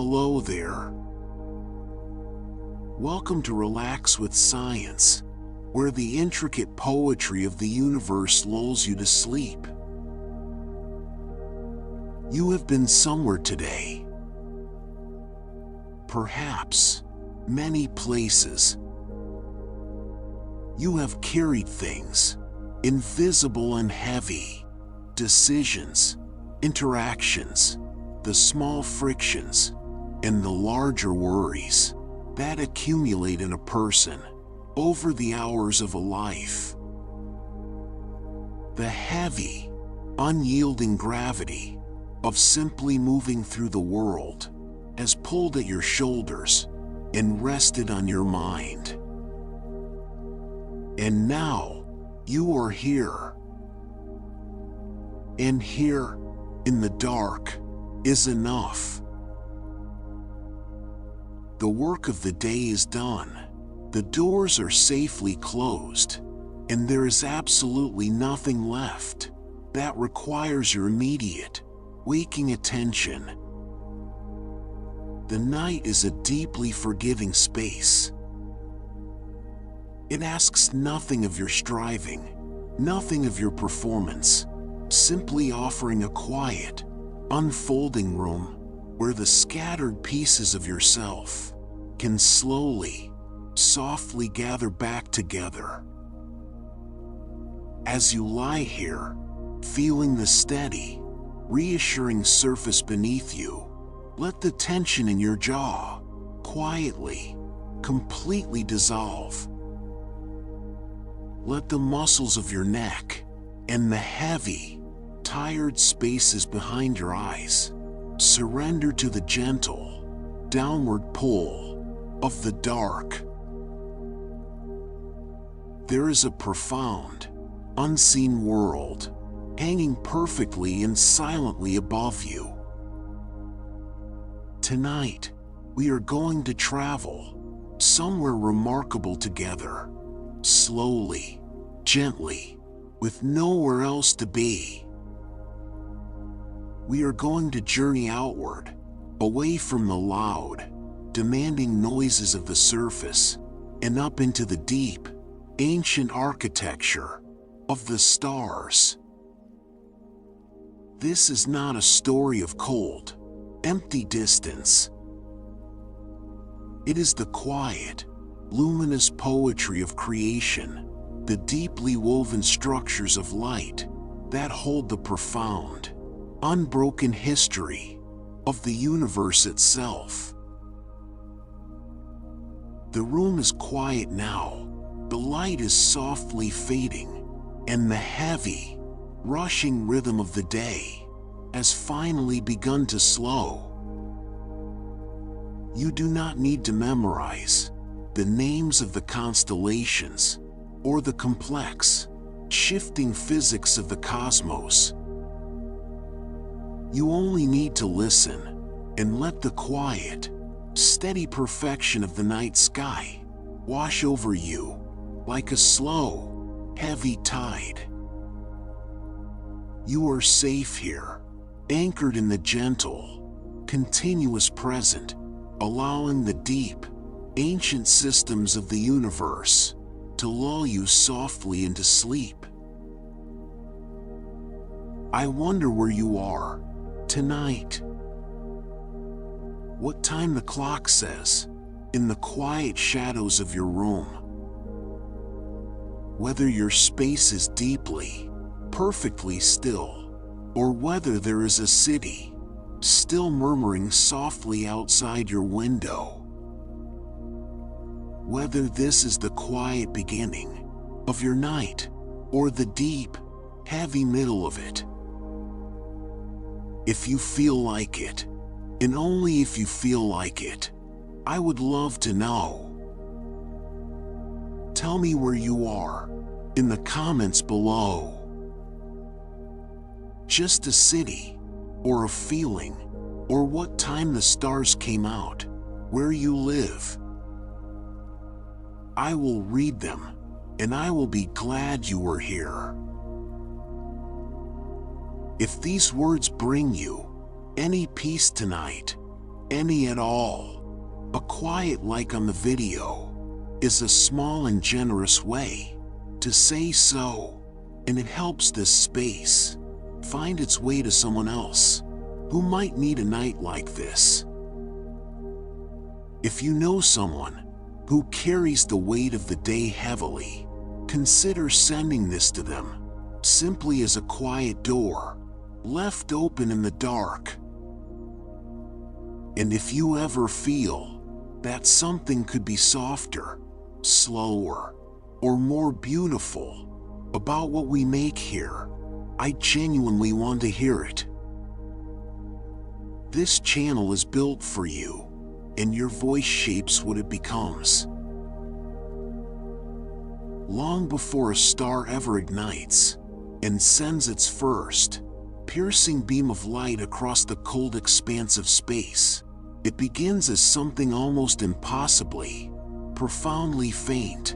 Hello there. Welcome to Relax with Science, where the intricate poetry of the universe lulls you to sleep. You have been somewhere today. Perhaps many places. You have carried things, invisible and heavy, decisions, interactions, the small frictions, and the larger worries that accumulate in a person over the hours of a life. The heavy, unyielding gravity of simply moving through the world has pulled at your shoulders and rested on your mind. And now you are here. And here, in the dark, is enough. The work of the day is done. The doors are safely closed, and there is absolutely nothing left that requires your immediate, waking attention. The night is a deeply forgiving space. It asks nothing of your striving, nothing of your performance, simply offering a quiet, unfolding room where the scattered pieces of yourself can slowly, softly gather back together. As you lie here, feeling the steady, reassuring surface beneath you, let the tension in your jaw quietly, completely dissolve. Let the muscles of your neck and the heavy, tired spaces behind your eyes surrender to the gentle, downward pull of the dark. There is a profound, unseen world hanging perfectly and silently above you. Tonight, we are going to travel somewhere remarkable together, slowly, gently, with nowhere else to be. We are going to journey outward, away from the loud, demanding noises of the surface, and up into the deep, ancient architecture of the stars. This is not a story of cold, empty distance. It is the quiet, luminous poetry of creation, the deeply woven structures of light that hold the profound, unbroken history of the universe itself. The room is quiet now, the light is softly fading, and the heavy, rushing rhythm of the day has finally begun to slow. You do not need to memorize the names of the constellations or the complex, shifting physics of the cosmos. You only need to listen and let the quiet, steady perfection of the night sky wash over you like a slow, heavy tide. You are safe here, anchored in the gentle, continuous present, allowing the deep, ancient systems of the universe to lull you softly into sleep. I wonder where you are tonight. What time the clock says in the quiet shadows of your room. Whether your space is deeply, perfectly still, or whether there is a city still murmuring softly outside your window. Whether this is the quiet beginning of your night or the deep, heavy middle of it. If you feel like it, and only if you feel like it, I would love to know. Tell me where you are in the comments below. Just a city, or a feeling, or what time the stars came out, where you live. I will read them, and I will be glad you were here. If these words bring you any peace tonight, any at all. A quiet like on the video is a small and generous way to say so, and it helps this space find its way to someone else who might need a night like this. If you know someone who carries the weight of the day heavily, consider sending this to them, simply as a quiet door left open in the dark. And if you ever feel that something could be softer, slower, or more beautiful about what we make here, I genuinely want to hear it. This channel is built for you, and your voice shapes what it becomes. Long before a star ever ignites and sends its first piercing beam of light across the cold expanse of space, it begins as something almost impossibly, profoundly faint.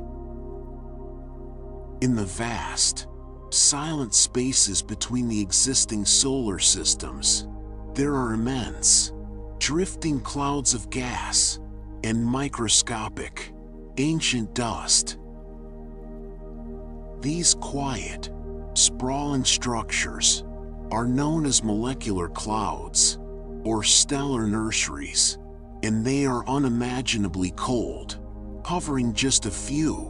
In the vast, silent spaces between the existing solar systems, there are immense, drifting clouds of gas and microscopic, ancient dust. These quiet, sprawling structures are known as molecular clouds or stellar nurseries, and they are unimaginably cold, hovering just a few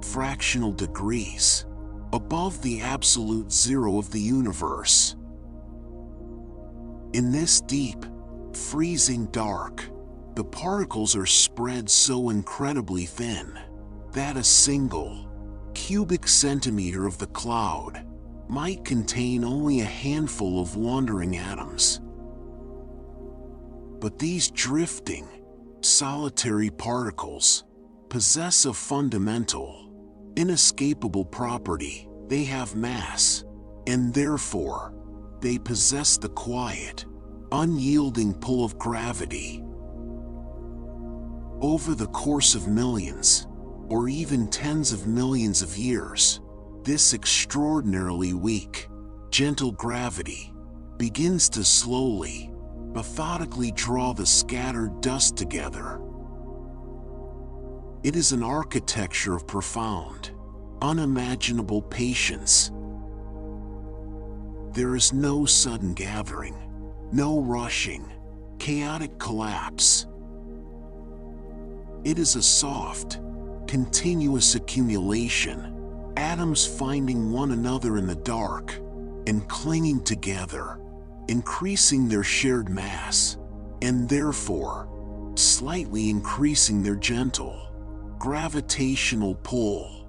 fractional degrees above the absolute zero of the universe. In this deep, freezing dark, the particles are spread so incredibly thin that a single cubic centimeter of the cloud might contain only a handful of wandering atoms. But these drifting, solitary particles possess a fundamental, inescapable property. They have mass, and therefore, they possess the quiet, unyielding pull of gravity. Over the course of millions, or even tens of millions of years, this extraordinarily weak, gentle gravity begins to slowly, methodically draw the scattered dust together. It is an architecture of profound, unimaginable patience. There is no sudden gathering, no rushing, chaotic collapse. It is a soft, continuous accumulation, atoms finding one another in the dark and clinging together, increasing their shared mass, and therefore slightly increasing their gentle, gravitational pull.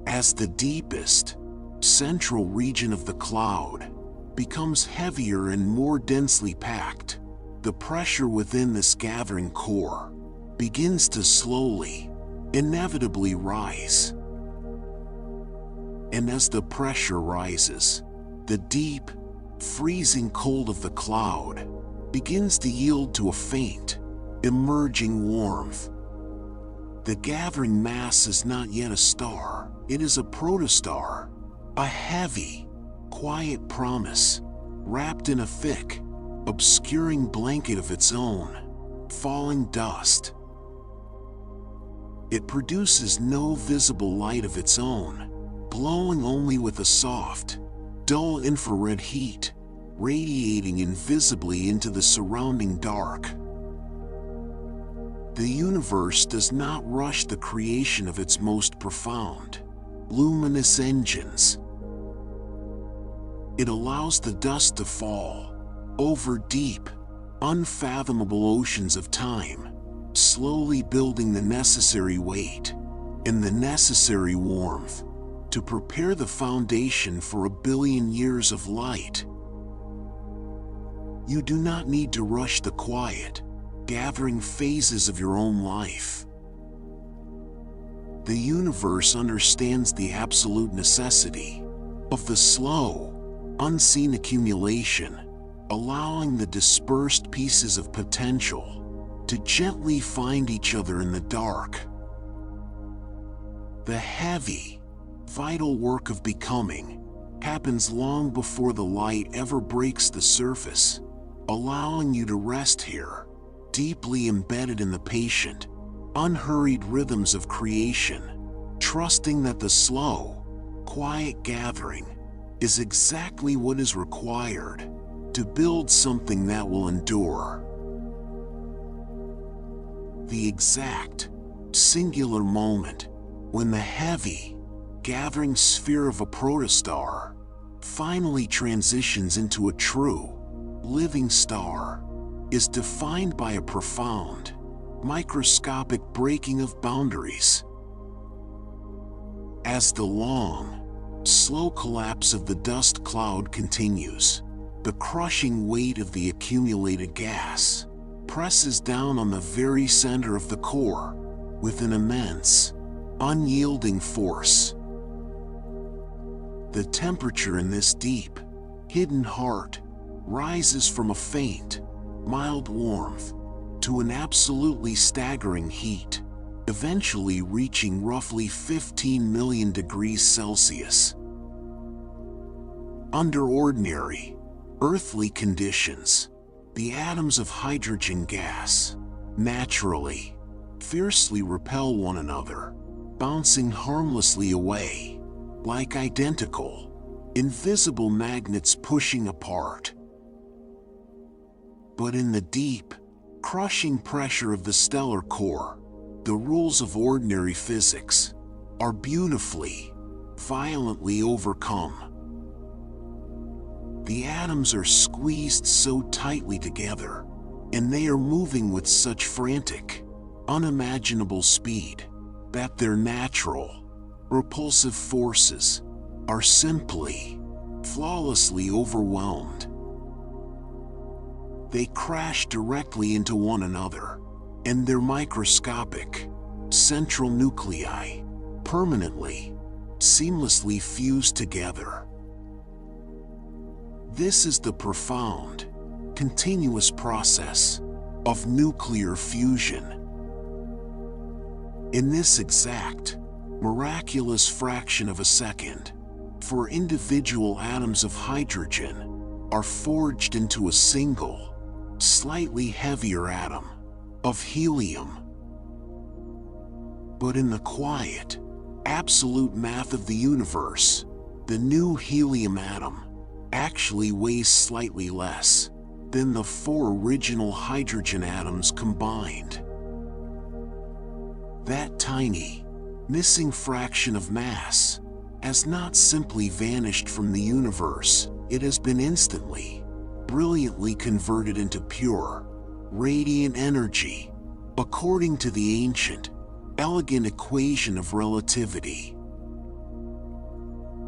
As the deepest, central region of the cloud becomes heavier and more densely packed, the pressure within this gathering core begins to slowly, inevitably rise. And as the pressure rises, the deep, freezing cold of the cloud begins to yield to a faint, emerging warmth. The gathering mass is not yet a star, it is a protostar, a heavy, quiet promise, wrapped in a thick, obscuring blanket of its own, falling dust. It produces no visible light of its own, glowing only with a soft, dull infrared heat, radiating invisibly into the surrounding dark. The universe does not rush the creation of its most profound, luminous engines. It allows the dust to fall over deep, unfathomable oceans of time, slowly building the necessary weight and the necessary warmth to prepare the foundation for 1 billion years of light. You do not need to rush the quiet, gathering phases of your own life. The universe understands the absolute necessity of the slow, unseen accumulation, allowing the dispersed pieces of potential to gently find each other in the dark. The heavy, vital work of becoming happens long before the light ever breaks the surface, allowing you to rest here, deeply embedded in the patient, unhurried rhythms of creation, trusting that the slow, quiet gathering is exactly what is required to build something that will endure. The exact, singular moment when the heavy, gathering sphere of a protostar finally transitions into a true, living star is defined by a profound, microscopic breaking of boundaries. As the long, slow collapse of the dust cloud continues, the crushing weight of the accumulated gas presses down on the very center of the core with an immense, unyielding force. The temperature in this deep, hidden heart rises from a faint, mild warmth to an absolutely staggering heat, eventually reaching roughly 15 million degrees Celsius. Under ordinary, earthly conditions, the atoms of hydrogen gas naturally, fiercely repel one another, bouncing harmlessly away, like identical, invisible magnets pushing apart. But in the deep, crushing pressure of the stellar core, the rules of ordinary physics are beautifully, violently overcome. The atoms are squeezed so tightly together, and they are moving with such frantic, unimaginable speed, that their natural, repulsive forces are simply, flawlessly overwhelmed. They crash directly into one another, and their microscopic, central nuclei permanently, seamlessly fuse together. This is the profound, continuous process of nuclear fusion. In this exact, miraculous fraction of a second, 4 individual atoms of hydrogen are forged into a single, slightly heavier atom of helium. But in the quiet, absolute math of the universe, the new helium atom actually weighs slightly less than the 4 original hydrogen atoms combined. That tiny, missing fraction of mass has not simply vanished from the universe, it has been instantly, brilliantly converted into pure, radiant energy, according to the ancient, elegant equation of relativity.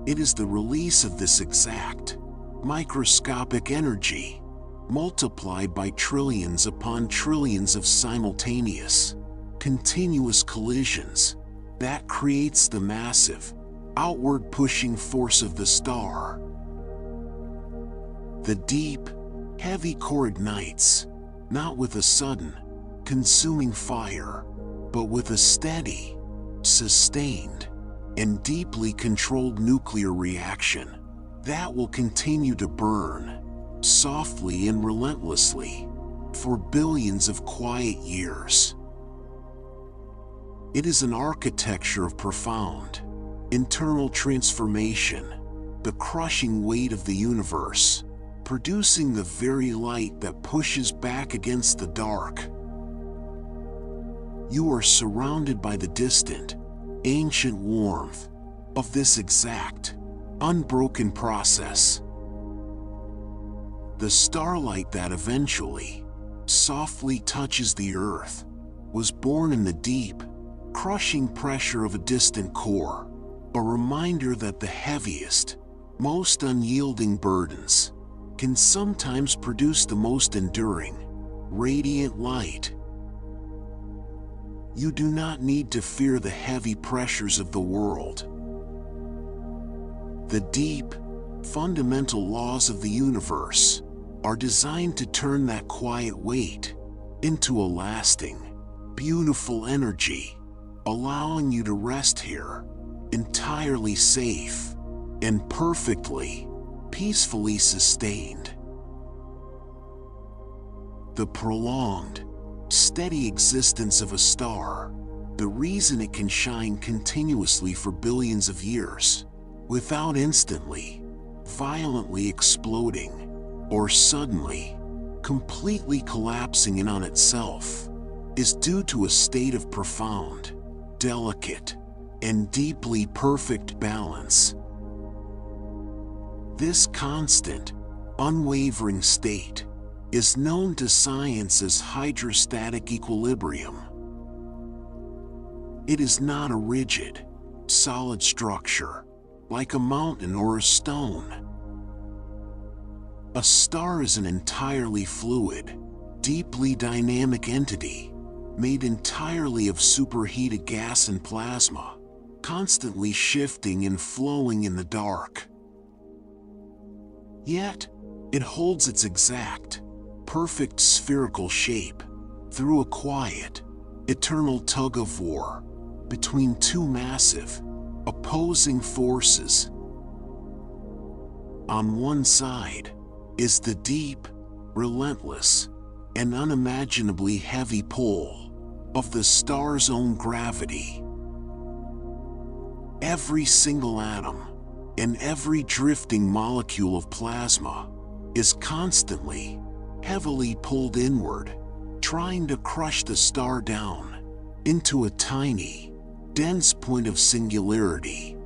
It is the release of this exact, microscopic energy, multiplied by trillions upon trillions of simultaneous, continuous collisions, that creates the massive, outward pushing force of the star. The deep, heavy core ignites, not with a sudden, consuming fire, but with a steady, sustained, and deeply controlled nuclear reaction that will continue to burn, softly and relentlessly, for billions of quiet years. It is an architecture of profound, internal transformation, the crushing weight of the universe, producing the very light that pushes back against the dark. You are surrounded by the distant, ancient warmth of this exact, unbroken process. The starlight that eventually, softly touches the earth, was born in the deep, crushing pressure of a distant core, a reminder that the heaviest, most unyielding burdens can sometimes produce the most enduring, radiant light. You do not need to fear the heavy pressures of the world. The deep, fundamental laws of the universe are designed to turn that quiet weight into a lasting, beautiful energy, allowing you to rest here, entirely safe and perfectly, peacefully sustained. the prolonged, steady existence of a star, the reason it can shine continuously for billions of years, without instantly, violently exploding, or suddenly, completely collapsing in on itself, is due to a state of profound, delicate, and deeply perfect balance. This constant, unwavering state is known to science as hydrostatic equilibrium. It is not a rigid, solid structure, like a mountain or a stone. A star is an entirely fluid, deeply dynamic entity, made entirely of superheated gas and plasma, constantly shifting and flowing in the dark. Yet, it holds its exact, perfect spherical shape through a quiet, eternal tug-of-war between two massive, opposing forces. On one side is the deep, relentless, and unimaginably heavy pull of the star's own gravity. Every single atom and every drifting molecule of plasma is constantly, heavily pulled inward, trying to crush the star down into a tiny, dense point of singularity.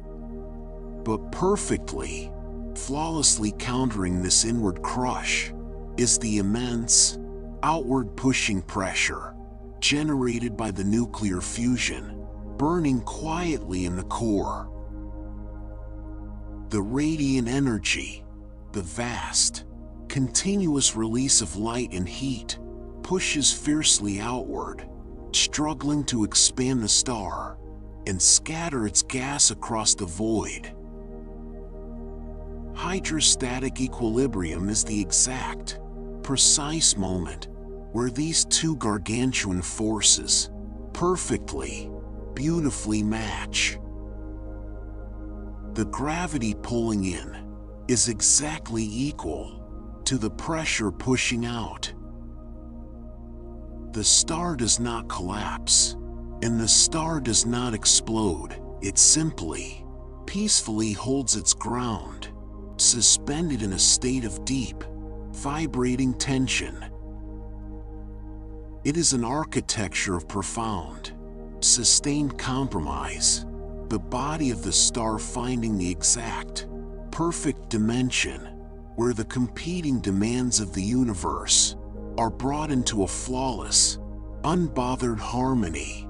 But perfectly, flawlessly countering this inward crush is the immense, outward pushing pressure generated by the nuclear fusion burning quietly in the core. The radiant energy, the vast, continuous release of light and heat, pushes fiercely outward, struggling to expand the star and scatter its gas across the void. Hydrostatic equilibrium is the exact, precise moment where these two gargantuan forces perfectly, beautifully match. The gravity pulling in is exactly equal to the pressure pushing out. The star does not collapse, and the star does not explode. It simply, peacefully holds its ground, suspended in a state of deep, vibrating tension. It is an architecture of profound, sustained compromise, the body of the star finding the exact, perfect dimension where the competing demands of the universe are brought into a flawless, unbothered harmony.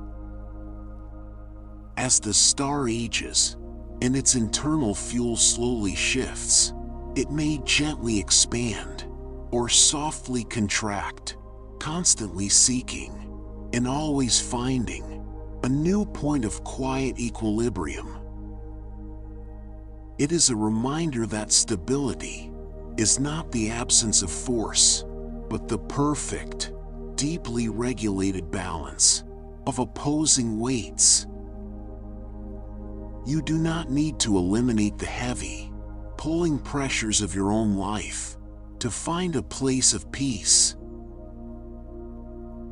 As the star ages, and its internal fuel slowly shifts, it may gently expand, or softly contract, constantly seeking, and always finding, a new point of quiet equilibrium. It is a reminder that stability is not the absence of force, but the perfect, deeply regulated balance of opposing weights. You do not need to eliminate the heavy, pulling pressures of your own life to find a place of peace.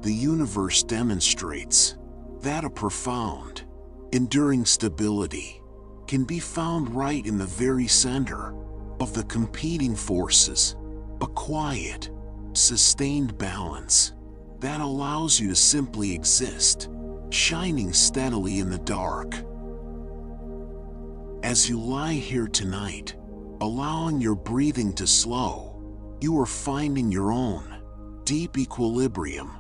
The universe demonstrates that a profound, enduring stability can be found right in the very center of the competing forces, a quiet, sustained balance that allows you to simply exist, shining steadily in the dark. As you lie here tonight, allowing your breathing to slow, you are finding your own deep equilibrium,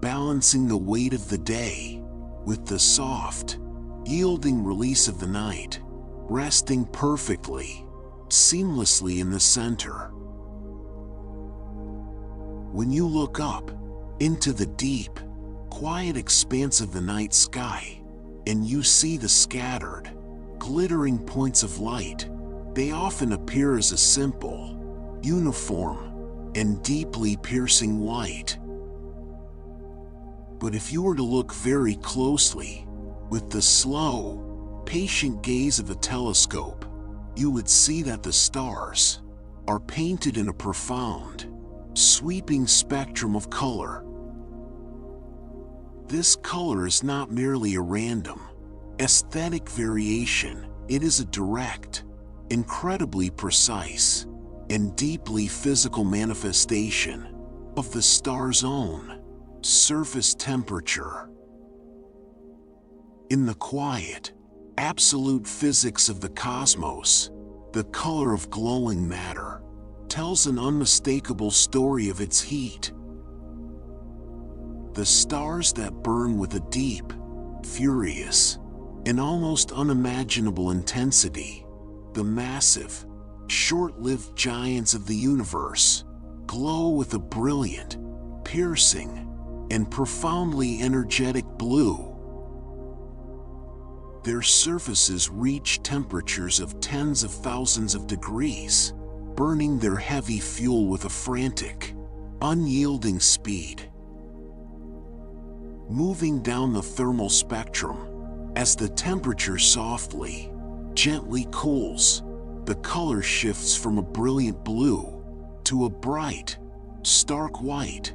balancing the weight of the day with the soft, yielding release of the night, resting perfectly, seamlessly in the center. When you look up into the deep, quiet expanse of the night sky, and you see the scattered, glittering points of light, they often appear as a simple, uniform, and deeply piercing light. But if you were to look very closely, with the slow, patient gaze of a telescope, you would see that the stars are painted in a profound, sweeping spectrum of color. This color is not merely a random, aesthetic variation, it is a direct, incredibly precise, and deeply physical manifestation of the star's own surface temperature. In the quiet, absolute physics of the cosmos, the color of glowing matter tells an unmistakable story of its heat. The stars that burn with a deep, furious, and almost unimaginable intensity, the massive, short-lived giants of the universe, glow with a brilliant, piercing, and profoundly energetic blue. Their surfaces reach temperatures of tens of thousands of degrees, burning their heavy fuel with a frantic, unyielding speed. Moving down the thermal spectrum, as the temperature softly, gently cools, the color shifts from a brilliant blue to a bright, stark white,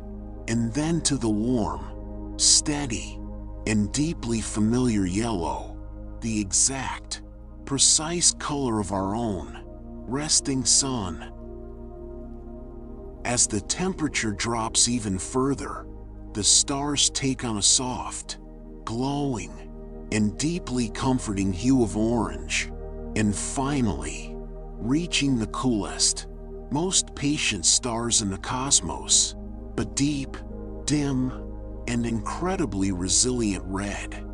and then to the warm, steady, and deeply familiar yellow, the exact, precise color of our own resting sun. As the temperature drops even further, the stars take on a soft, glowing, and deeply comforting hue of orange, and finally, reaching the coolest, most patient stars in the cosmos, a deep, dim, and incredibly resilient red.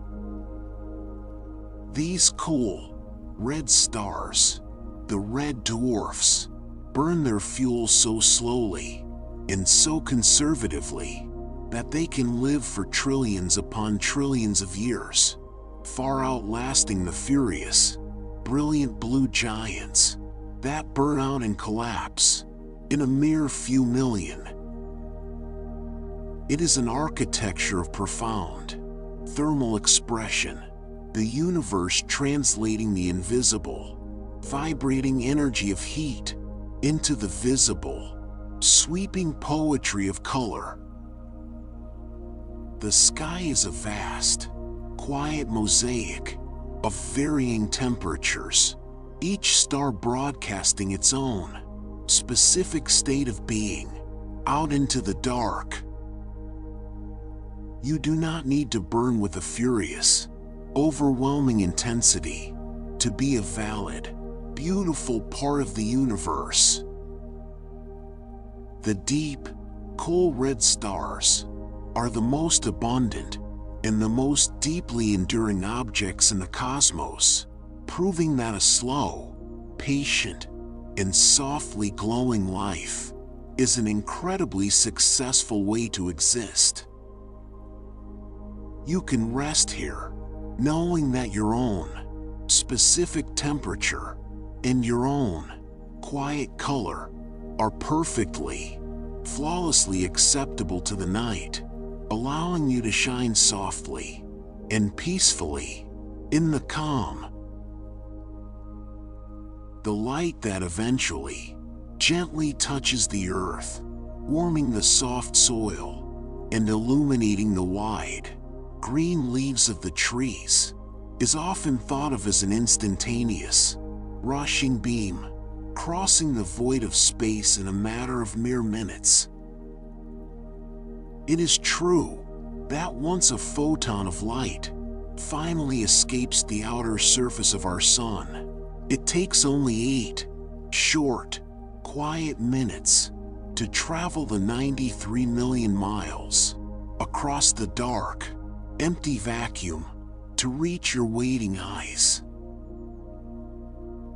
These cool, red stars, the red dwarfs, burn their fuel so slowly and so conservatively that they can live for trillions upon trillions of years, far outlasting the furious, brilliant blue giants that burn out and collapse in a mere few million. It is an architecture of profound, thermal expression, the universe translating the invisible, vibrating energy of heat into the visible, sweeping poetry of color. The sky is a vast, quiet mosaic of varying temperatures, each star broadcasting its own specific state of being out into the dark. You do not need to burn with a furious, overwhelming intensity to be a valid, beautiful part of the universe. The deep, cool red stars are the most abundant and the most deeply enduring objects in the cosmos, proving that a slow, patient, and softly glowing life is an incredibly successful way to exist. You can rest here, knowing that your own specific temperature and your own quiet color are perfectly, flawlessly acceptable to the night, allowing you to shine softly and peacefully in the calm. The light that eventually gently touches the earth, warming the soft soil and illuminating the wide, green leaves of the trees, is often thought of as an instantaneous, rushing beam, crossing the void of space in a matter of mere minutes. It is true that once a photon of light finally escapes the outer surface of our sun, it takes only 8 short, quiet minutes to travel the 93 million miles across the dark, empty vacuum to reach your waiting eyes.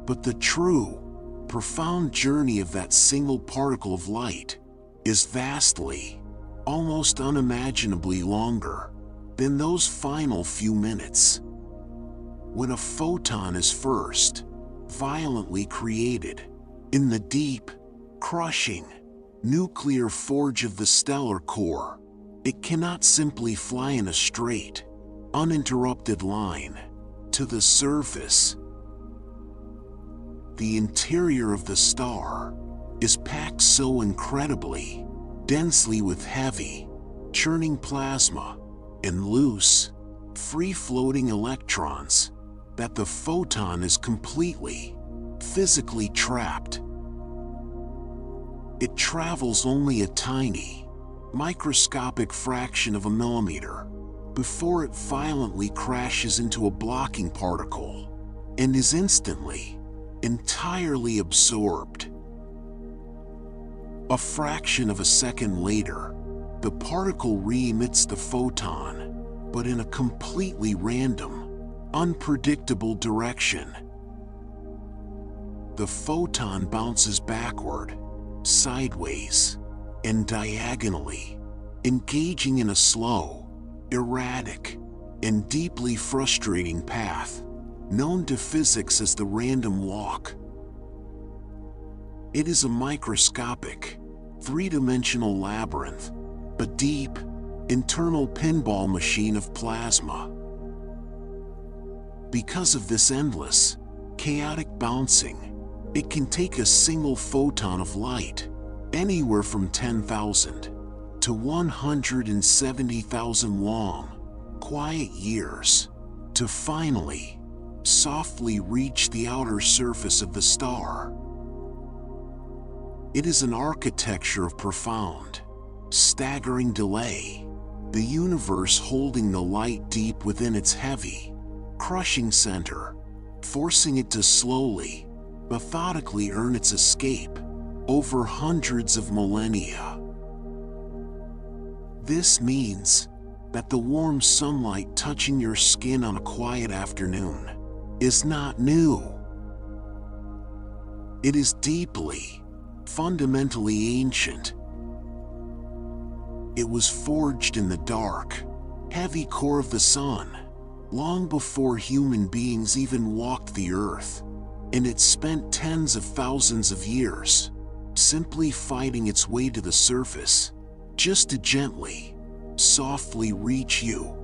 But the true, profound journey of that single particle of light is vastly, almost unimaginably longer than those final few minutes. When a photon is first violently created in the deep, crushing, nuclear forge of the stellar core, it cannot simply fly in a straight, uninterrupted line to the surface. The interior of the star is packed so incredibly densely with heavy, churning plasma and loose, free-floating electrons, that the photon is completely, physically trapped. It travels only a tiny, microscopic fraction of a millimeter before it violently crashes into a blocking particle and is instantly, entirely absorbed. A fraction of a second later, the particle re-emits the photon, but in a completely random, unpredictable direction. The photon bounces backward, sideways, and diagonally, engaging in a slow, erratic, and deeply frustrating path, known to physics as the random walk. It is a microscopic, three-dimensional labyrinth, a deep, internal pinball machine of plasma. Because of this endless, chaotic bouncing, it can take a single photon of light, anywhere from 10,000 to 170,000 long, quiet years, to finally, softly reach the outer surface of the star. It is an architecture of profound, staggering delay, the universe holding the light deep within its heavy, crushing center, forcing it to slowly, methodically earn its escape over hundreds of millennia. This means that the warm sunlight touching your skin on a quiet afternoon is not new. It is deeply, fundamentally ancient. It was forged in the dark, heavy core of the sun, long before human beings even walked the earth, and it spent tens of thousands of years simply fighting its way to the surface, just to gently, softly reach you.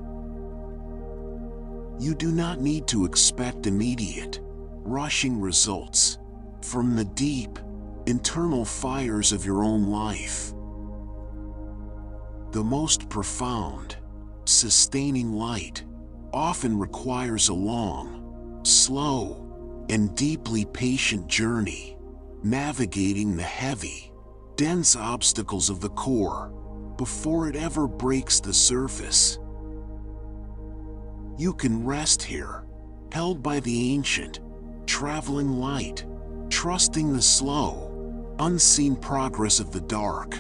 You do not need to expect immediate, rushing results from the deep, internal fires of your own life. The most profound, sustaining light often requires a long, slow, and deeply patient journey, navigating the heavy, dense obstacles of the core before it ever breaks the surface. You can rest here, held by the ancient, traveling light, trusting the slow, unseen progress of the dark.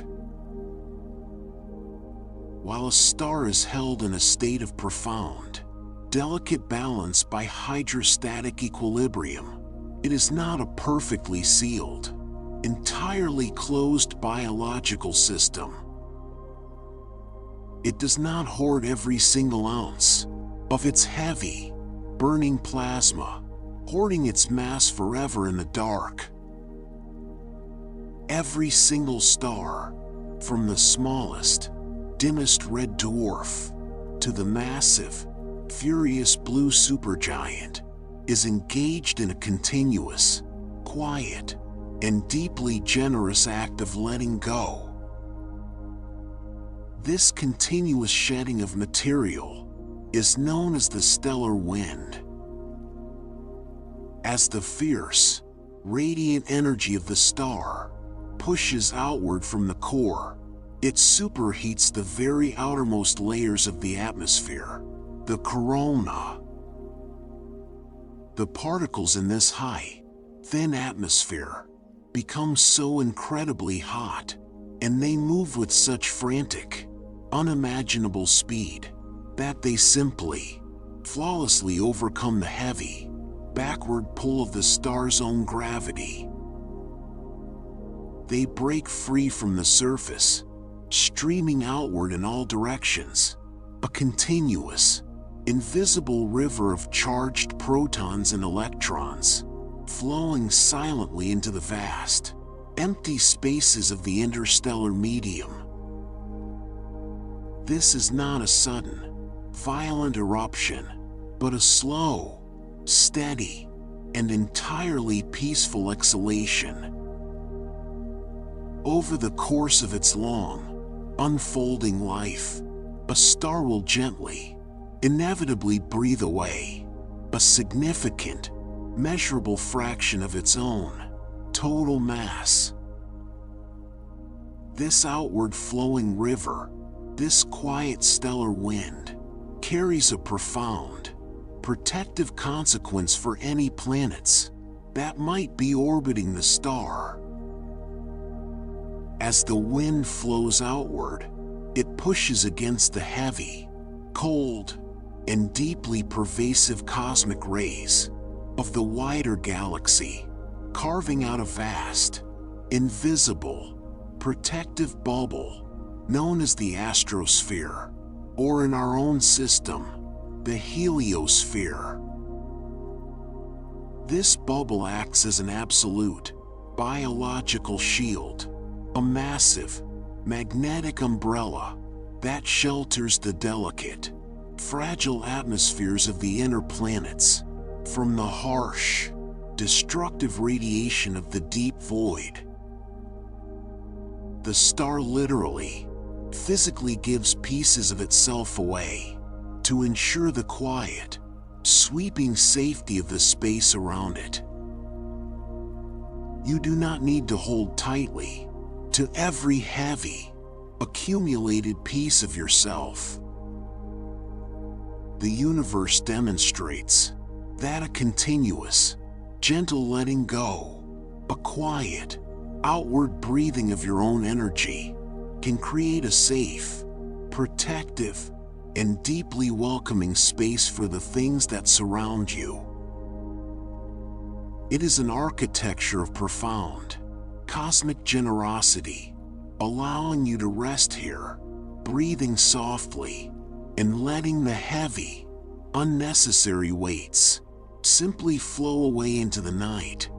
While a star is held in a state of profound, delicate balance by hydrostatic equilibrium, it is not a perfectly sealed, entirely closed biological system. It does not hoard every single ounce of its heavy, burning plasma, hoarding its mass forever in the dark. Every single star, from the smallest, dimmest red dwarf to the massive, furious blue supergiant, is engaged in a continuous, quiet, and deeply generous act of letting go. This continuous shedding of material is known as the stellar wind. As the fierce, radiant energy of the star pushes outward from the core, it superheats the very outermost layers of the atmosphere, the corona. The particles in this high, thin atmosphere become so incredibly hot, and they move with such frantic, unimaginable speed, that they simply, flawlessly overcome the heavy, backward pull of the star's own gravity. They break free from the surface, streaming outward in all directions, a continuous, invisible river of charged protons and electrons, flowing silently into the vast, empty spaces of the interstellar medium. This is not a sudden, violent eruption, but a slow, steady, and entirely peaceful exhalation. Over the course of its long, unfolding life, a star will gently, inevitably breathe away a significant, measurable fraction of its own total mass. This outward flowing river, this quiet stellar wind, carries a profound, protective consequence for any planets that might be orbiting the star. As the wind flows outward, it pushes against the heavy, cold, and deeply pervasive cosmic rays of the wider galaxy, carving out a vast, invisible, protective bubble known as the astrosphere, or in our own system, the heliosphere. This bubble acts as an absolute, biological shield, a massive, magnetic umbrella that shelters the delicate, fragile atmospheres of the inner planets from the harsh, destructive radiation of the deep void. The star literally, physically gives pieces of itself away to ensure the quiet, sweeping safety of the space around it. You do not need to hold tightly to every heavy, accumulated piece of yourself. The universe demonstrates that a continuous, gentle letting go, a quiet, outward breathing of your own energy, can create a safe, protective, and deeply welcoming space for the things that surround you. It is an architecture of profound, cosmic generosity, allowing you to rest here, breathing softly, and letting the heavy, unnecessary weights simply flow away into the night.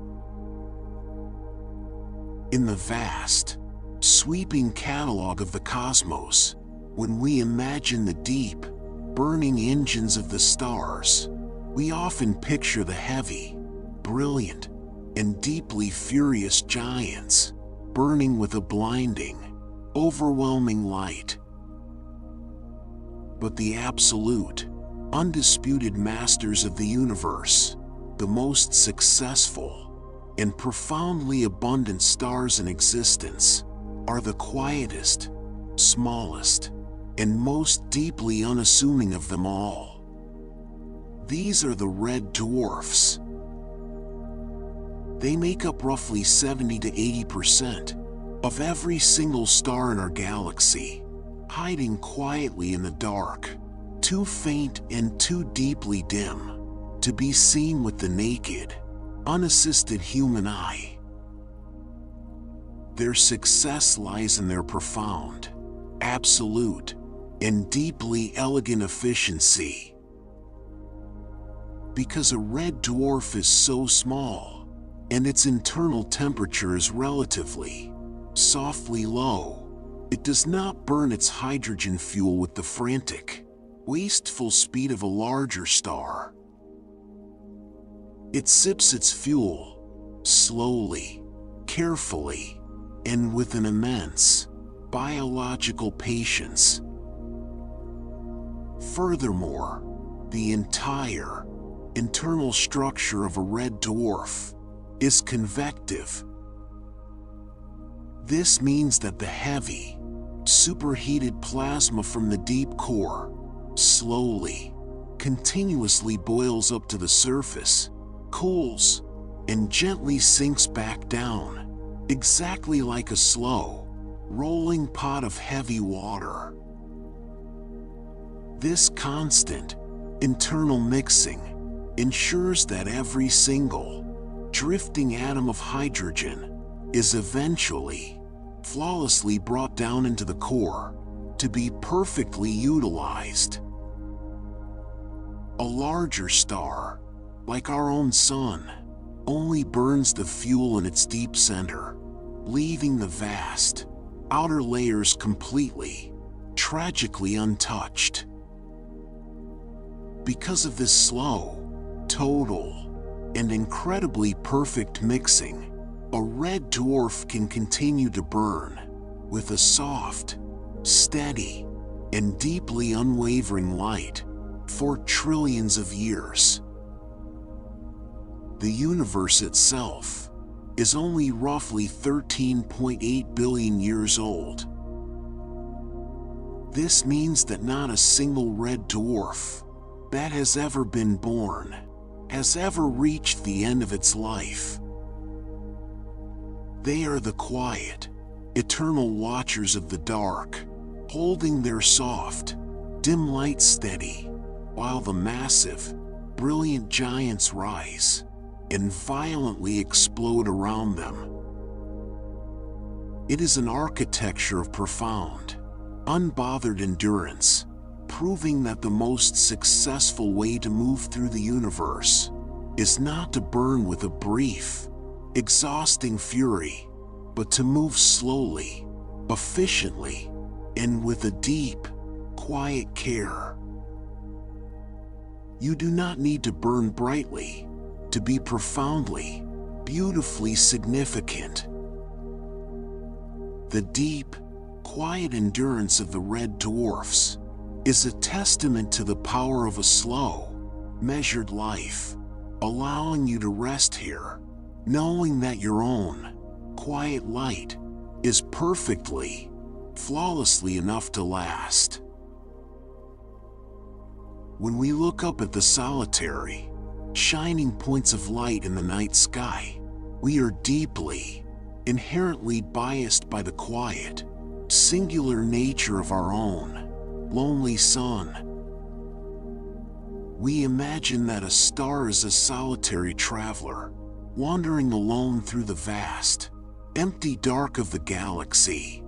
In the vast, sweeping catalog of the cosmos, when we imagine the deep, burning engines of the stars, we often picture the heavy, brilliant, and deeply furious giants, burning with a blinding, overwhelming light. But the absolute, undisputed masters of the universe, the most successful and profoundly abundant stars in existence, are the quietest, smallest, and most deeply unassuming of them all. These are the red dwarfs. They make up roughly 70 to 80% of every single star in our galaxy, hiding quietly in the dark, too faint and too deeply dim to be seen with the naked, unassisted human eye. Their success lies in their profound, absolute, and deeply elegant efficiency. Because a red dwarf is so small, and its internal temperature is relatively, softly low, it does not burn its hydrogen fuel with the frantic, wasteful speed of a larger star. It sips its fuel, slowly, carefully, and with an immense, biological patience. Furthermore, the entire, internal structure of a red dwarf is convective. This means that the heavy, superheated plasma from the deep core slowly, continuously boils up to the surface, cools, and gently sinks back down, exactly like a slow, rolling pot of heavy water. This constant, internal mixing ensures that every single, drifting atom of hydrogen is eventually, flawlessly brought down into the core to be perfectly utilized. A larger star, like our own sun, only burns the fuel in its deep center, leaving the vast, outer layers completely, tragically untouched. Because of this slow, total, and incredibly perfect mixing, a red dwarf can continue to burn with a soft, steady, and deeply unwavering light for trillions of years. The universe itself is only roughly 13.8 billion years old. This means that not a single red dwarf that has ever been born has ever reached the end of its life. They are the quiet, eternal watchers of the dark, holding their soft, dim light steady, while the massive, brilliant giants rise and violently explode around them. It is an architecture of profound, unbothered endurance, proving that the most successful way to move through the universe is not to burn with a brief, exhausting fury, but to move slowly, efficiently, and with a deep, quiet care. You do not need to burn brightly to be profoundly, beautifully significant. The deep, quiet endurance of the red dwarfs is a testament to the power of a slow, measured life, allowing you to rest here, knowing that your own quiet light is perfectly, flawlessly enough to last. When we look up at the solitary, shining points of light in the night sky, we are deeply, inherently biased by the quiet, singular nature of our own lonely sun. We imagine that a star is a solitary traveler, wandering alone through the vast, empty dark of the galaxy.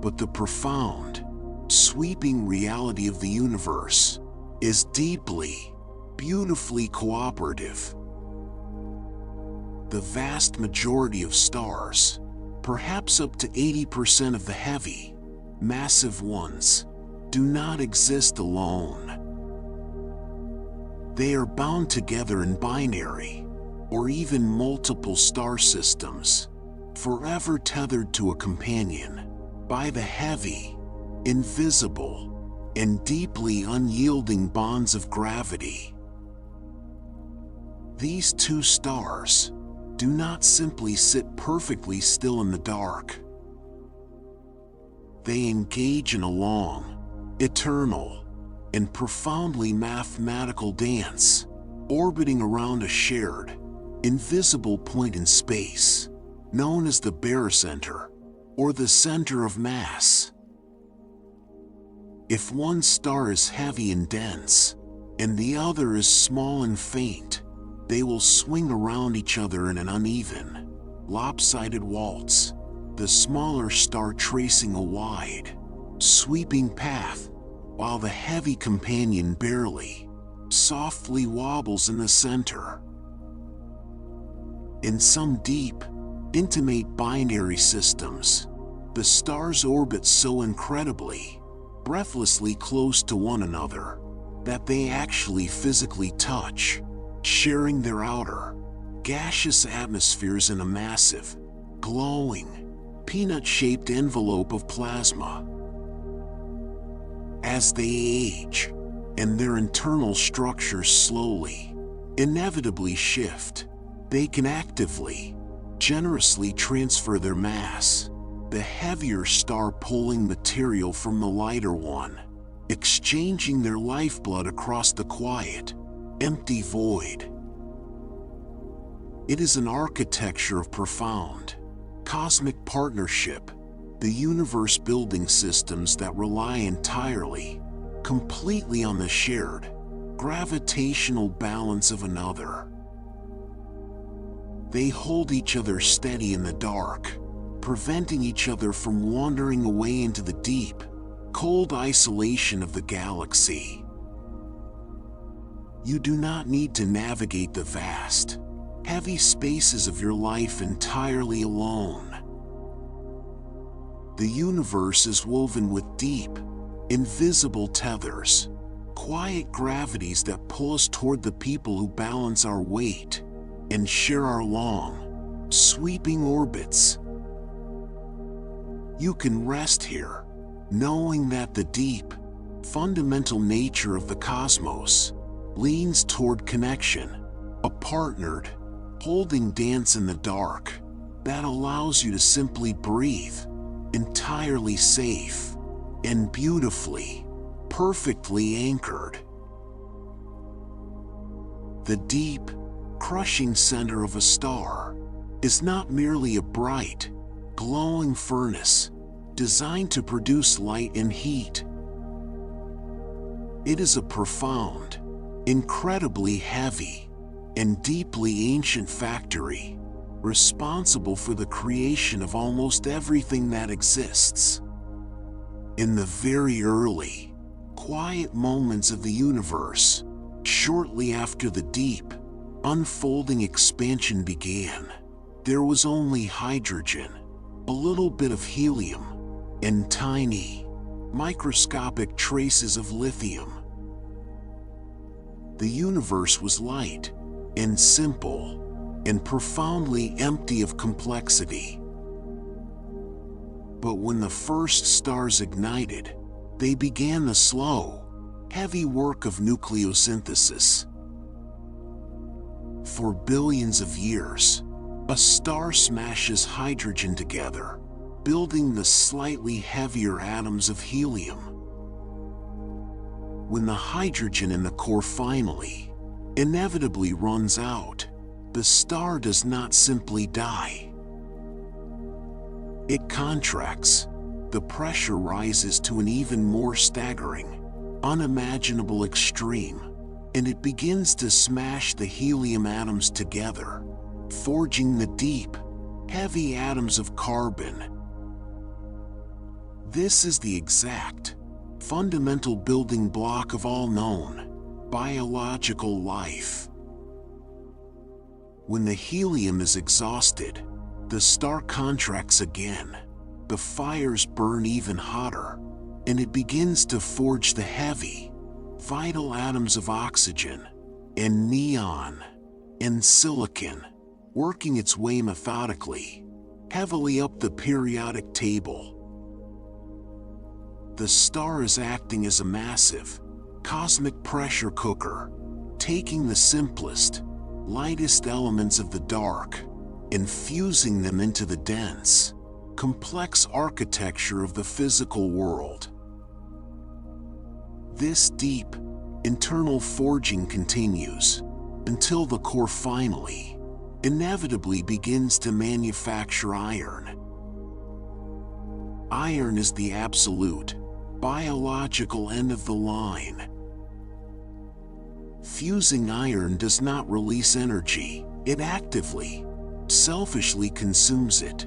But the profound, sweeping reality of the universe is deeply, beautifully cooperative. The vast majority of stars, perhaps up to 80% of the heavy, massive ones, do not exist alone. They are bound together in binary, or even multiple star systems, forever tethered to a companion by the heavy, invisible, and deeply unyielding bonds of gravity. These two stars do not simply sit perfectly still in the dark. They engage in a long, eternal, and profoundly mathematical dance, orbiting around a shared, invisible point in space, known as the barycenter, or the center of mass. If one star is heavy and dense, and the other is small and faint, they will swing around each other in an uneven, lopsided waltz, the smaller star tracing a wide, sweeping path, while the heavy companion barely, softly wobbles in the center. In some deep, intimate binary systems, the stars orbit so incredibly, breathlessly close to one another, that they actually physically touch, sharing their outer, gaseous atmospheres in a massive, glowing, peanut-shaped envelope of plasma. As they age, and their internal structures slowly, inevitably shift, they can actively, generously transfer their mass, the heavier star pulling material from the lighter one, exchanging their lifeblood across the quiet, empty void. It is an architecture of profound, cosmic partnership, the universe building systems that rely entirely, completely on the shared, gravitational balance of another. They hold each other steady in the dark, preventing each other from wandering away into the deep, cold isolation of the galaxy. You do not need to navigate the vast, heavy spaces of your life entirely alone. The universe is woven with deep, invisible tethers, quiet gravities that pull us toward the people who balance our weight and share our long, sweeping orbits. You can rest here, knowing that the deep, fundamental nature of the cosmos leans toward connection, a partnered, holding dance in the dark that allows you to simply breathe, entirely safe and beautifully, perfectly anchored. The deep, crushing center of a star is not merely a bright, glowing furnace designed to produce light and heat. It is a profound, incredibly heavy, and deeply ancient factory, responsible for the creation of almost everything that exists. In the very early, quiet moments of the universe, shortly after the deep, unfolding expansion began, there was only hydrogen, a little bit of helium, and tiny, microscopic traces of lithium. The universe was light, and simple, and profoundly empty of complexity. But when the first stars ignited, they began the slow, heavy work of nucleosynthesis. For billions of years, a star smashes hydrogen together, building the slightly heavier atoms of helium. When the hydrogen in the core finally, inevitably runs out, the star does not simply die. It contracts, the pressure rises to an even more staggering, unimaginable extreme, and it begins to smash the helium atoms together, forging the deep, heavy atoms of carbon. This is the exact, fundamental building block of all known, biological life. When the helium is exhausted, the star contracts again, the fires burn even hotter, and it begins to forge the heavy, vital atoms of oxygen, and neon, and silicon, working its way methodically, heavily up the periodic table. The star is acting as a massive, cosmic pressure cooker, taking the simplest, lightest elements of the dark, and fusing them into the dense, complex architecture of the physical world. This deep, internal forging continues, until the core finally, inevitably begins to manufacture iron. Iron is the absolute, biological end of the line. Fusing iron does not release energy, it actively, selfishly consumes it,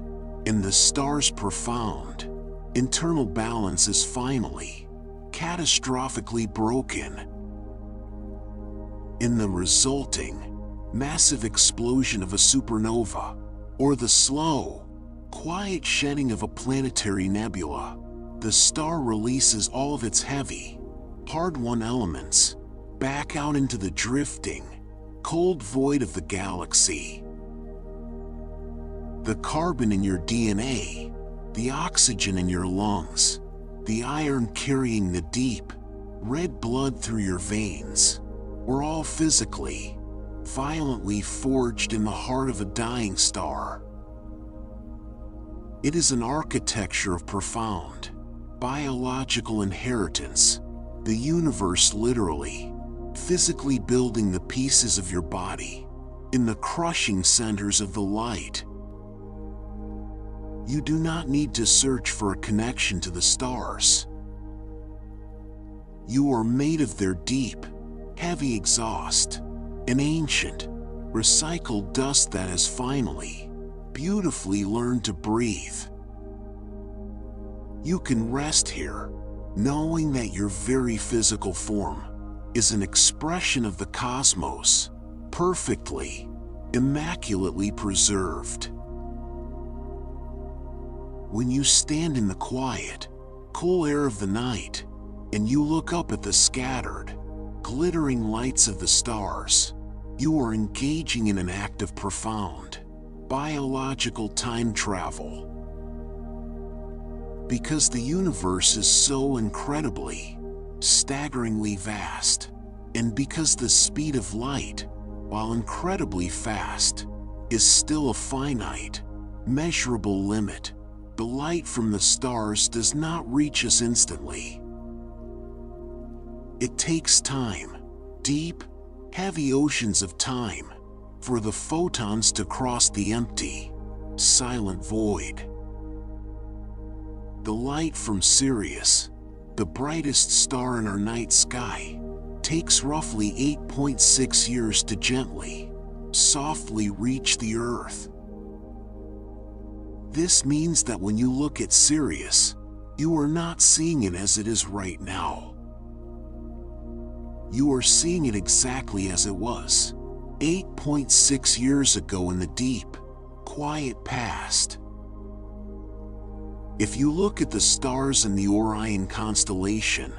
and the star's profound, internal balance is finally, catastrophically broken. In the resulting, massive explosion of a supernova, or the slow, quiet shedding of a planetary nebula, the star releases all of its heavy, hard-won elements back out into the drifting, cold void of the galaxy. The carbon in your DNA, the oxygen in your lungs, the iron carrying the deep, red blood through your veins, were all physically, violently forged in the heart of a dying star. It is an architecture of profound, biological inheritance, the universe literally, physically building the pieces of your body, in the crushing centers of the light. You do not need to search for a connection to the stars. You are made of their deep, heavy exhaust, an ancient, recycled dust that has finally, beautifully learned to breathe. You can rest here, knowing that your very physical form is an expression of the cosmos, perfectly, immaculately preserved. When you stand in the quiet, cool air of the night, and you look up at the scattered, glittering lights of the stars, you are engaging in an act of profound, biological time travel. Because the universe is so incredibly, staggeringly vast, and because the speed of light, while incredibly fast, is still a finite, measurable limit, the light from the stars does not reach us instantly. It takes time, deep, heavy oceans of time, for the photons to cross the empty, silent void. The light from Sirius, the brightest star in our night sky, takes roughly 8.6 years to gently, softly reach the Earth. This means that when you look at Sirius, you are not seeing it as it is right now. You are seeing it exactly as it was, 8.6 years ago in the deep, quiet past. If you look at the stars in the Orion constellation,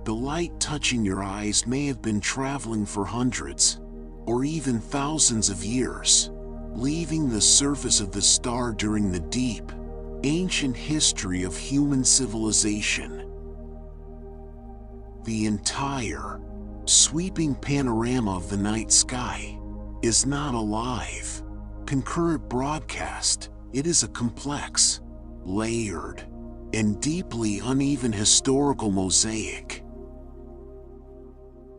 the light touching your eyes may have been traveling for hundreds, or even thousands of years, leaving the surface of the star during the deep, ancient history of human civilization. The entire, sweeping panorama of the night sky is not a live, concurrent broadcast. It is a complex, layered, and deeply uneven historical mosaic.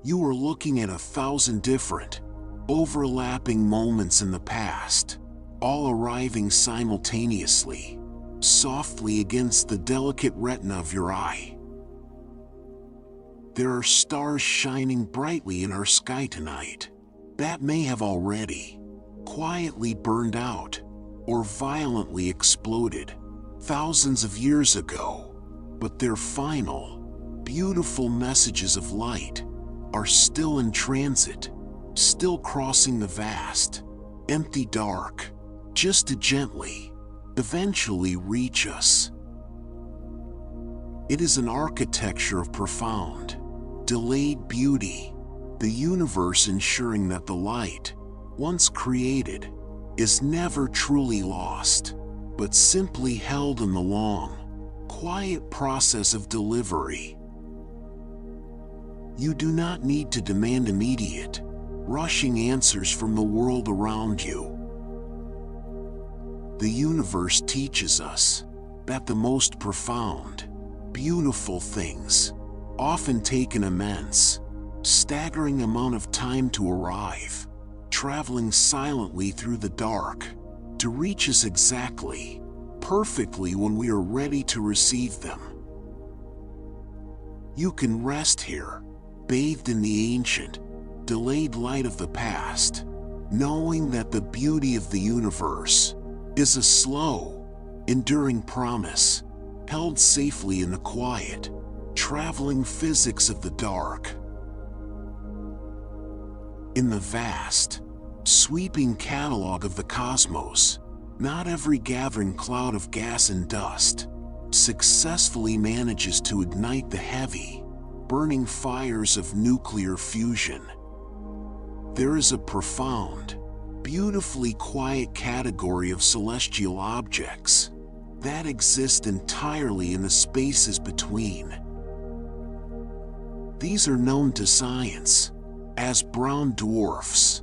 You are looking at 1,000 different, overlapping moments in the past, all arriving simultaneously, softly against the delicate retina of your eye. There are stars shining brightly in our sky tonight that may have already, quietly burned out, or violently exploded thousands of years ago, but their final, beautiful messages of light are still in transit, still crossing the vast, empty dark, just to gently, eventually reach us. It is an architecture of profound, delayed beauty, the universe ensuring that the light, once created, is never truly lost, but simply held in the long, quiet process of delivery. You do not need to demand immediate, rushing answers from the world around you. The universe teaches us that the most profound, beautiful things often take an immense, staggering amount of time to arrive, traveling silently through the dark, to reach us exactly, perfectly when we are ready to receive them. You can rest here, bathed in the ancient, delayed light of the past, knowing that the beauty of the universe is a slow, enduring promise, held safely in the quiet, traveling physics of the dark. In the vast, sweeping catalog of the cosmos, not every gathering cloud of gas and dust successfully manages to ignite the heavy, burning fires of nuclear fusion. There is a profound, beautifully quiet category of celestial objects that exist entirely in the spaces between. These are known to science as brown dwarfs.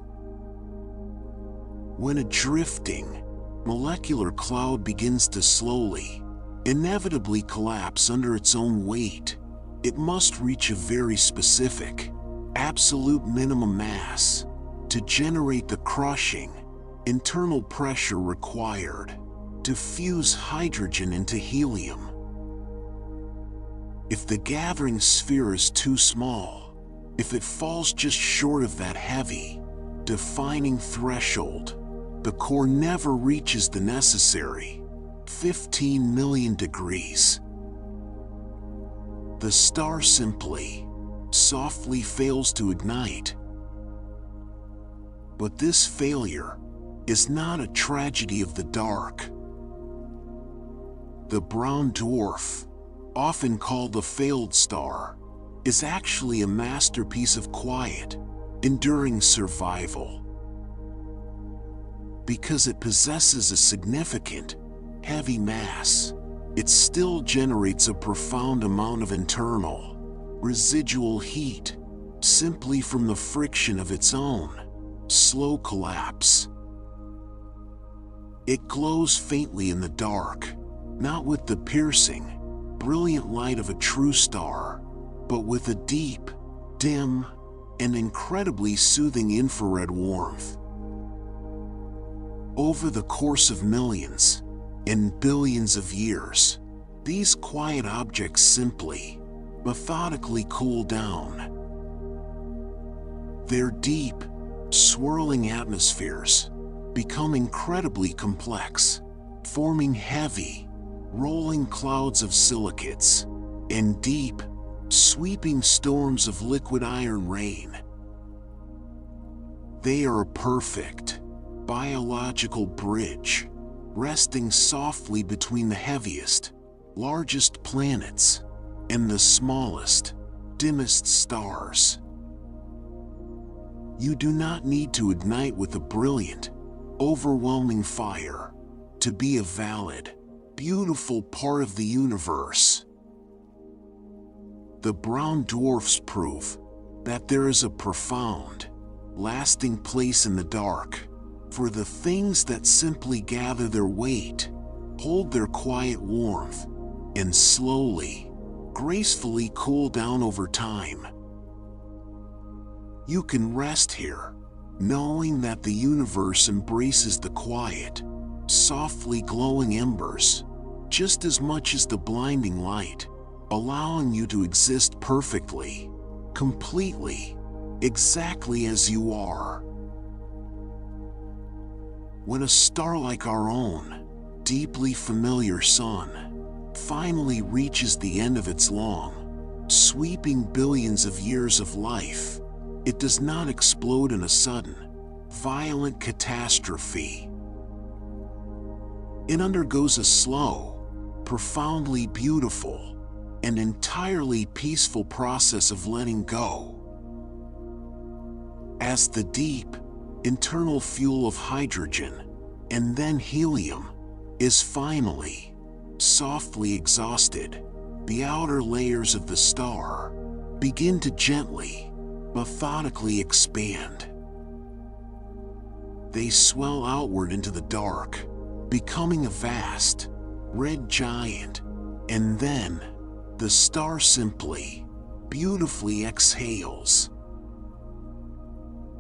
When a drifting, molecular cloud begins to slowly, inevitably collapse under its own weight, it must reach a very specific, absolute minimum mass to generate the crushing, internal pressure required to fuse hydrogen into helium. If the gathering sphere is too small, if it falls just short of that heavy, defining threshold, the core never reaches the necessary 15 million degrees. The star simply, softly fails to ignite. But this failure is not a tragedy of the dark. The brown dwarf, often called a failed star, is actually a masterpiece of quiet, enduring survival. Because it possesses a significant, heavy mass, it still generates a profound amount of internal, residual heat, simply from the friction of its own slow collapse. It glows faintly in the dark, not with the piercing, brilliant light of a true star, but with a deep, dim, and incredibly soothing infrared warmth. Over the course of millions and billions of years, these quiet objects simply, methodically cool down. Their deep, swirling atmospheres become incredibly complex, forming heavy, rolling clouds of silicates and deep, sweeping storms of liquid iron rain. They are a perfect, biological bridge, resting softly between the heaviest, largest planets and the smallest, dimmest stars. You do not need to ignite with a brilliant, overwhelming fire to be a valid, beautiful part of the universe. The brown dwarfs prove that there is a profound, lasting place in the dark for the things that simply gather their weight, hold their quiet warmth, and slowly, gracefully cool down over time. You can rest here, knowing that the universe embraces the quiet, softly glowing embers, just as much as the blinding light, allowing you to exist perfectly, completely, exactly as you are. When a star like our own, deeply familiar sun, finally reaches the end of its long, sweeping billions of years of life, it does not explode in a sudden, violent catastrophe. It undergoes a slow, profoundly beautiful, and entirely peaceful process of letting go. As the deep, internal fuel of hydrogen, and then helium, is finally, softly exhausted, the outer layers of the star begin to gently, methodically expand. They swell outward into the dark, becoming a vast, red giant, and then the star simply, beautifully exhales.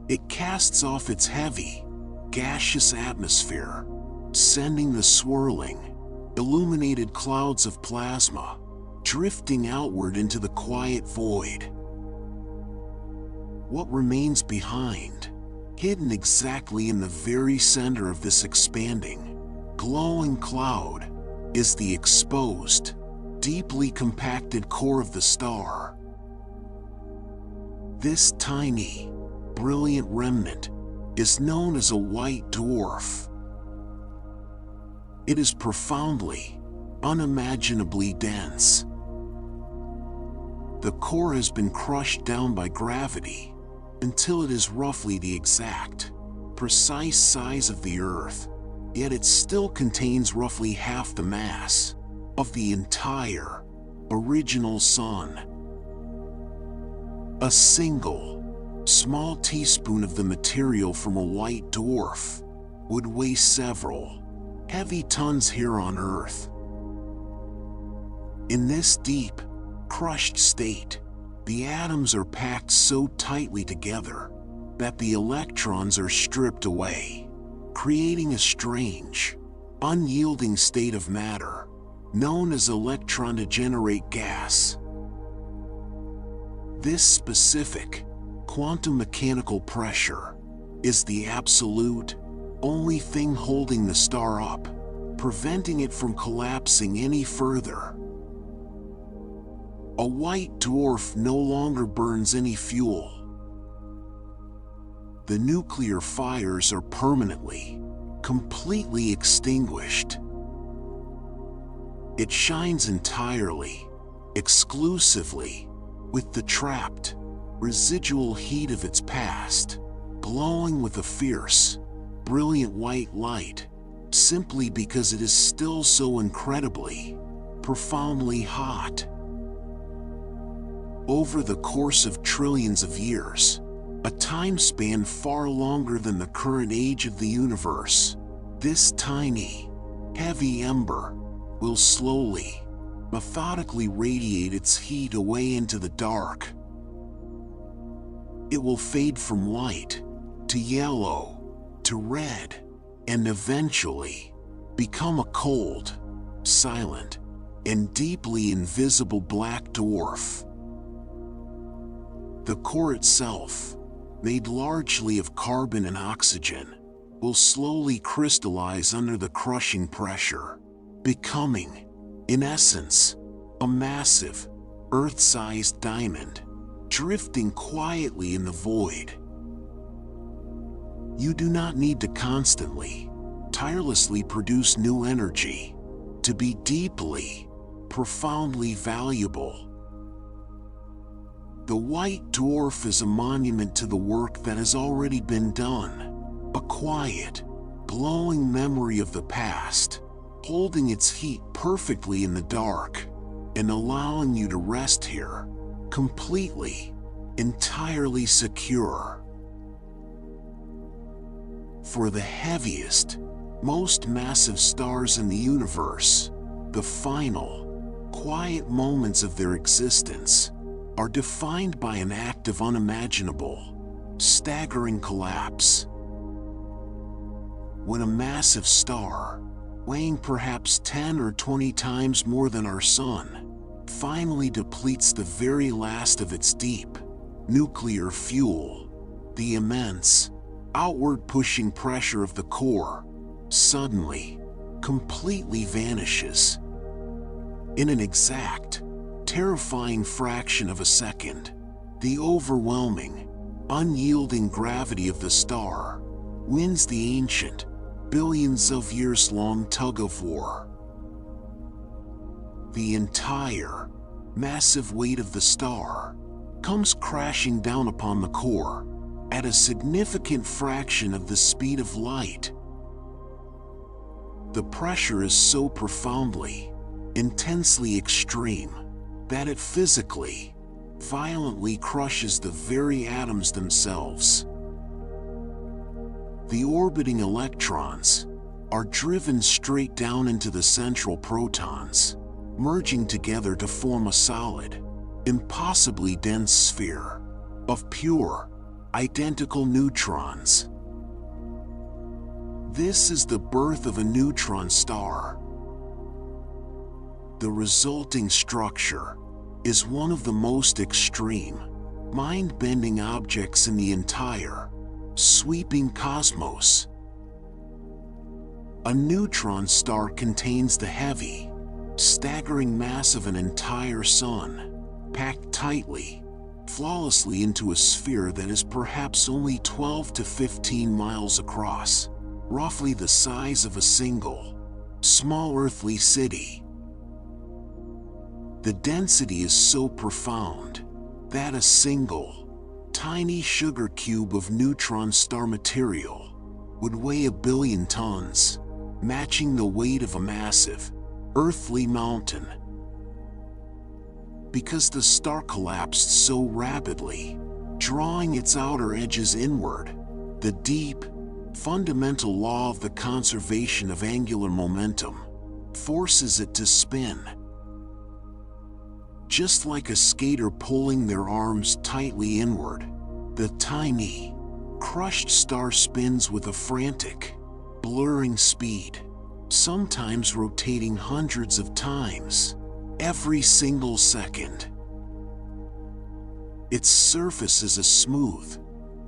It casts off its heavy, gaseous atmosphere, sending the swirling, illuminated clouds of plasma drifting outward into the quiet void. What remains behind, hidden exactly in the very center of this expanding, glowing cloud, is the exposed, deeply compacted core of the star. This tiny, brilliant remnant is known as a white dwarf. It is profoundly, unimaginably dense. The core has been crushed down by gravity until it is roughly the exact, precise size of the Earth, yet it still contains roughly half the mass of the entire, original Sun. A single, small teaspoon of the material from a white dwarf would weigh several heavy tons here on Earth. In this deep, crushed state, the atoms are packed so tightly together that the electrons are stripped away, creating a strange, unyielding state of matter known as electron-degenerate gas. This specific, quantum mechanical pressure is the absolute, only thing holding the star up, preventing it from collapsing any further. A white dwarf no longer burns any fuel. The nuclear fires are permanently, completely extinguished. It shines entirely, exclusively, with the trapped, residual heat of its past, glowing with a fierce, brilliant white light, simply because it is still so incredibly, profoundly hot. Over the course of trillions of years, a time span far longer than the current age of the universe, this tiny, heavy ember will slowly, methodically radiate its heat away into the dark. It will fade from white to yellow to red, and eventually become a cold, silent, and deeply invisible black dwarf. The core itself, made largely of carbon and oxygen, will slowly crystallize under the crushing pressure, becoming, in essence, a massive, Earth-sized diamond, drifting quietly in the void. You do not need to constantly, tirelessly produce new energy to be deeply, profoundly valuable. The white dwarf is a monument to the work that has already been done, a quiet, glowing memory of the past, holding its heat perfectly in the dark, and allowing you to rest here, completely, entirely secure. For the heaviest, most massive stars in the universe, the final, quiet moments of their existence are defined by an act of unimaginable, staggering collapse. When a massive star, weighing perhaps 10 or 20 times more than our Sun, finally depletes the very last of its deep, nuclear fuel, the immense, outward-pushing pressure of the core suddenly, completely vanishes. In an exact, terrifying fraction of a second, the overwhelming, unyielding gravity of the star wins the ancient, billions of years long tug-of-war. The entire, massive weight of the star comes crashing down upon the core at a significant fraction of the speed of light. The pressure is so profoundly, intensely extreme that it physically, violently crushes the very atoms themselves. The orbiting electrons are driven straight down into the central protons, merging together to form a solid, impossibly dense sphere of pure, identical neutrons. This is the birth of a neutron star. The resulting structure is one of the most extreme, mind-bending objects in the entire, sweeping cosmos. A neutron star contains the heavy, staggering mass of an entire sun, packed tightly, flawlessly into a sphere that is perhaps only 12 to 15 miles across, roughly the size of a single, small earthly city. The density is so profound that a single, tiny sugar cube of neutron star material would weigh 1 billion tons, matching the weight of a massive, earthly mountain. Because the star collapsed so rapidly, drawing its outer edges inward, the deep, fundamental law of the conservation of angular momentum forces it to spin. Just like a skater pulling their arms tightly inward, the tiny, crushed star spins with a frantic, blurring speed, sometimes rotating hundreds of times every single second. Its surface is a smooth,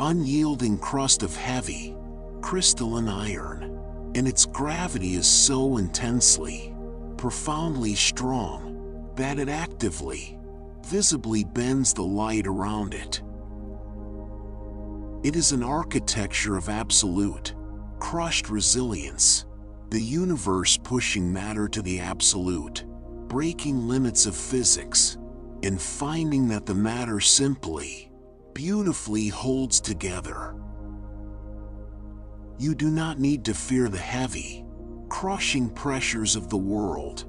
unyielding crust of heavy, crystalline iron, and its gravity is so intensely, profoundly strong that it actively, visibly bends the light around it. It is an architecture of absolute, crushed resilience, the universe pushing matter to the absolute, breaking limits of physics, and finding that the matter simply, beautifully holds together. You do not need to fear the heavy, crushing pressures of the world.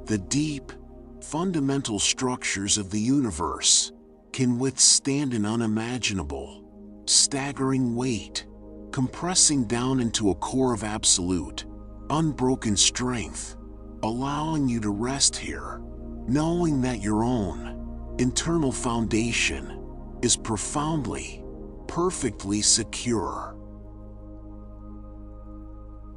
The deep, fundamental structures of the universe can withstand an unimaginable, staggering weight, compressing down into a core of absolute, unbroken strength, allowing you to rest here, knowing that your own internal foundation is profoundly, perfectly secure.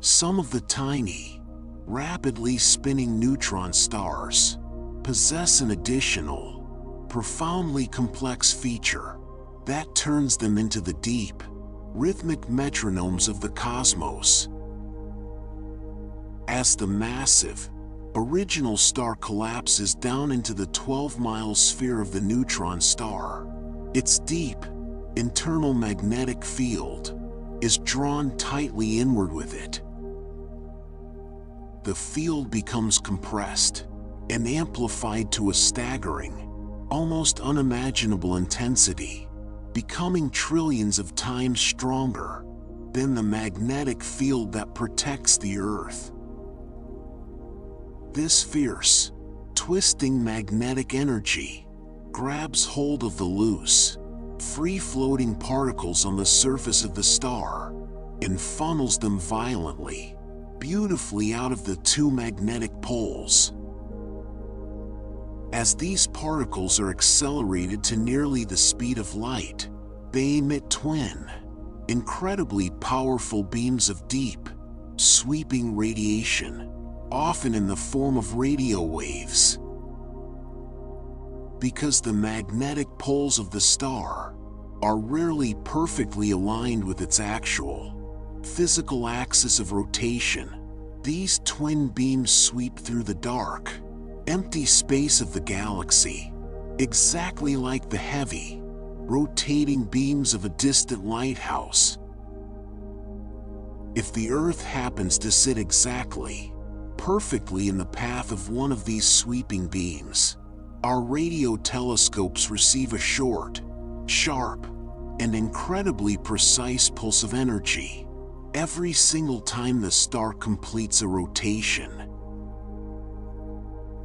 Some of the tiny, rapidly spinning neutron stars possess an additional, profoundly complex feature that turns them into the deep, rhythmic metronomes of the cosmos. As the massive, original star collapses down into the 12-mile sphere of the neutron star, its deep, internal magnetic field is drawn tightly inward with it. The field becomes compressed and amplified to a staggering, almost unimaginable intensity, becoming trillions of times stronger than the magnetic field that protects the Earth. This fierce, twisting magnetic energy grabs hold of the loose, free-floating particles on the surface of the star and funnels them violently, beautifully out of the two magnetic poles. As these particles are accelerated to nearly the speed of light, they emit twin, incredibly powerful beams of deep, sweeping radiation, often in the form of radio waves. Because the magnetic poles of the star are rarely perfectly aligned with its actual, physical axis of rotation, these twin beams sweep through the dark, empty space of the galaxy, exactly like the heavy, rotating beams of a distant lighthouse. If the Earth happens to sit exactly, perfectly in the path of one of these sweeping beams, our radio telescopes receive a short, sharp, and incredibly precise pulse of energy every single time the star completes a rotation.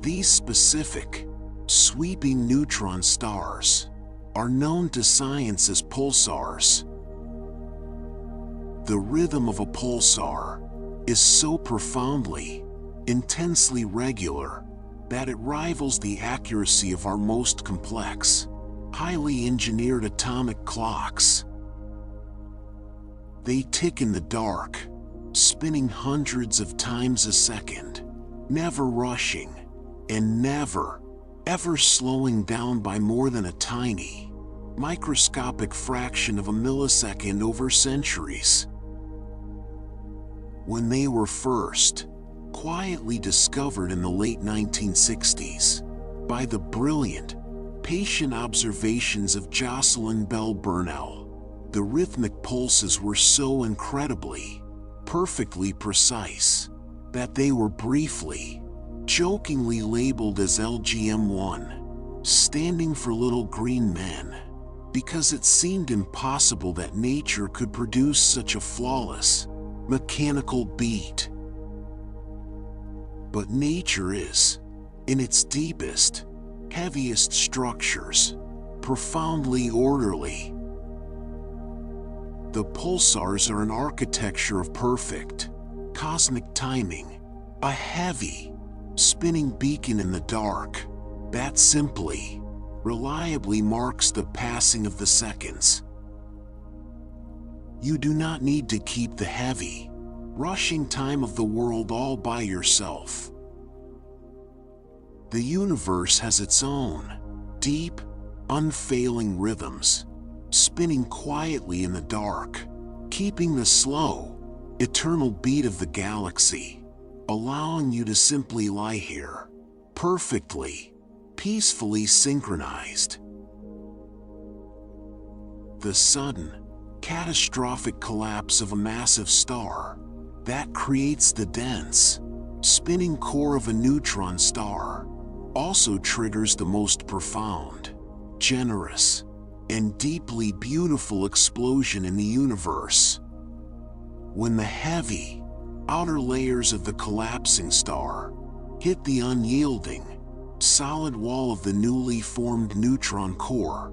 These specific, sweeping neutron stars are known to science as pulsars. The rhythm of a pulsar is so profoundly, intensely regular that it rivals the accuracy of our most complex, highly engineered atomic clocks. They tick in the dark, spinning hundreds of times a second, never rushing, and never, ever slowing down by more than a tiny, microscopic fraction of a millisecond over centuries. When they were first, quietly discovered in the late 1960s, by the brilliant, patient observations of Jocelyn Bell Burnell, the rhythmic pulses were so incredibly, perfectly precise, that they were briefly, jokingly labeled as LGM1, standing for Little Green Men, because it seemed impossible that nature could produce such a flawless, mechanical beat. But nature is, in its deepest, heaviest structures, profoundly orderly. The pulsars are an architecture of perfect, cosmic timing, a heavy, spinning beacon in the dark that simply, reliably marks the passing of the seconds. You do not need to keep the heavy, rushing time of the world all by yourself. The universe has its own, deep, unfailing rhythms, spinning quietly in the dark, keeping the slow, eternal beat of the galaxy, allowing you to simply lie here, perfectly, peacefully synchronized. The sudden, catastrophic collapse of a massive star that creates the dense, spinning core of a neutron star also triggers the most profound, generous, and deeply beautiful explosion in the universe. When the heavy, outer layers of the collapsing star hit the unyielding, solid wall of the newly formed neutron core,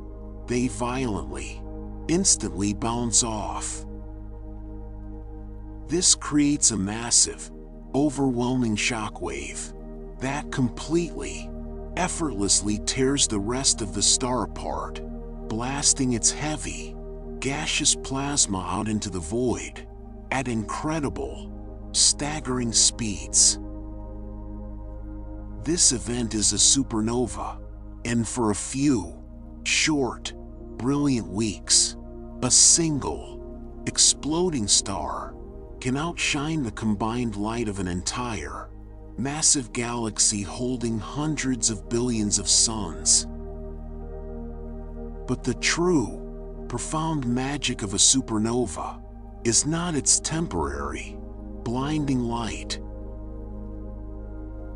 they violently, instantly bounce off. This creates a massive, overwhelming shockwave that completely, effortlessly tears the rest of the star apart, blasting its heavy, gaseous plasma out into the void at incredible, staggering speeds. This event is a supernova, and for a few short, brilliant weeks, a single, exploding star can outshine the combined light of an entire, massive galaxy holding hundreds of billions of suns. But the true, profound magic of a supernova is not its temporary, blinding light.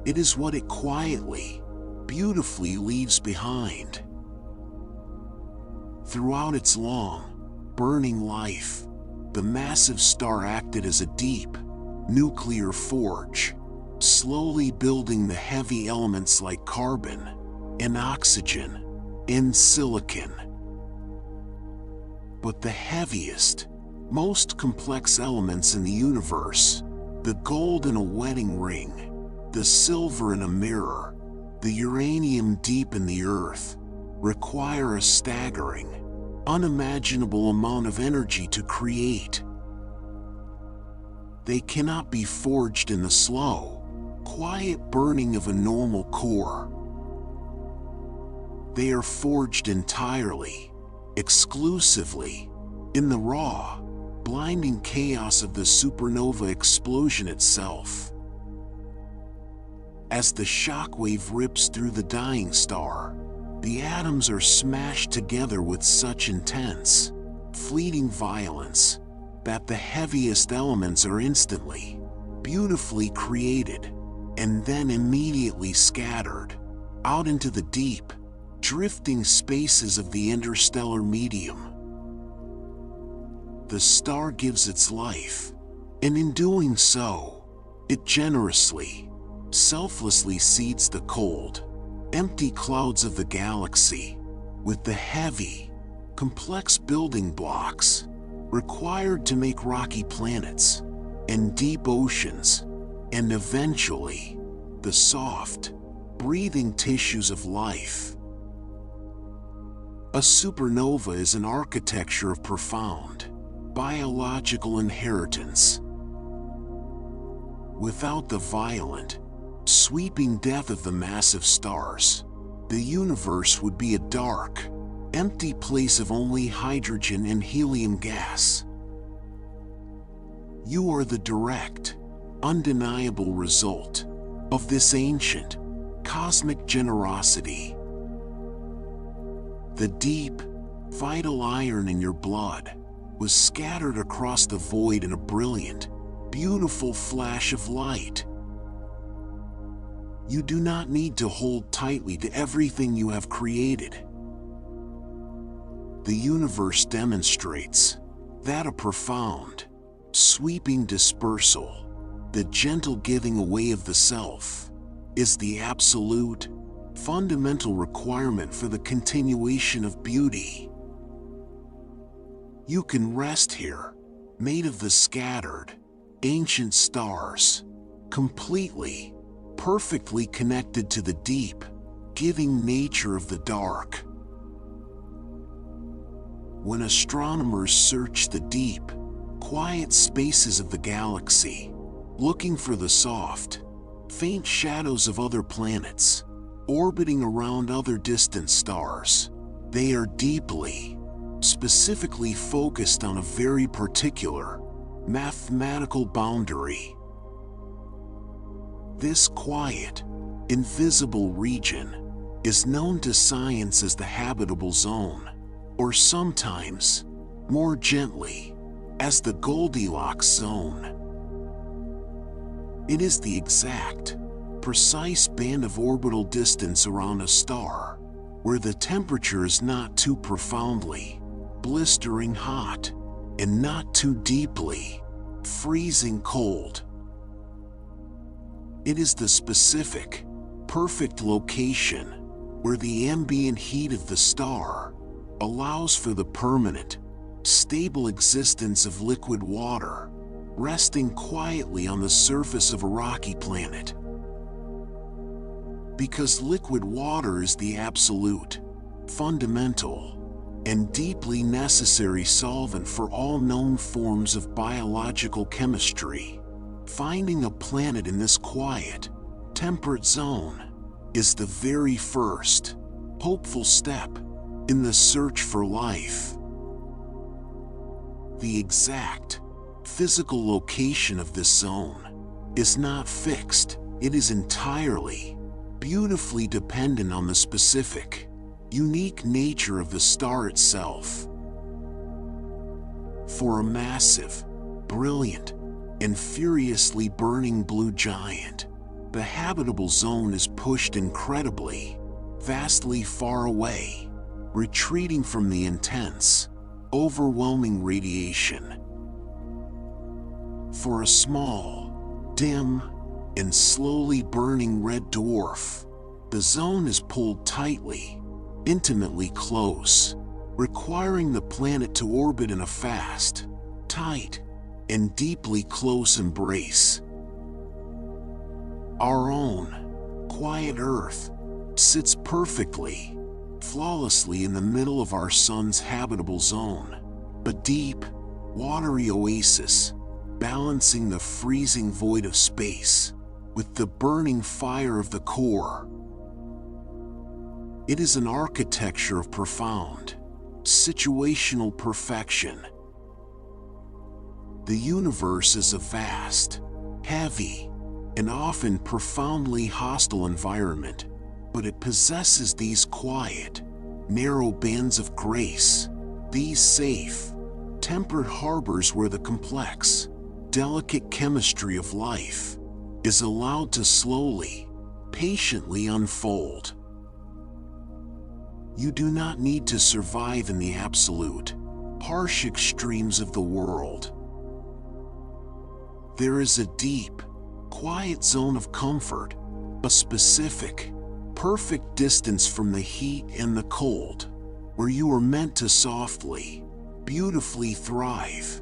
It is what it quietly, beautifully leaves behind. Throughout its long, burning life, the massive star acted as a deep, nuclear forge, slowly building the heavy elements like carbon and oxygen and silicon. But the heaviest, most complex elements in the universe, the gold in a wedding ring, the silver in a mirror, the uranium deep in the earth, require a staggering, unimaginable amount of energy to create. They cannot be forged in the slow, quiet burning of a normal core. They are forged entirely, exclusively, in the raw, blinding chaos of the supernova explosion itself. As the shockwave rips through the dying star, the atoms are smashed together with such intense, fleeting violence that the heaviest elements are instantly, beautifully created, and then immediately scattered out into the deep, drifting spaces of the interstellar medium. The star gives its life, and in doing so, it generously, selflessly seeds the cold, empty clouds of the galaxy with the heavy, complex building blocks required to make rocky planets and deep oceans, and eventually, the soft, breathing tissues of life. A supernova is an architecture of profound, biological inheritance. Without the violent, sweeping death of the massive stars, the universe would be a dark, empty place of only hydrogen and helium gas. You are the direct, undeniable result of this ancient, cosmic generosity. The deep, vital iron in your blood was scattered across the void in a brilliant, beautiful flash of light. You do not need to hold tightly to everything you have created. The universe demonstrates that a profound, sweeping dispersal, the gentle giving away of the self, is the absolute, fundamental requirement for the continuation of beauty. You can rest here, made of the scattered, ancient stars, completely, perfectly connected to the deep, giving nature of the dark. When astronomers search the deep, quiet spaces of the galaxy, looking for the soft, faint shadows of other planets, orbiting around other distant stars, they are deeply, specifically focused on a very particular, mathematical boundary. This quiet, invisible region is known to science as the habitable zone, or sometimes, more gently, as the Goldilocks zone. It is the exact, precise band of orbital distance around a star, where the temperature is not too profoundly, blistering hot, and not too deeply, freezing cold. It is the specific, perfect location where the ambient heat of the star allows for the permanent, stable existence of liquid water, resting quietly on the surface of a rocky planet. Because liquid water is the absolute, fundamental, and deeply necessary solvent for all known forms of biological chemistry, finding a planet in this quiet, temperate zone is the very first, hopeful step in the search for life. The exact, physical location of this zone is not fixed. It is entirely, beautifully dependent on the specific, unique nature of the star itself. For a massive, brilliant, and furiously burning blue giant, the habitable zone is pushed incredibly, vastly far away, retreating from the intense, overwhelming radiation. For a small, dim, and slowly burning red dwarf, the zone is pulled tightly, intimately close, requiring the planet to orbit in a fast, tight, and deeply close embrace. Our own, quiet Earth, sits perfectly, flawlessly in the middle of our sun's habitable zone, a deep, watery oasis, balancing the freezing void of space with the burning fire of the core. It is an architecture of profound, situational perfection. The universe is a vast, heavy, and often profoundly hostile environment, but it possesses these quiet, narrow bands of grace, these safe, tempered harbors where the complex, delicate chemistry of life is allowed to slowly, patiently unfold. You do not need to survive in the absolute, harsh extremes of the world. There is a deep, quiet zone of comfort, a specific, perfect distance from the heat and the cold, where you are meant to softly, beautifully thrive.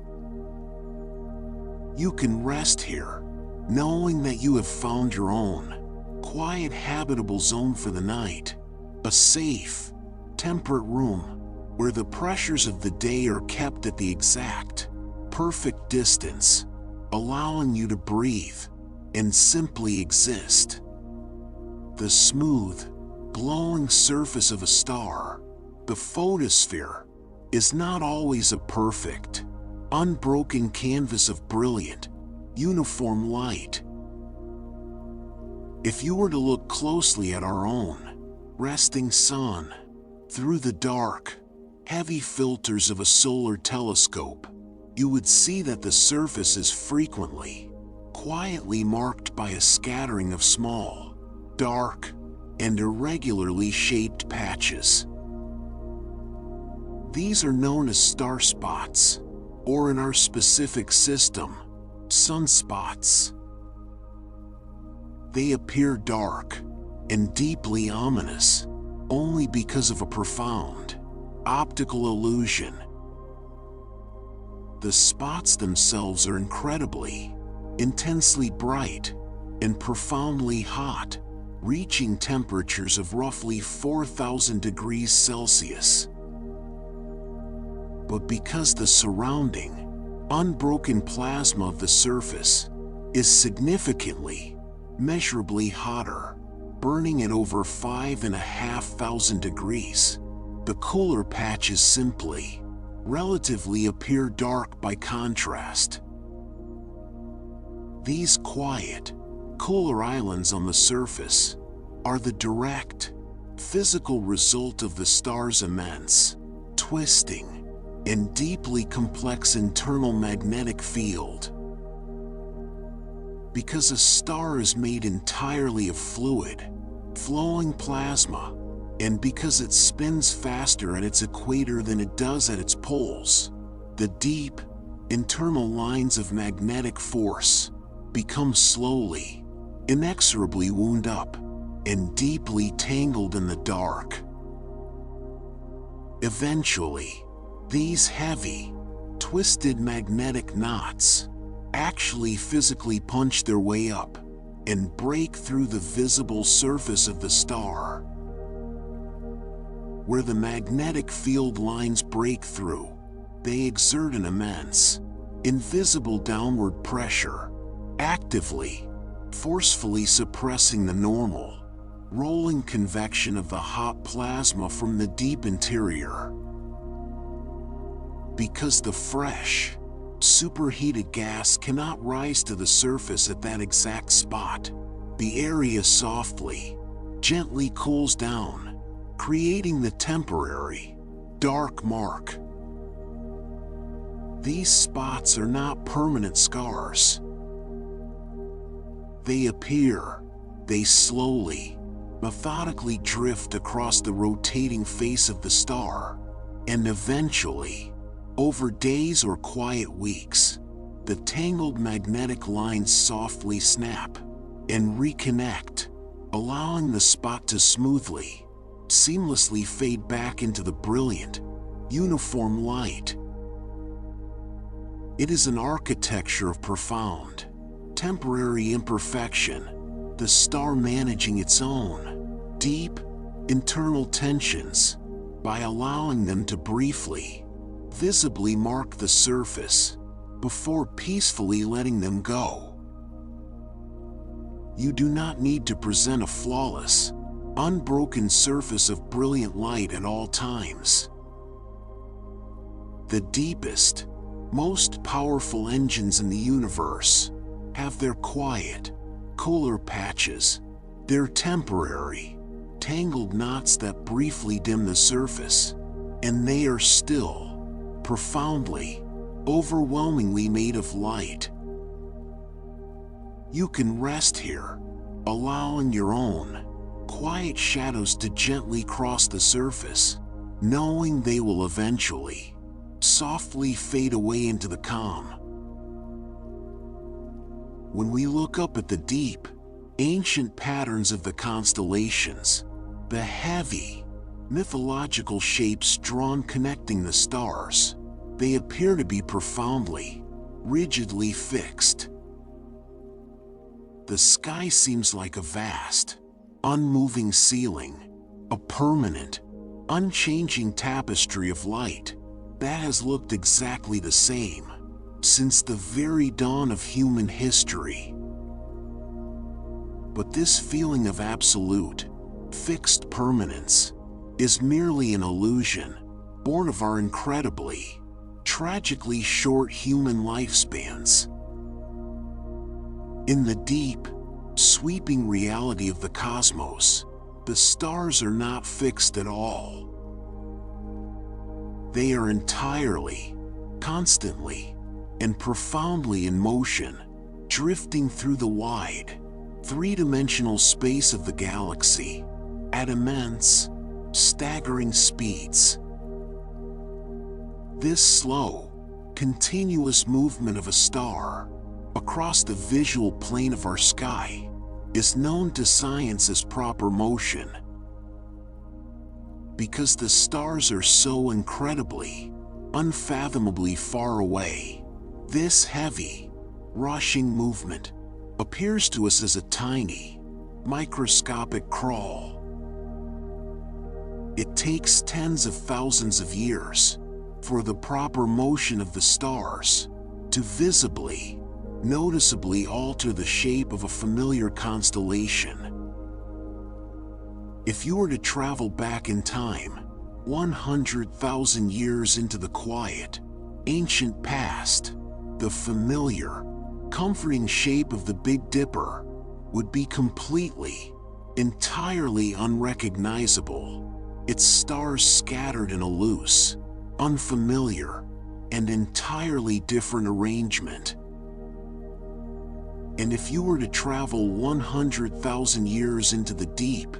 You can rest here, knowing that you have found your own, quiet habitable zone for the night, a safe, temperate room, where the pressures of the day are kept at the exact, perfect distance, allowing you to breathe and simply exist. The smooth, glowing surface of a star, the photosphere, is not always a perfect, unbroken canvas of brilliant, uniform light. If you were to look closely at our own, resting sun, through the dark, heavy filters of a solar telescope, you would see that the surface is frequently, quietly marked by a scattering of small, dark, and irregularly shaped patches. These are known as star spots, or in our specific system, sunspots. They appear dark and deeply ominous only because of a profound, optical illusion. The spots themselves are incredibly, intensely bright, and profoundly hot, reaching temperatures of roughly 4,000 degrees Celsius. But because the surrounding, unbroken plasma of the surface is significantly, measurably hotter, burning at over 5,500 degrees, the cooler patches simply, relatively appear dark by contrast. These quiet, cooler islands on the surface are the direct, physical result of the star's immense, twisting, and deeply complex internal magnetic field. Because a star is made entirely of fluid, flowing plasma, and because it spins faster at its equator than it does at its poles, the deep, internal lines of magnetic force become slowly, inexorably wound up and deeply tangled in the dark. Eventually, these heavy, twisted magnetic knots actually physically punch their way up and break through the visible surface of the star. Where the magnetic field lines break through, they exert an immense, invisible downward pressure, actively, forcefully suppressing the normal, rolling convection of the hot plasma from the deep interior. Because the fresh, superheated gas cannot rise to the surface at that exact spot, the area softly, gently cools down, creating the temporary, dark mark. These spots are not permanent scars. They appear, they slowly, methodically drift across the rotating face of the star, and eventually, over days or quiet weeks, the tangled magnetic lines softly snap and reconnect, allowing the spot to smoothly, seamlessly fade back into the brilliant, uniform light. It is an architecture of profound, temporary imperfection, the star managing its own deep, internal tensions by allowing them to briefly, visibly mark the surface before peacefully letting them go. You do not need to present a flawless, unbroken surface of brilliant light at all times. The deepest, most powerful engines in the universe have their quiet, cooler patches, their temporary, tangled knots that briefly dim the surface, and they are still, profoundly, overwhelmingly made of light. You can rest here, allowing your own quiet shadows to gently cross the surface, knowing they will eventually, softly fade away into the calm. When we look up at the deep, ancient patterns of the constellations, the heavy, mythological shapes drawn connecting the stars, they appear to be profoundly, rigidly fixed. The sky seems like a vast, unmoving ceiling, a permanent, unchanging tapestry of light that has looked exactly the same since the very dawn of human history. But this feeling of absolute, fixed permanence is merely an illusion, born of our incredibly, tragically short human lifespans. In the deep, sweeping reality of the cosmos, the stars are not fixed at all. They are entirely, constantly, and profoundly in motion, drifting through the wide, three-dimensional space of the galaxy at immense, staggering speeds. This slow, continuous movement of a star across the visual plane of our sky is known to science as proper motion. Because the stars are so incredibly, unfathomably far away, this heavy, rushing movement appears to us as a tiny, microscopic crawl. It takes tens of thousands of years for the proper motion of the stars to visibly, noticeably alter the shape of a familiar constellation. If you were to travel back in time, 100,000 years into the quiet, ancient past, the familiar, comforting shape of the Big Dipper would be completely, entirely unrecognizable, its stars scattered in a loose, unfamiliar, and entirely different arrangement. And if you were to travel 100,000 years into the deep,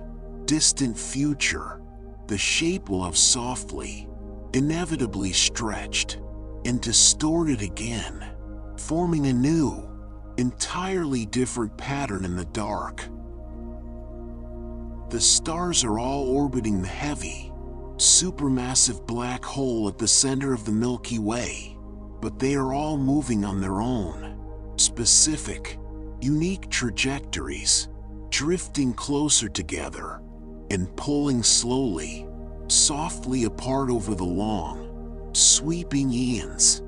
distant future, the shape will have softly, inevitably stretched and distorted again, forming a new, entirely different pattern in the dark. The stars are all orbiting the heavy, supermassive black hole at the center of the Milky Way, but they are all moving on their own, specific, unique trajectories, drifting closer together and pulling slowly, softly apart over the long, sweeping eons.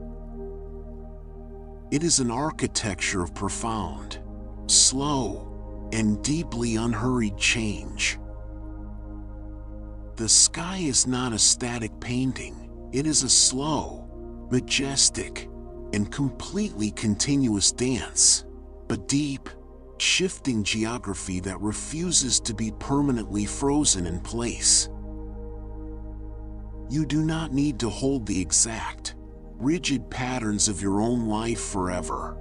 It is an architecture of profound, slow, and deeply unhurried change. The sky is not a static painting, it is a slow, majestic, and completely continuous dance, a deep, shifting geography that refuses to be permanently frozen in place. You do not need to hold the exact, rigid patterns of your own life forever.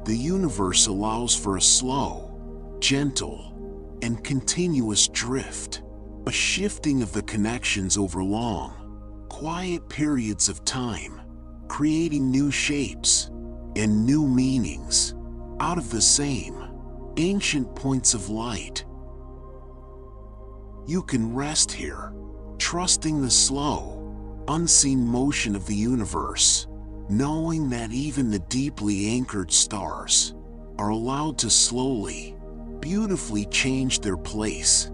The universe allows for a slow, gentle, and continuous drift, a shifting of the connections over long, quiet periods of time, creating new shapes and new meanings out of the same ancient points of light. You can rest here, trusting the slow, unseen motion of the universe, knowing that even the deeply anchored stars are allowed to slowly, beautifully change their place.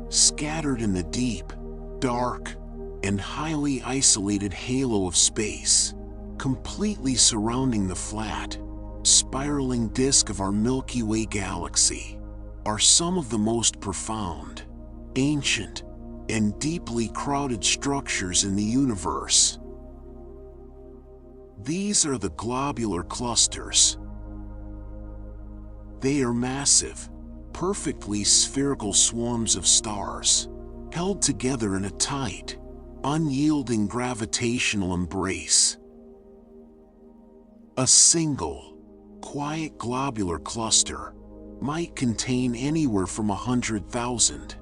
Scattered in the deep, dark, and highly isolated halo of space, completely surrounding the flat, spiraling disk of our Milky Way galaxy, are some of the most profound, ancient, and deeply crowded structures in the universe. These are the globular clusters. They are massive, perfectly spherical swarms of stars, held together in a tight, unyielding gravitational embrace. A single, quiet globular cluster might contain anywhere from 100,000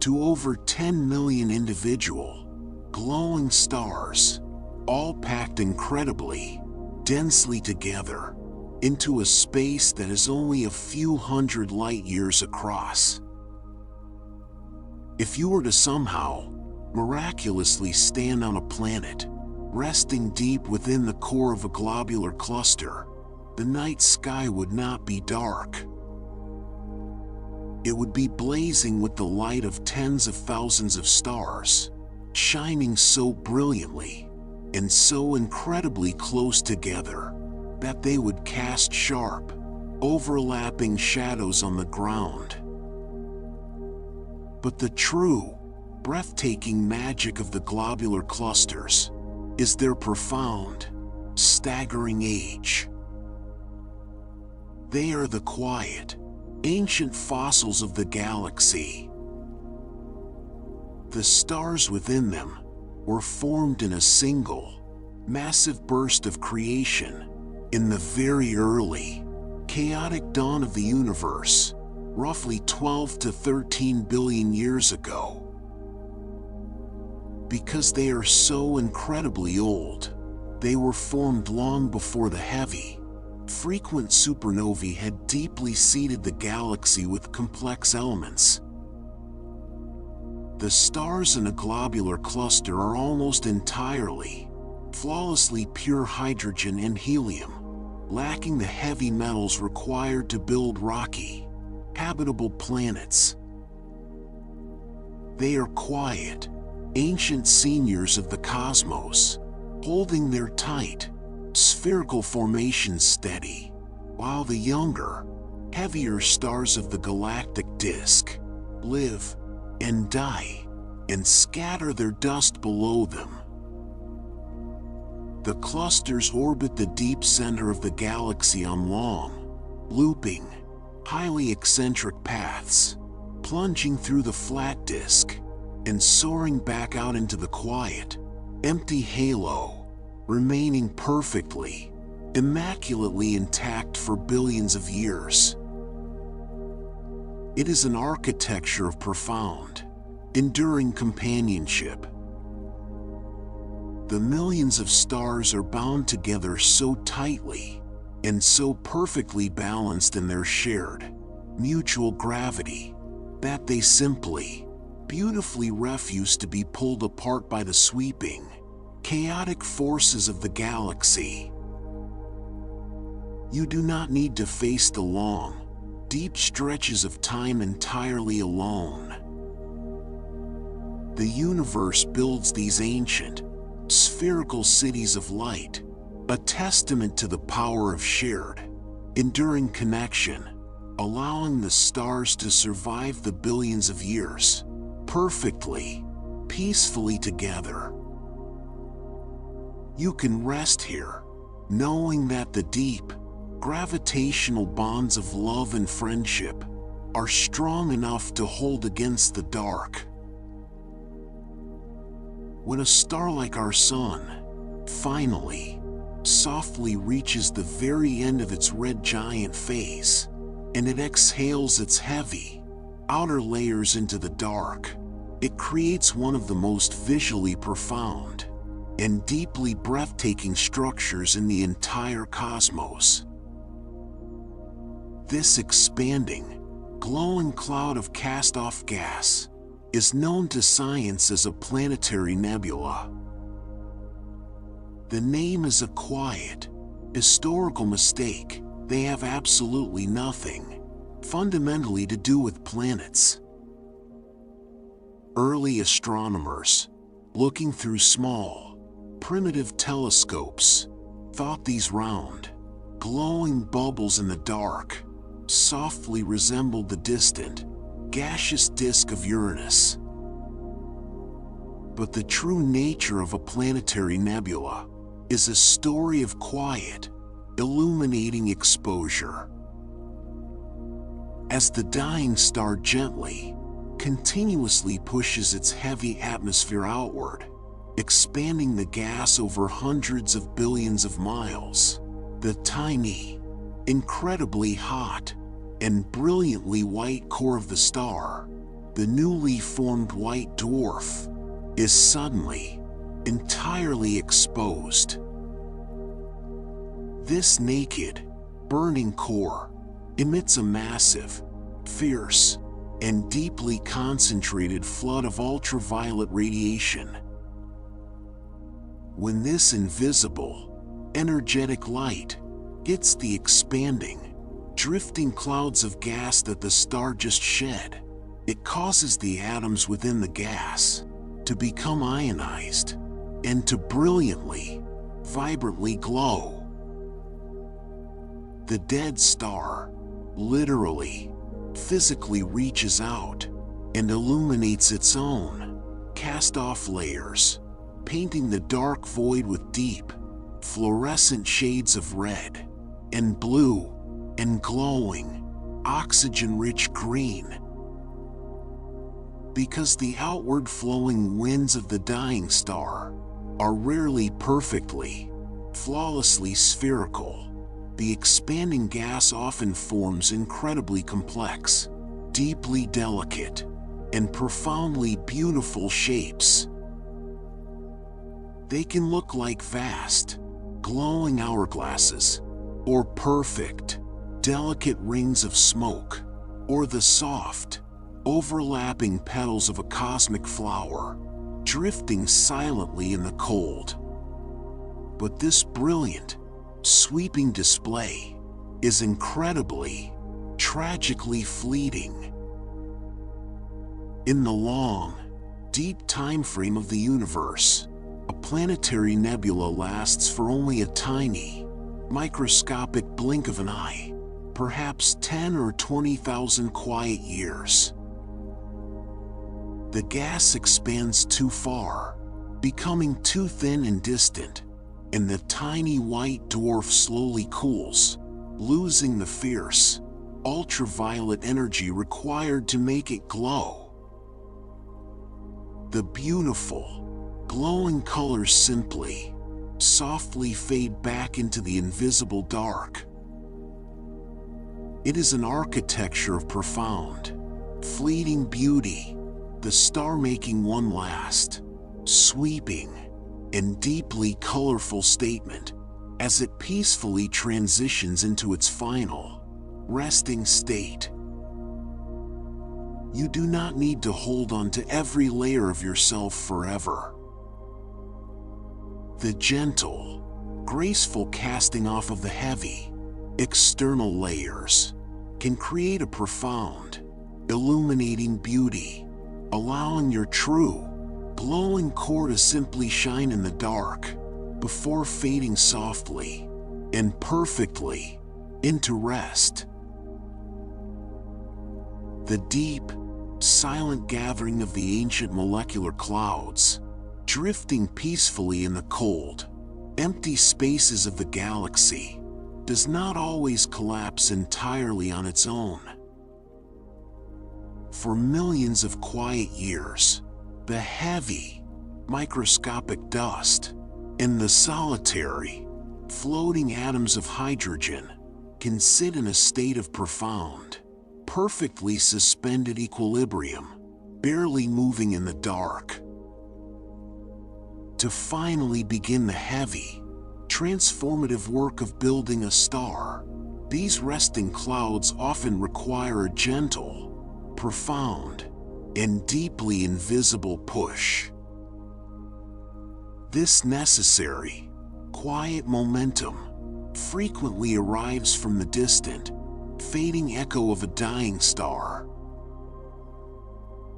to over 10 million individual, glowing stars, all packed incredibly, densely together, into a space that is only a few hundred light years across. If you were to somehow, miraculously stand on a planet, resting deep within the core of a globular cluster, the night sky would not be dark. It would be blazing with the light of tens of thousands of stars, shining so brilliantly and so incredibly close together that they would cast sharp, overlapping shadows on the ground. But the true, breathtaking magic of the globular clusters is their profound, staggering age. They are the quiet, ancient fossils of the galaxy. The stars within them were formed in a single, massive burst of creation in the very early, chaotic dawn of the universe, roughly 12 to 13 billion years ago. Because they are so incredibly old, they were formed long before the heavy, frequent supernovae had deeply seeded the galaxy with complex elements. The stars in a globular cluster are almost entirely, flawlessly pure hydrogen and helium, lacking the heavy metals required to build rocky, habitable planets. They are quiet, ancient seniors of the cosmos, holding their tight, spherical formations steady, while the younger, heavier stars of the galactic disk live and die and scatter their dust below them. The clusters orbit the deep center of the galaxy on long, looping, highly eccentric paths, plunging through the flat disk and soaring back out into the quiet, empty halo, remaining perfectly, immaculately intact for billions of years. It is an architecture of profound, enduring companionship. The millions of stars are bound together so tightly and so perfectly balanced in their shared, mutual gravity that they simply, beautifully refuse to be pulled apart by the sweeping, chaotic forces of the galaxy. You do not need to face the long, deep stretches of time entirely alone. The universe builds these ancient, spherical cities of light, a testament to the power of shared, enduring connection, allowing the stars to survive the billions of years, perfectly, peacefully together. You can rest here, knowing that the deep, gravitational bonds of love and friendship are strong enough to hold against the dark. When a star like our sun finally, softly reaches the very end of its red giant phase, and it exhales its heavy, outer layers into the dark, it creates one of the most visually profound and deeply breathtaking structures in the entire cosmos. This expanding, glowing cloud of cast-off gas is known to science as a planetary nebula. The name is a quiet, historical mistake. They have absolutely nothing, fundamentally, to do with planets. Early astronomers, looking through small, primitive telescopes, thought these round, glowing bubbles in the dark softly resembled the distant, gaseous disk of Uranus. But the true nature of a planetary nebula is a story of quiet, illuminating exposure. As the dying star gently, continuously pushes its heavy atmosphere outward, expanding the gas over hundreds of billions of miles, the tiny, incredibly hot, and brilliantly white core of the star, the newly formed white dwarf, is suddenly, entirely exposed. This naked, burning core emits a massive, fierce, and deeply concentrated flood of ultraviolet radiation. When this invisible, energetic light hits the expanding, drifting clouds of gas that the star just shed, it causes the atoms within the gas to become ionized and to brilliantly, vibrantly glow. The dead star, literally, physically reaches out and illuminates its own cast-off layers, painting the dark void with deep, fluorescent shades of red and blue and glowing, oxygen-rich green. Because the outward flowing winds of the dying star are rarely perfectly, flawlessly spherical, the expanding gas often forms incredibly complex, deeply delicate, and profoundly beautiful shapes. They can look like vast, glowing hourglasses, or perfect, delicate rings of smoke, or the soft, overlapping petals of a cosmic flower, drifting silently in the cold. But this brilliant, sweeping display is incredibly, tragically fleeting. In the long, deep time frame of the universe, a planetary nebula lasts for only a tiny, microscopic blink of an eye, perhaps 10 or 20,000 quiet years. The gas expands too far, becoming too thin and distant, and the tiny white dwarf slowly cools, losing the fierce, ultraviolet energy required to make it glow. The beautiful, glowing colors simply, softly fade back into the invisible dark. It is an architecture of profound, fleeting beauty, the star making one last, sweeping, and deeply colorful statement as it peacefully transitions into its final, resting state. You do not need to hold on to every layer of yourself forever. The gentle, graceful casting off of the heavy, external layers can create a profound, illuminating beauty, allowing your true, glowing core to simply shine in the dark before fading softly and perfectly into rest. The deep, silent gathering of the ancient molecular clouds, drifting peacefully in the cold, empty spaces of the galaxy, does not always collapse entirely on its own. For millions of quiet years, the heavy, microscopic dust and the solitary, floating atoms of hydrogen can sit in a state of profound, perfectly suspended equilibrium, barely moving in the dark. To finally begin the heavy, transformative work of building a star, these resting clouds often require a gentle, profound, and deeply invisible push. This necessary, quiet momentum frequently arrives from the distant, fading echo of a dying star.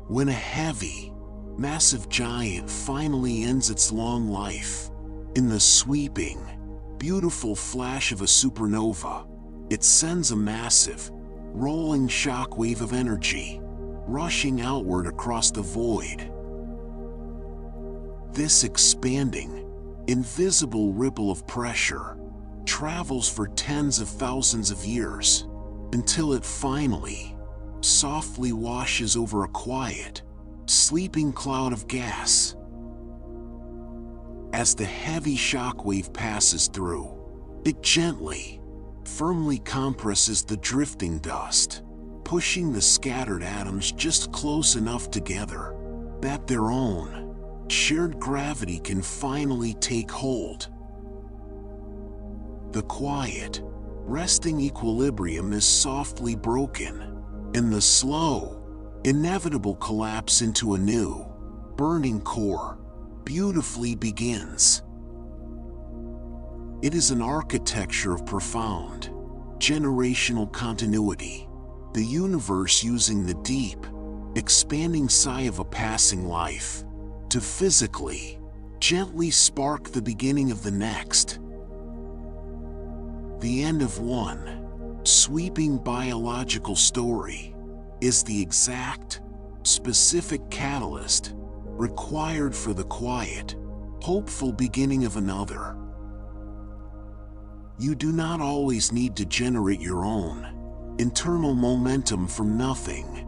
When a heavy, massive giant finally ends its long life, in the sweeping, beautiful flash of a supernova, it sends a massive, rolling shockwave of energy, rushing outward across the void. This expanding, invisible ripple of pressure travels for tens of thousands of years, until it finally, softly washes over a quiet, sleeping cloud of gas. As the heavy shockwave passes through, it gently, firmly compresses the drifting dust, pushing the scattered atoms just close enough together that their own shared gravity can finally take hold. The quiet, resting equilibrium is softly broken, and the slow, inevitable collapse into a new, burning core beautifully begins. It is an architecture of profound, generational continuity, the universe using the deep, expanding sigh of a passing life to physically, gently spark the beginning of the next. The end of one sweeping biological story is the exact, specific catalyst required for the quiet, hopeful beginning of another. You do not always need to generate your own internal momentum from nothing.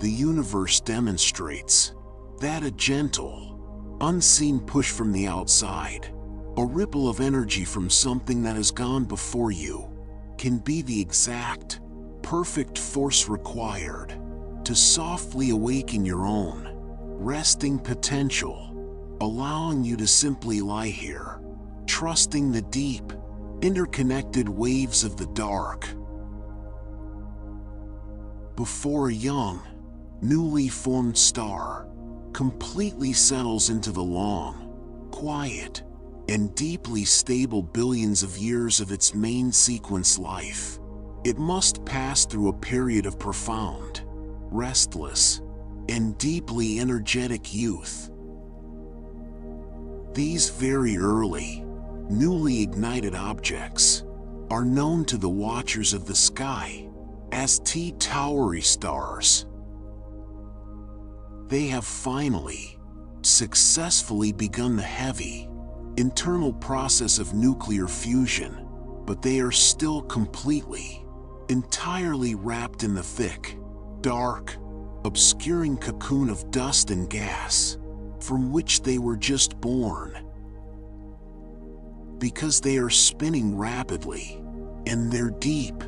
The universe demonstrates that a gentle, unseen push from the outside, a ripple of energy from something that has gone before you, can be the exact, perfect force required to softly awaken your own resting potential, allowing you to simply lie here, trusting the deep, interconnected waves of the dark. Before a young, newly formed star completely settles into the long, quiet, and deeply stable billions of years of its main sequence life, it must pass through a period of profound, restless, and deeply energetic youth. These very early, newly ignited objects are known to the watchers of the sky as T-Towery stars. They have finally, successfully begun the heavy, internal process of nuclear fusion, but they are still completely, entirely wrapped in the thick, dark, obscuring cocoon of dust and gas, from which they were just born. Because they are spinning rapidly, and their deep,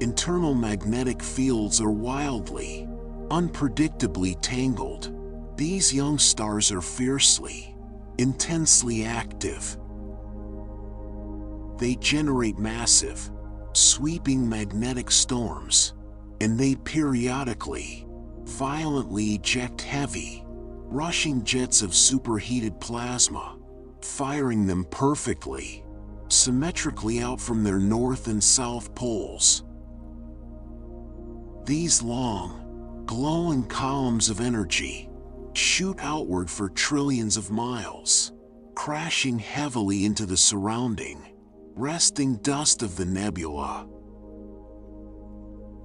internal magnetic fields are wildly, unpredictably tangled, these young stars are fiercely, intensely active. They generate massive, sweeping magnetic storms, and they periodically, violently eject heavy, rushing jets of superheated plasma, firing them perfectly, symmetrically out from their north and south poles. These long, glowing columns of energy shoot outward for trillions of miles, crashing heavily into the surrounding, resting dust of the nebula.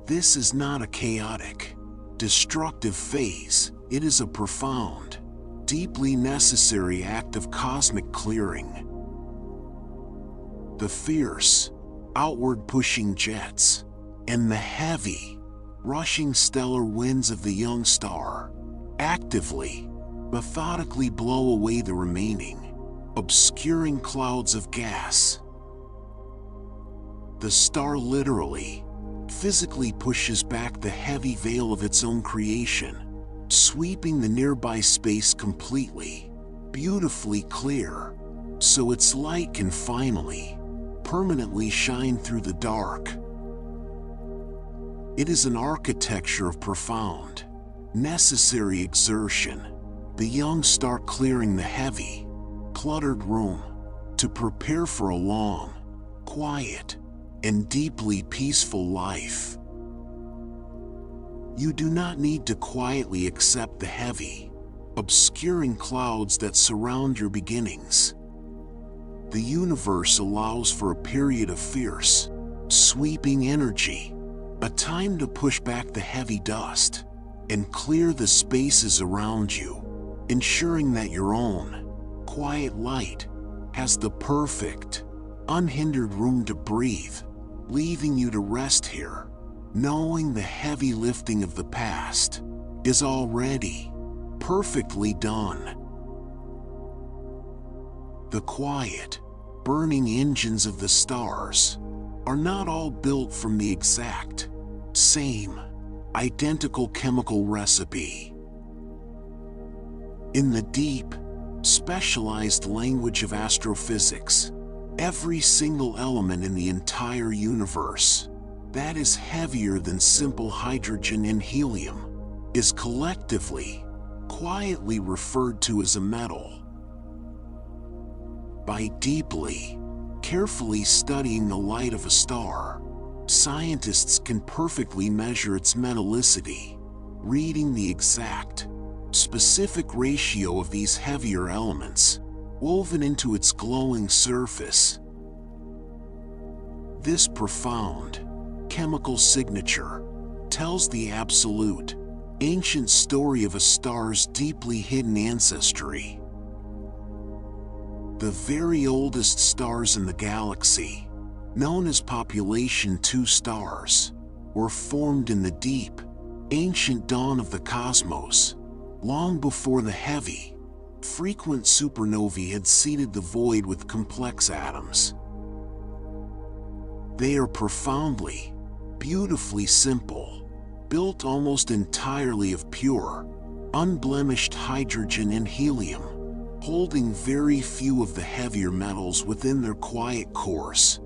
This is not a chaotic, destructive phase, it is a profound, deeply necessary act of cosmic clearing. The fierce, outward-pushing jets, and the heavy, rushing stellar winds of the young star actively, methodically blow away the remaining, obscuring clouds of gas. The star literally, physically pushes back the heavy veil of its own creation, sweeping the nearby space completely, beautifully clear, so its light can finally, permanently shine through the dark. It is an architecture of profound, necessary exertion, the young star clearing the heavy, cluttered room to prepare for a long, quiet, and deeply peaceful life. You do not need to quietly accept the heavy, obscuring clouds that surround your beginnings. The universe allows for a period of fierce, sweeping energy, a time to push back the heavy dust and clear the spaces around you, ensuring that your own quiet light has the perfect, unhindered room to breathe, leaving you to rest here, knowing the heavy lifting of the past is already perfectly done. The quiet, burning engines of the stars are not all built from the exact same, identical chemical recipe. In the deep, specialized language of astrophysics, every single element in the entire universe that is heavier than simple hydrogen and helium is collectively, quietly referred to as a metal. By deeply, carefully studying the light of a star, scientists can perfectly measure its metallicity, reading the exact, specific ratio of these heavier elements woven into its glowing surface. This profound, chemical signature tells the absolute, ancient story of a star's deeply hidden ancestry. The very oldest stars in the galaxy, known as population 2 stars, were formed in the deep, ancient dawn of the cosmos, long before the heavy, frequent supernovae had seeded the void with complex atoms. They are profoundly, beautifully simple, built almost entirely of pure, unblemished hydrogen and helium, holding very few of the heavier metals within their quiet cores.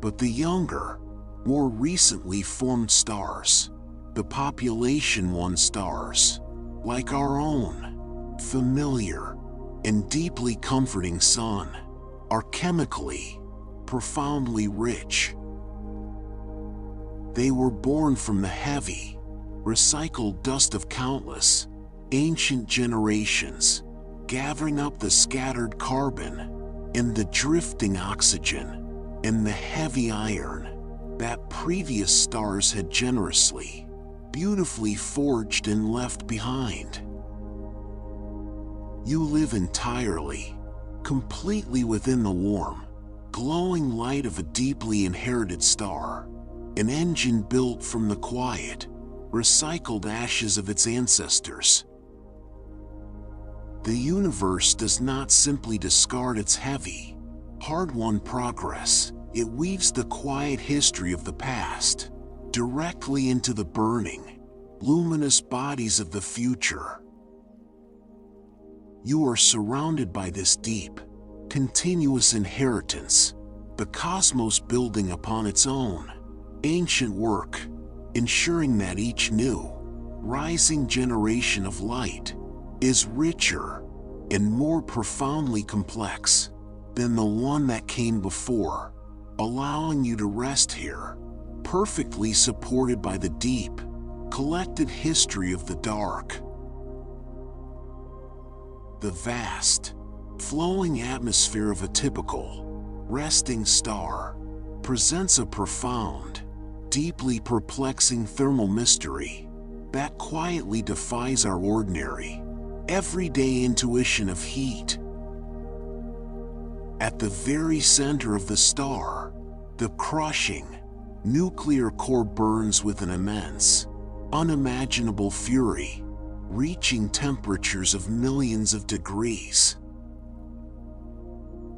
But the younger, more recently formed stars, the population 1 stars, like our own, familiar and deeply comforting sun, are chemically, profoundly rich. They were born from the heavy, recycled dust of countless, ancient generations, gathering up the scattered carbon and the drifting oxygen and the heavy iron that previous stars had generously, beautifully forged and left behind. You live entirely, completely within the warm, glowing light of a deeply inherited star, an engine built from the quiet, recycled ashes of its ancestors. The universe does not simply discard its heavy, hard-won progress, it weaves the quiet history of the past directly into the burning, luminous bodies of the future. You are surrounded by this deep, continuous inheritance, the cosmos building upon its own ancient work, ensuring that each new, rising generation of light is richer and more profoundly complex than the one that came before, allowing you to rest here, perfectly supported by the deep, collected history of the dark. The vast, flowing atmosphere of a typical, resting star presents a profound, deeply perplexing thermal mystery that quietly defies our ordinary, everyday intuition of heat. At the very center of the star, the crushing, nuclear core burns with an immense, unimaginable fury, reaching temperatures of millions of degrees.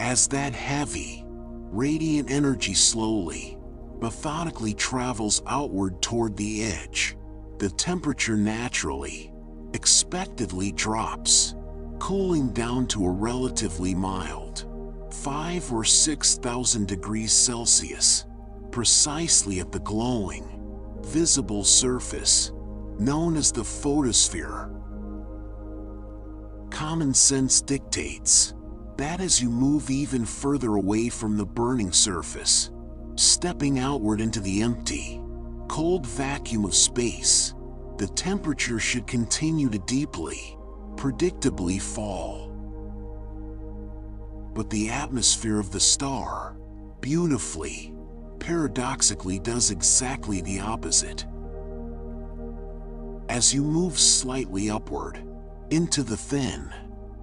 As that heavy, radiant energy slowly, methodically travels outward toward the edge, the temperature naturally, expectedly drops, cooling down to a relatively mild 5,000 or 6,000 degrees Celsius, precisely at the glowing, visible surface known as the photosphere. Common sense dictates that as you move even further away from the burning surface, stepping outward into the empty, cold vacuum of space, the temperature should continue to deeply, predictably fall. But the atmosphere of the star, beautifully, paradoxically does exactly the opposite. As you move slightly upward, into the thin,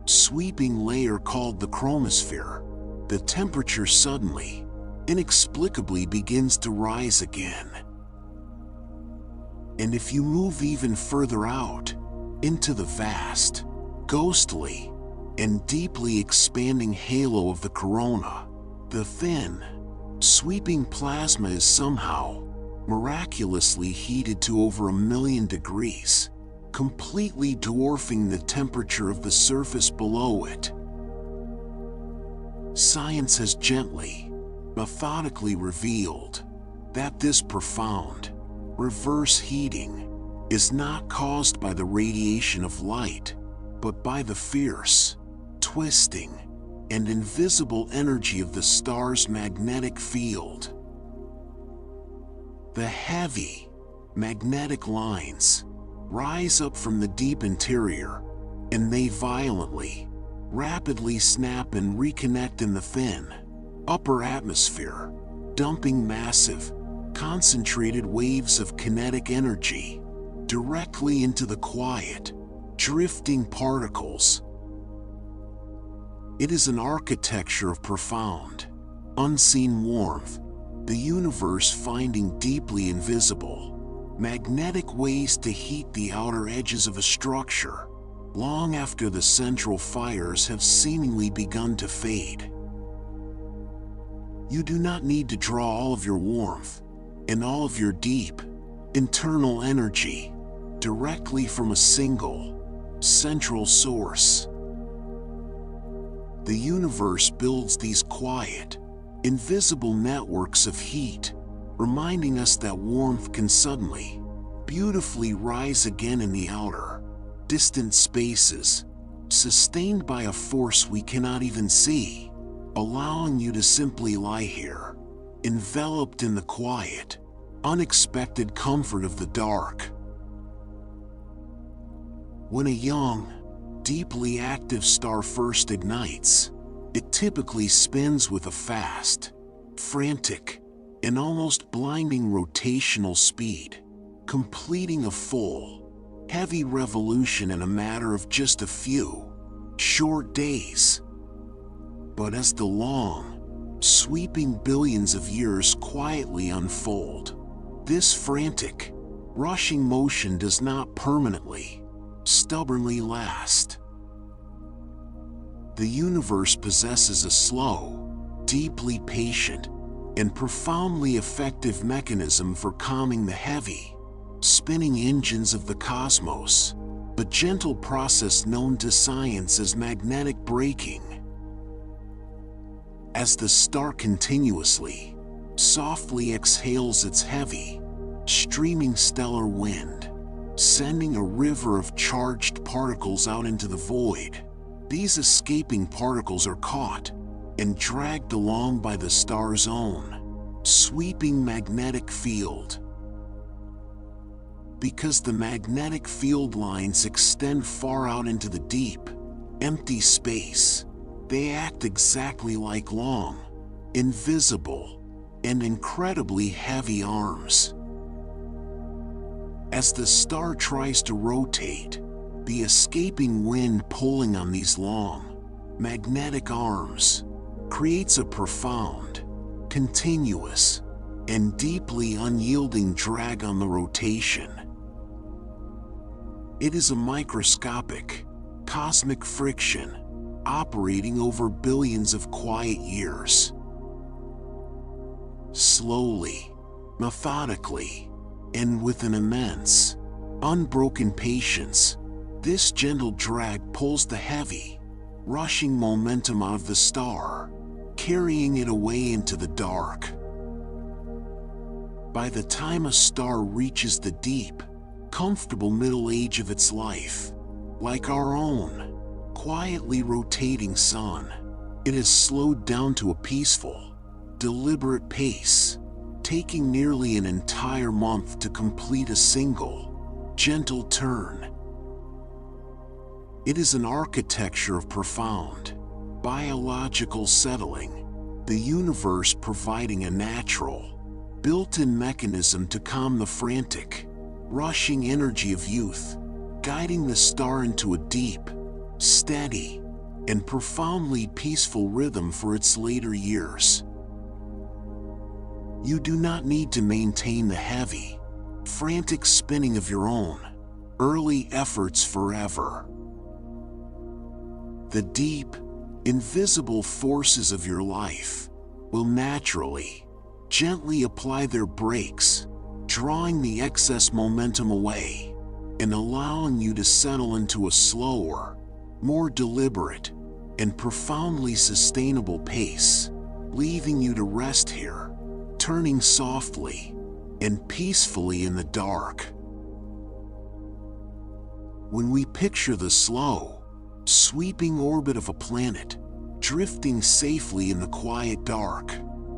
sweeping layer called the chromosphere, the temperature suddenly, inexplicably begins to rise again. And if you move even further out, into the vast, ghostly, and deeply expanding halo of the corona, the thin, sweeping plasma is somehow, miraculously heated to over 1,000,000 degrees, completely dwarfing the temperature of the surface below it. Science has gently, methodically revealed that this profound, reverse heating is not caused by the radiation of light, but by the fierce, twisting, and invisible energy of the star's magnetic field. The heavy, magnetic lines rise up from the deep interior, and they violently, rapidly snap and reconnect in the thin, upper atmosphere, dumping massive, concentrated waves of kinetic energy directly into the quiet, drifting particles. It is an architecture of profound, unseen warmth, the universe finding deeply invisible, magnetic ways to heat the outer edges of a structure, long after the central fires have seemingly begun to fade. You do not need to draw all of your warmth and all of your deep, internal energy directly from a single, central source. The universe builds these quiet, invisible networks of heat, reminding us that warmth can suddenly, beautifully rise again in the outer, distant spaces, sustained by a force we cannot even see, allowing you to simply lie here, enveloped in the quiet, unexpected comfort of the dark. When a young, deeply active star first ignites, it typically spins with a fast, frantic, and almost blinding rotational speed, completing a full, heavy revolution in a matter of just a few short days. But as the long, sweeping billions of years quietly unfold, this frantic, rushing motion does not permanently, stubbornly last. The universe possesses a slow, deeply patient, and profoundly effective mechanism for calming the heavy, spinning engines of the cosmos, a gentle process known to science as magnetic braking. As the star continuously, softly exhales its heavy, streaming stellar wind, sending a river of charged particles out into the void, these escaping particles are caught and dragged along by the star's own sweeping magnetic field. Because the magnetic field lines extend far out into the deep, empty space, they act exactly like long, invisible, and incredibly heavy arms. As the star tries to rotate, the escaping wind pulling on these long, magnetic arms creates a profound, continuous, and deeply unyielding drag on the rotation. It is a microscopic, cosmic friction operating over billions of quiet years. Slowly, methodically, and with an immense, unbroken patience, this gentle drag pulls the heavy, rushing momentum out of the star, carrying it away into the dark. By the time a star reaches the deep, comfortable middle age of its life, like our own, quietly rotating sun, it has slowed down to a peaceful, deliberate pace, taking nearly an entire month to complete a single, gentle turn. It is an architecture of profound, biological settling, the universe providing a natural, built-in mechanism to calm the frantic, rushing energy of youth, guiding the star into a deep, steady, and profoundly peaceful rhythm for its later years. You do not need to maintain the heavy, frantic spinning of your own early efforts forever. The deep, invisible forces of your life will naturally, gently apply their brakes, drawing the excess momentum away and allowing you to settle into a slower, more deliberate, and profoundly sustainable pace, leaving you to rest here, turning softly and peacefully in the dark. When we picture the slow, sweeping orbit of a planet, drifting safely in the quiet dark,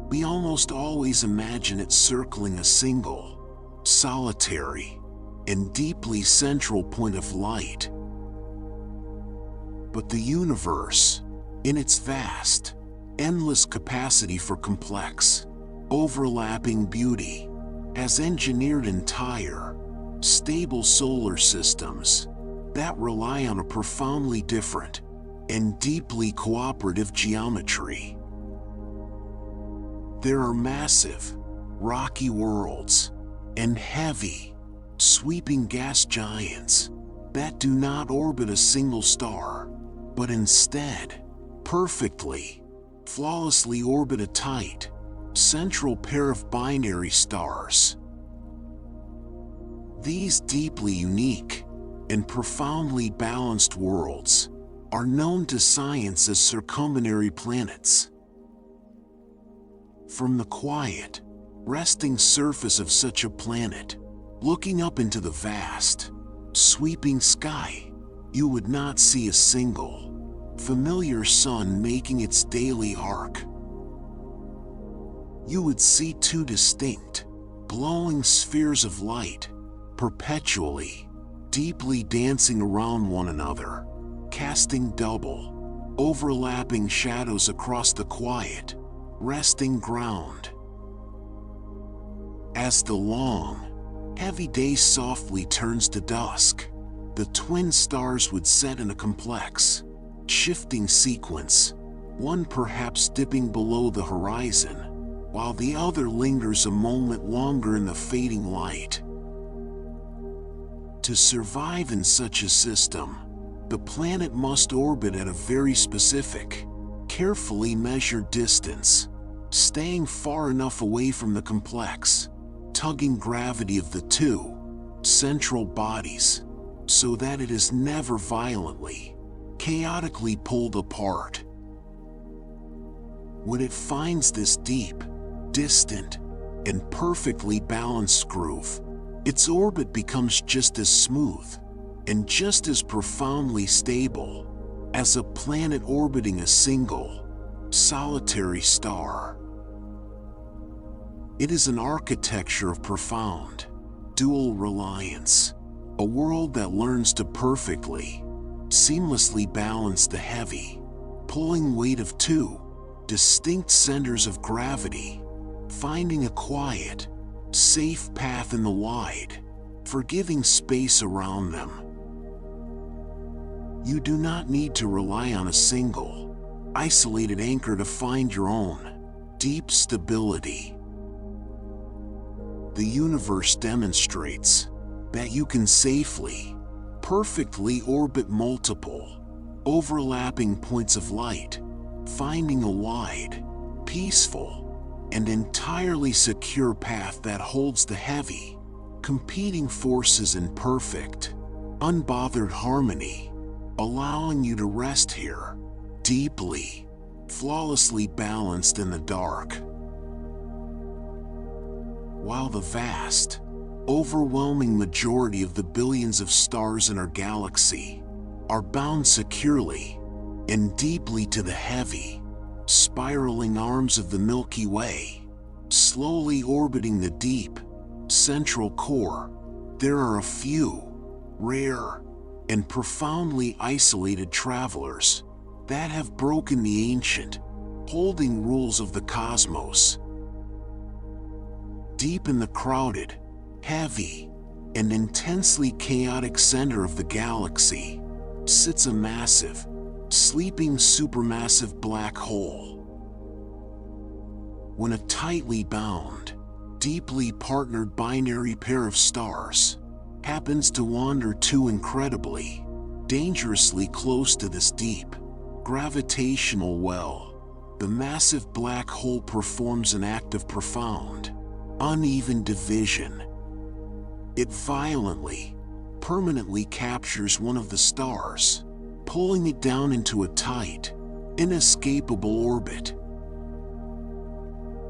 we almost always imagine it circling a single, solitary, and deeply central point of light. But the universe, in its vast, endless capacity for complex, overlapping beauty, has engineered entire, stable solar systems that rely on a profoundly different and deeply cooperative geometry. There are massive, rocky worlds and heavy, sweeping gas giants that do not orbit a single star, but instead, perfectly, flawlessly orbit a tight, central pair of binary stars. These deeply unique and profoundly balanced worlds are known to science as circumbinary planets. From the quiet, resting surface of such a planet, looking up into the vast, sweeping sky, you would not see a single, familiar sun making its daily arc. You would see two distinct, glowing spheres of light, perpetually, deeply dancing around one another, casting double, overlapping shadows across the quiet, resting ground. As the long, heavy day softly turns to dusk, the twin stars would set in a complex, shifting sequence, one perhaps dipping below the horizon, while the other lingers a moment longer in the fading light. To survive in such a system, the planet must orbit at a very specific, carefully measured distance, staying far enough away from the complex, tugging gravity of the two central bodies, so that it is never violently, chaotically pulled apart. When it finds this deep, distant, and perfectly balanced groove, its orbit becomes just as smooth and just as profoundly stable as a planet orbiting a single, solitary star. It is an architecture of profound, dual reliance, a world that learns to perfectly, seamlessly balance the heavy, pulling weight of two distinct centers of gravity, finding a quiet, safe path in the wide, forgiving space around them. You do not need to rely on a single, isolated anchor to find your own deep stability. The universe demonstrates that you can safely, perfectly orbit multiple, overlapping points of light, finding a wide, peaceful, and entirely secure path that holds the heavy, competing forces in perfect, unbothered harmony, allowing you to rest here, deeply, flawlessly balanced in the dark. While the vast, overwhelming majority of the billions of stars in our galaxy are bound securely and deeply to the heavy, spiraling arms of the Milky Way, slowly orbiting the deep, central core, there are a few, rare, and profoundly isolated travelers that have broken the ancient, holding rules of the cosmos. Deep in the crowded, heavy, and intensely chaotic center of the galaxy sits a massive, sleeping supermassive black hole. When a tightly bound, deeply partnered binary pair of stars happens to wander too incredibly, dangerously close to this deep, gravitational well, the massive black hole performs an act of profound, uneven division. It violently, permanently captures one of the stars, pulling it down into a tight, inescapable orbit.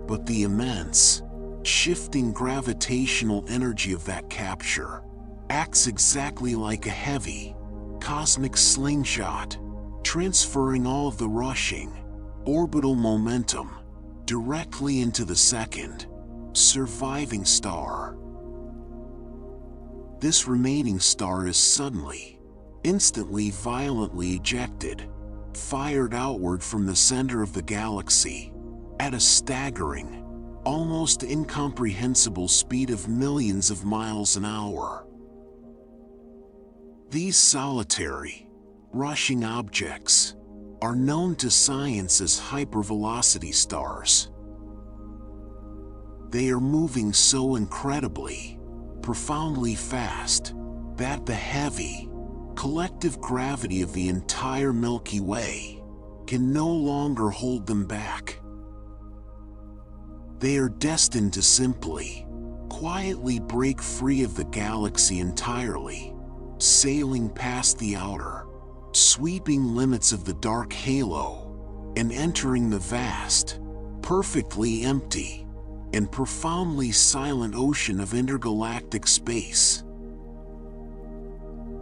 But the immense, shifting gravitational energy of that capture acts exactly like a heavy, cosmic slingshot, transferring all of the rushing, orbital momentum directly into the second, surviving star. This remaining star is suddenly, instantly violently ejected, fired outward from the center of the galaxy, at a staggering, almost incomprehensible speed of millions of miles an hour. These solitary, rushing objects are known to science as hypervelocity stars. They are moving so incredibly, profoundly fast that the heavy, collective gravity of the entire Milky Way can no longer hold them back. They are destined to simply, quietly break free of the galaxy entirely, sailing past the outer, sweeping limits of the dark halo, and entering the vast, perfectly empty, and profoundly silent ocean of intergalactic space.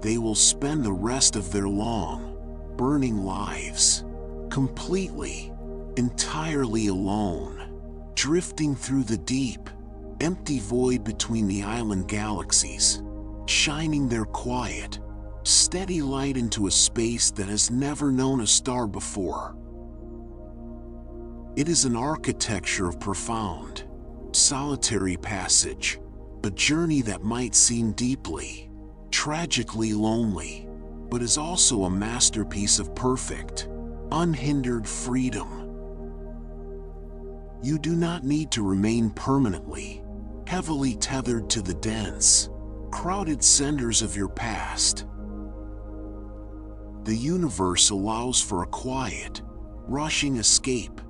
They will spend the rest of their long, burning lives, completely, entirely alone, drifting through the deep, empty void between the island galaxies, shining their quiet, steady light into a space that has never known a star before. It is an architecture of profound, solitary passage, a journey that might seem deeply, tragically lonely, but is also a masterpiece of perfect, unhindered freedom. You do not need to remain permanently, heavily tethered to the dense, crowded centers of your past. The universe allows for a quiet, rushing escape,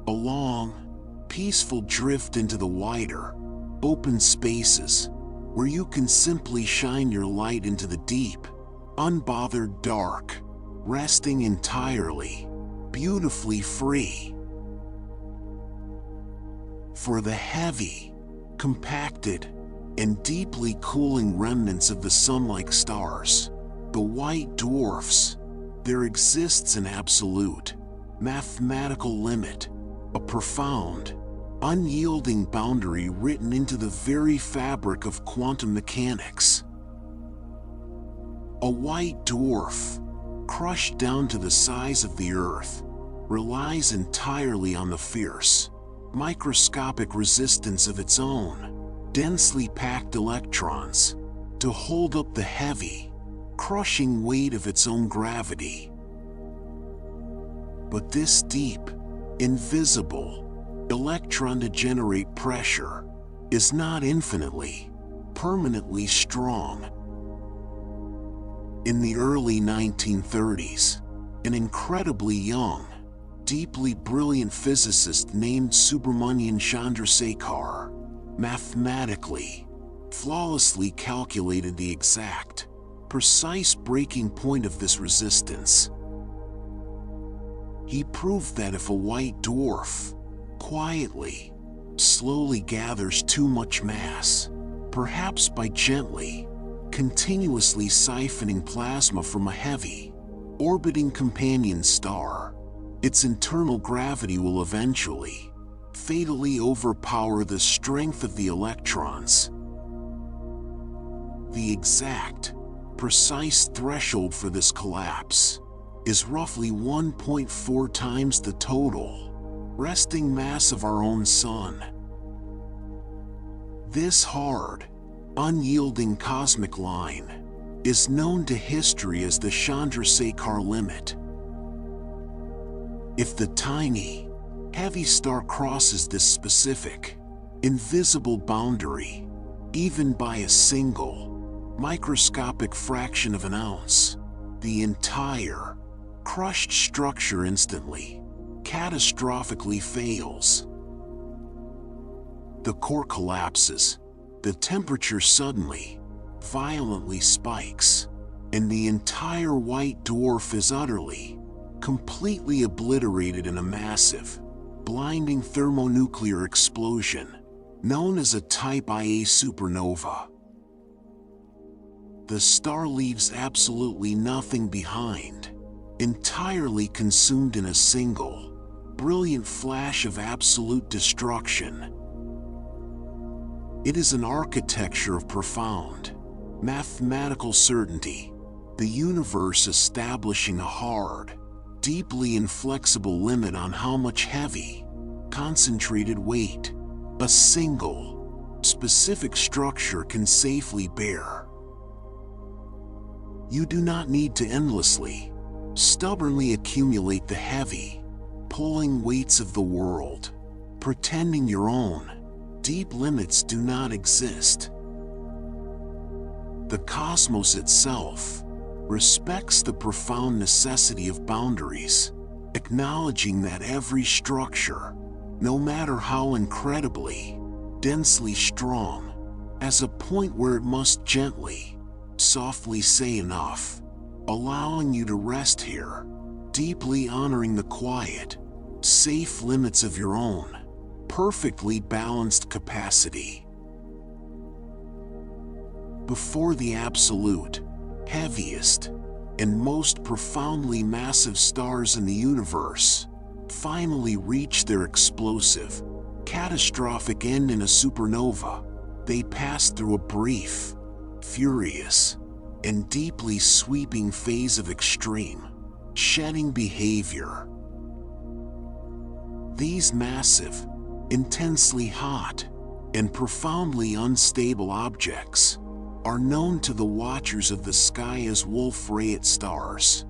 a long, peaceful drift into the wider, open spaces, where you can simply shine your light into the deep, unbothered dark, resting entirely, beautifully free. For the heavy, compacted, and deeply cooling remnants of the sun-like stars, the white dwarfs, there exists an absolute, mathematical limit, a profound, unyielding boundary written into the very fabric of quantum mechanics. A white dwarf, crushed down to the size of the Earth, relies entirely on the fierce, microscopic resistance of its own, densely packed electrons, to hold up the heavy, crushing weight of its own gravity. But this deep, invisible, electron-to-generate pressure is not infinitely, permanently strong. In the early 1930s, an incredibly young, deeply brilliant physicist named Subramanian Chandrasekhar mathematically, flawlessly calculated the exact, precise breaking point of this resistance. He proved that if a white dwarf quietly, slowly gathers too much mass, perhaps by gently, continuously siphoning plasma from a heavy, orbiting companion star, its internal gravity will eventually, fatally overpower the strength of the electrons. The exact, precise threshold for this collapse is roughly 1.4 times the total resting mass of our own sun. This hard, unyielding cosmic line is known to history as the Chandrasekhar limit. If the tiny, heavy star crosses this specific, invisible boundary, even by a single, microscopic fraction of an ounce, the entire, crushed structure instantly, catastrophically fails. The core collapses, the temperature suddenly, violently spikes, and the entire white dwarf is utterly, completely obliterated in a massive, blinding thermonuclear explosion, known as a Type Ia supernova. The star leaves absolutely nothing behind, entirely consumed in a single, brilliant flash of absolute destruction. It is an architecture of profound, mathematical certainty, the universe establishing a hard, deeply inflexible limit on how much heavy, concentrated weight a single, specific structure can safely bear. You do not need to endlessly, stubbornly accumulate the heavy, pulling weights of the world, pretending your own deep limits do not exist. The cosmos itself respects the profound necessity of boundaries, acknowledging that every structure, no matter how incredibly, densely strong, has a point where it must gently, softly say enough, allowing you to rest here, deeply honoring the quiet, safe limits of your own, perfectly balanced capacity. Before the absolute, heaviest, and most profoundly massive stars in the universe finally reach their explosive, catastrophic end in a supernova, they pass through a brief, furious, and deeply sweeping phase of extreme, shedding behavior. These massive, intensely hot, and profoundly unstable objects are known to the watchers of the sky as Wolf-Rayet stars.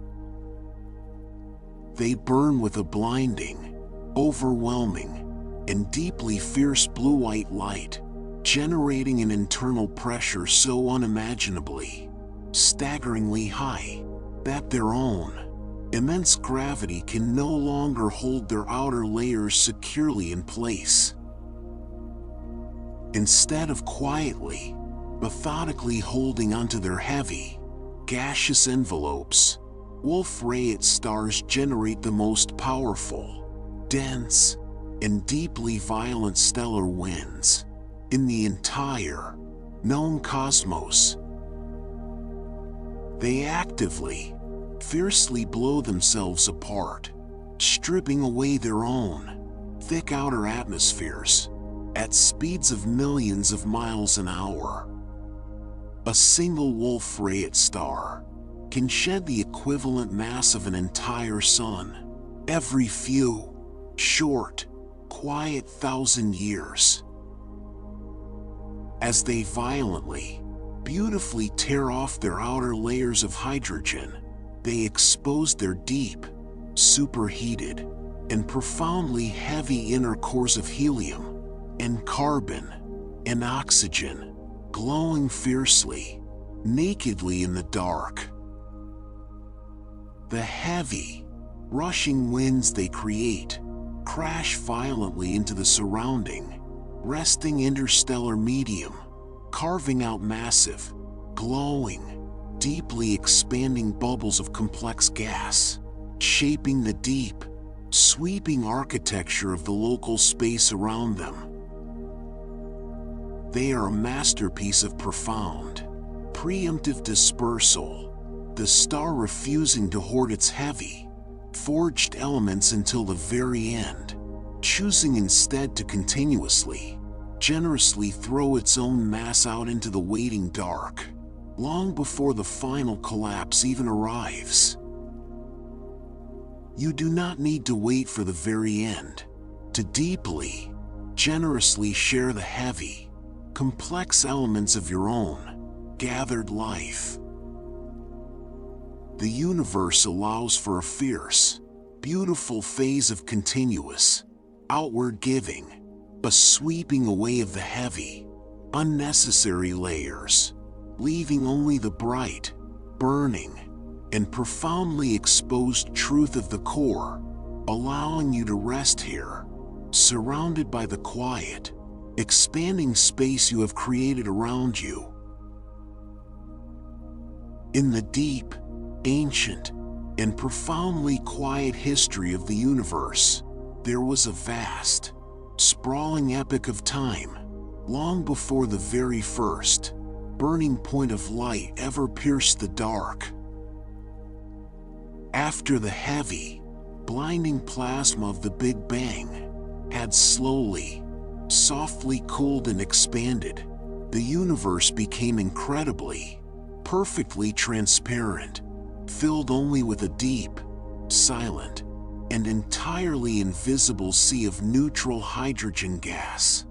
They burn with a blinding, overwhelming, and deeply fierce blue-white light, generating an internal pressure so unimaginably, staggeringly high, that their own immense gravity can no longer hold their outer layers securely in place. Instead of quietly, methodically holding onto their heavy, gaseous envelopes, Wolf-Rayet stars generate the most powerful, dense, and deeply violent stellar winds in the entire known cosmos. They actively, fiercely blow themselves apart, stripping away their own thick outer atmospheres at speeds of millions of miles an hour. A single Wolf-Rayet star can shed the equivalent mass of an entire sun every few short, quiet 1,000 years. As they violently, beautifully tear off their outer layers of hydrogen, they expose their deep, superheated, and profoundly heavy inner cores of helium and carbon and oxygen, glowing fiercely, nakedly in the dark. The heavy, rushing winds they create crash violently into the surrounding, resting interstellar medium, carving out massive, glowing, deeply expanding bubbles of complex gas, shaping the deep, sweeping architecture of the local space around them. They are a masterpiece of profound, preemptive dispersal, the star refusing to hoard its heavy, forged elements until the very end, choosing instead to continuously, generously throw its own mass out into the waiting dark, long before the final collapse even arrives. You do not need to wait for the very end to deeply, generously share the heavy, complex elements of your own gathered life. The universe allows for a fierce, beautiful phase of continuous, outward giving, a sweeping away of the heavy, unnecessary layers, leaving only the bright, burning, and profoundly exposed truth of the core, allowing you to rest here, surrounded by the quiet, expanding space you have created around you. In the deep, ancient, and profoundly quiet history of the universe, there was a vast, sprawling epic of time, long before the very first, burning point of light ever pierced the dark. After the heavy, blinding plasma of the Big Bang had slowly, softly cooled and expanded, the universe became incredibly, perfectly transparent, filled only with a deep, silent, and entirely invisible sea of neutral hydrogen gas.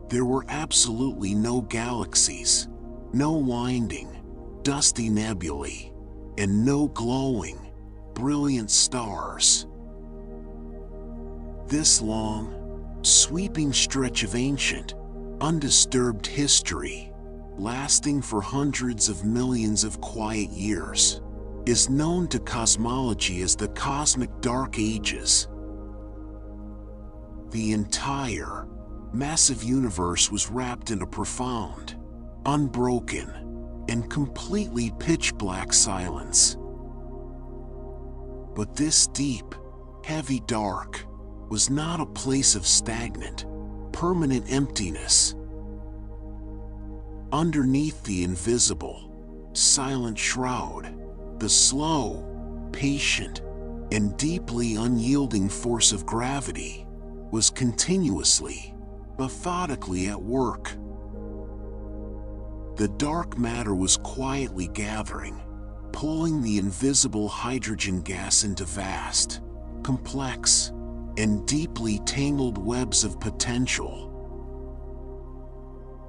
There were absolutely no galaxies, no winding, dusty nebulae, and no glowing, brilliant stars. This long, sweeping stretch of ancient, undisturbed history, lasting for hundreds of millions of quiet years, is known to cosmology as the cosmic dark ages. The entire, massive universe was wrapped in a profound, unbroken, and completely pitch-black silence. But this deep, heavy dark was not a place of stagnant, permanent emptiness. Underneath the invisible, silent shroud, the slow, patient, and deeply unyielding force of gravity was continuously, methodically at work. The dark matter was quietly gathering, pulling the invisible hydrogen gas into vast, complex, and deeply tangled webs of potential.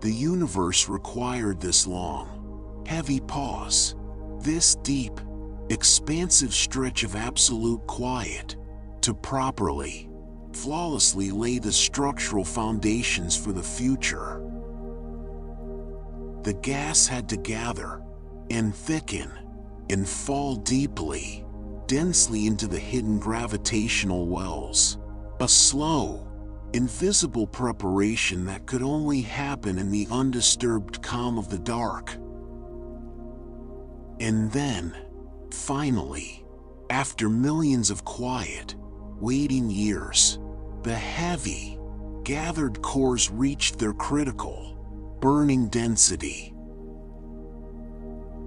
The universe required this long, heavy pause, this deep, expansive stretch of absolute quiet, to properly, flawlessly lay the structural foundations for the future. The gas had to gather, and thicken, and fall deeply, densely into the hidden gravitational wells, a slow, invisible preparation that could only happen in the undisturbed calm of the dark. And then, finally, after millions of quiet, waiting years, the heavy, gathered cores reached their critical, burning density.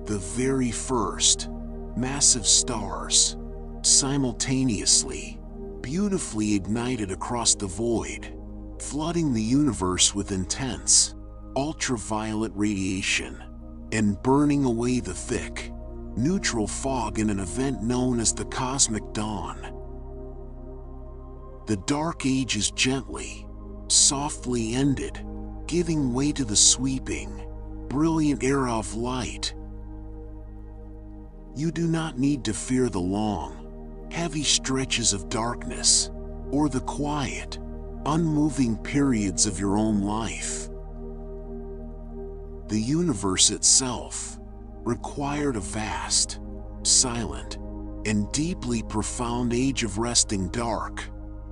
The very first, massive stars, simultaneously, beautifully ignited across the void, flooding the universe with intense, ultraviolet radiation, and burning away the thick, neutral fog in an event known as the cosmic dawn. The Dark Ages gently, softly ended, giving way to the sweeping, brilliant era of light. You do not need to fear the long, heavy stretches of darkness, or the quiet, unmoving periods of your own life. The universe itself required a vast, silent, and deeply profound age of resting dark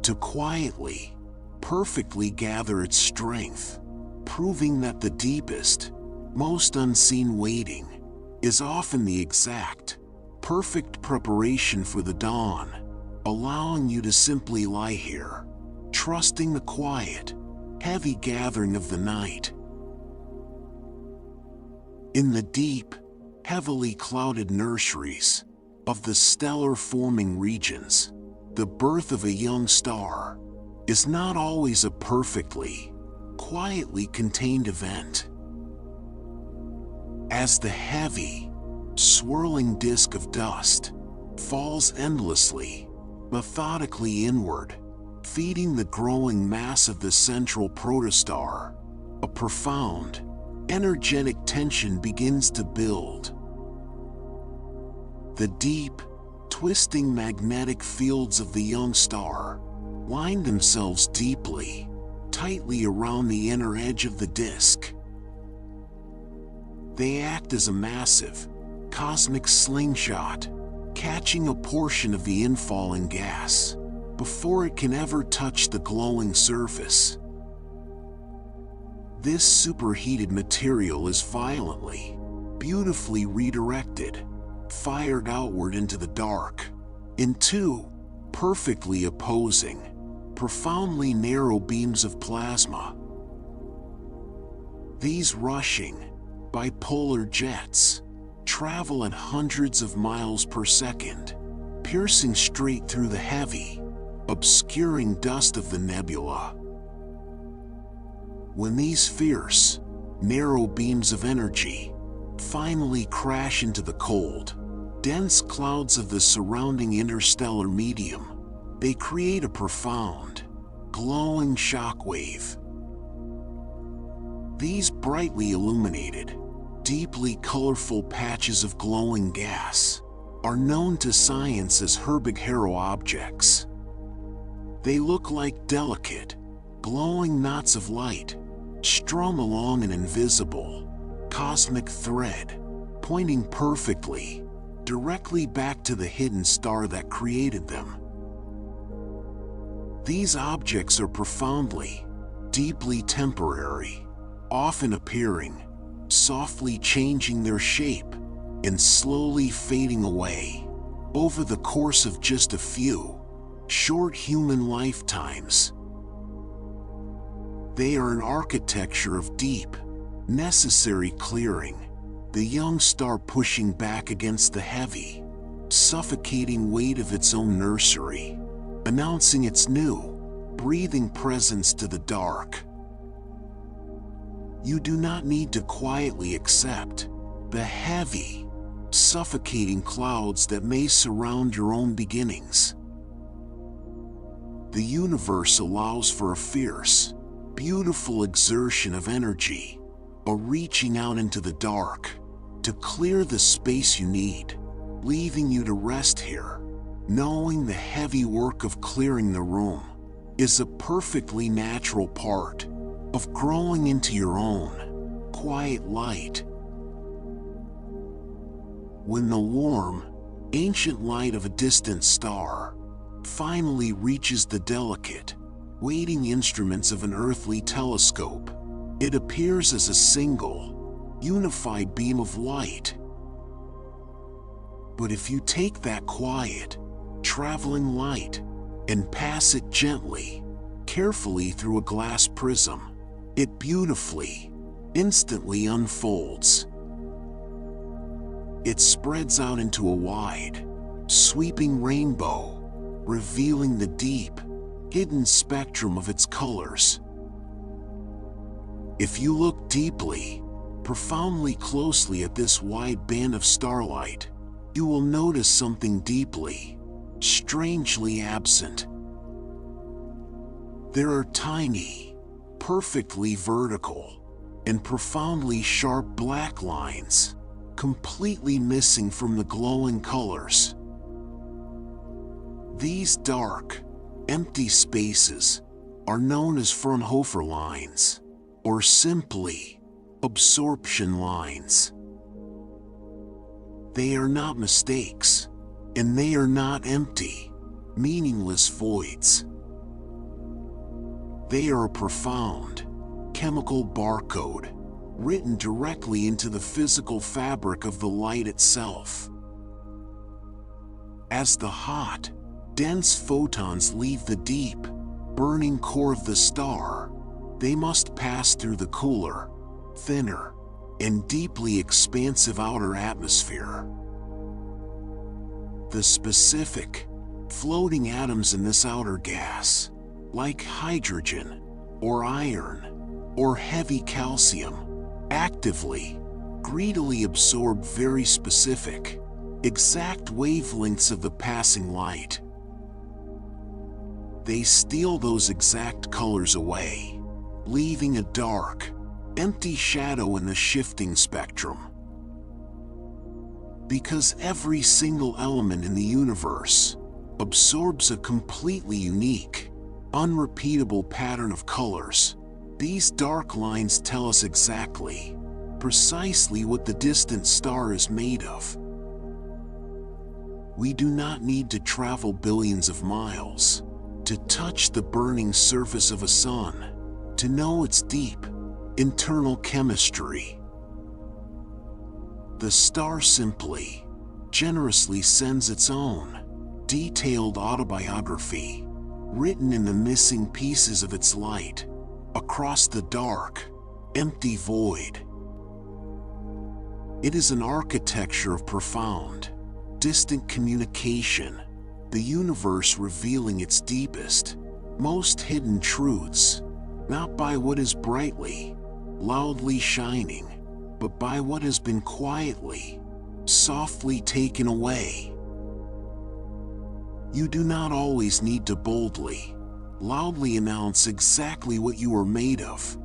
to quietly, perfectly gather its strength, proving that the deepest, most unseen waiting is often the exact, perfect preparation for the dawn, allowing you to simply lie here, trusting the quiet, heavy gathering of the night. In the deep, heavily clouded nurseries of the stellar-forming regions, the birth of a young star is not always a perfectly, quietly contained event. As the heavy, swirling disk of dust falls endlessly, methodically inward, feeding the growing mass of the central protostar, a profound, energetic tension begins to build. The deep, twisting magnetic fields of the young star wind themselves deeply, tightly around the inner edge of the disk. They act as a massive, cosmic slingshot, catching a portion of the infalling gas before it can ever touch the glowing surface. This superheated material is violently, beautifully redirected, fired outward into the dark, in two perfectly opposing, profoundly narrow beams of plasma. These rushing, bipolar jets travel at hundreds of miles per second, piercing straight through the heavy, obscuring dust of the nebula. When these fierce, narrow beams of energy finally crash into the cold, dense clouds of the surrounding interstellar medium, they create a profound, glowing shockwave. These brightly illuminated, deeply colorful patches of glowing gas are known to science as Herbig-Haro objects. They look like delicate, glowing knots of light strung along an invisible, cosmic thread, pointing perfectly, directly back to the hidden star that created them. These objects are profoundly, deeply temporary, often appearing, softly changing their shape, and slowly fading away over the course of just a few short human lifetimes. They are an architecture of deep, necessary clearing, the young star pushing back against the heavy, suffocating weight of its own nursery, announcing its new, breathing presence to the dark. You do not need to quietly accept the heavy, suffocating clouds that may surround your own beginnings. The universe allows for a fierce, beautiful exertion of energy, a reaching out into the dark, to clear the space you need, leaving you to rest here, knowing the heavy work of clearing the room is a perfectly natural part of growing into your own quiet light. When the warm, ancient light of a distant star finally reaches the delicate, waiting instruments of an earthly telescope, it appears as a single, unified beam of light. But if you take that quiet, traveling light and pass it gently, carefully through a glass prism, it beautifully, instantly unfolds. It spreads out into a wide, sweeping rainbow, revealing the deep, hidden spectrum of its colors. If you look deeply, profoundly closely at this wide band of starlight, you will notice something deeply, strangely absent. There are tiny, perfectly vertical, and profoundly sharp black lines, completely missing from the glowing colors. These dark, empty spaces are known as Fraunhofer lines, or simply absorption lines. They are not mistakes, and they are not empty, meaningless voids. They are a profound, chemical barcode, written directly into the physical fabric of the light itself. As the hot, dense photons leave the deep, burning core of the star, they must pass through the cooler, thinner, and deeply expansive outer atmosphere. The specific, floating atoms in this outer gas, like hydrogen, or iron, or heavy calcium, actively, greedily absorb very specific, exact wavelengths of the passing light. They steal those exact colors away, leaving a dark, empty shadow in the shifting spectrum. Because every single element in the universe absorbs a completely unique, unrepeatable pattern of colors, these dark lines tell us exactly, precisely what the distant star is made of. We do not need to travel billions of miles to touch the burning surface of a sun to know its deep, internal chemistry. The star simply, generously sends its own, detailed autobiography, written in the missing pieces of its light, across the dark, empty void. It is an architecture of profound, distant communication, the universe revealing its deepest, most hidden truths, not by what is brightly, loudly shining, but by what has been quietly, softly taken away. You do not always need to boldly, loudly announce exactly what you are made of.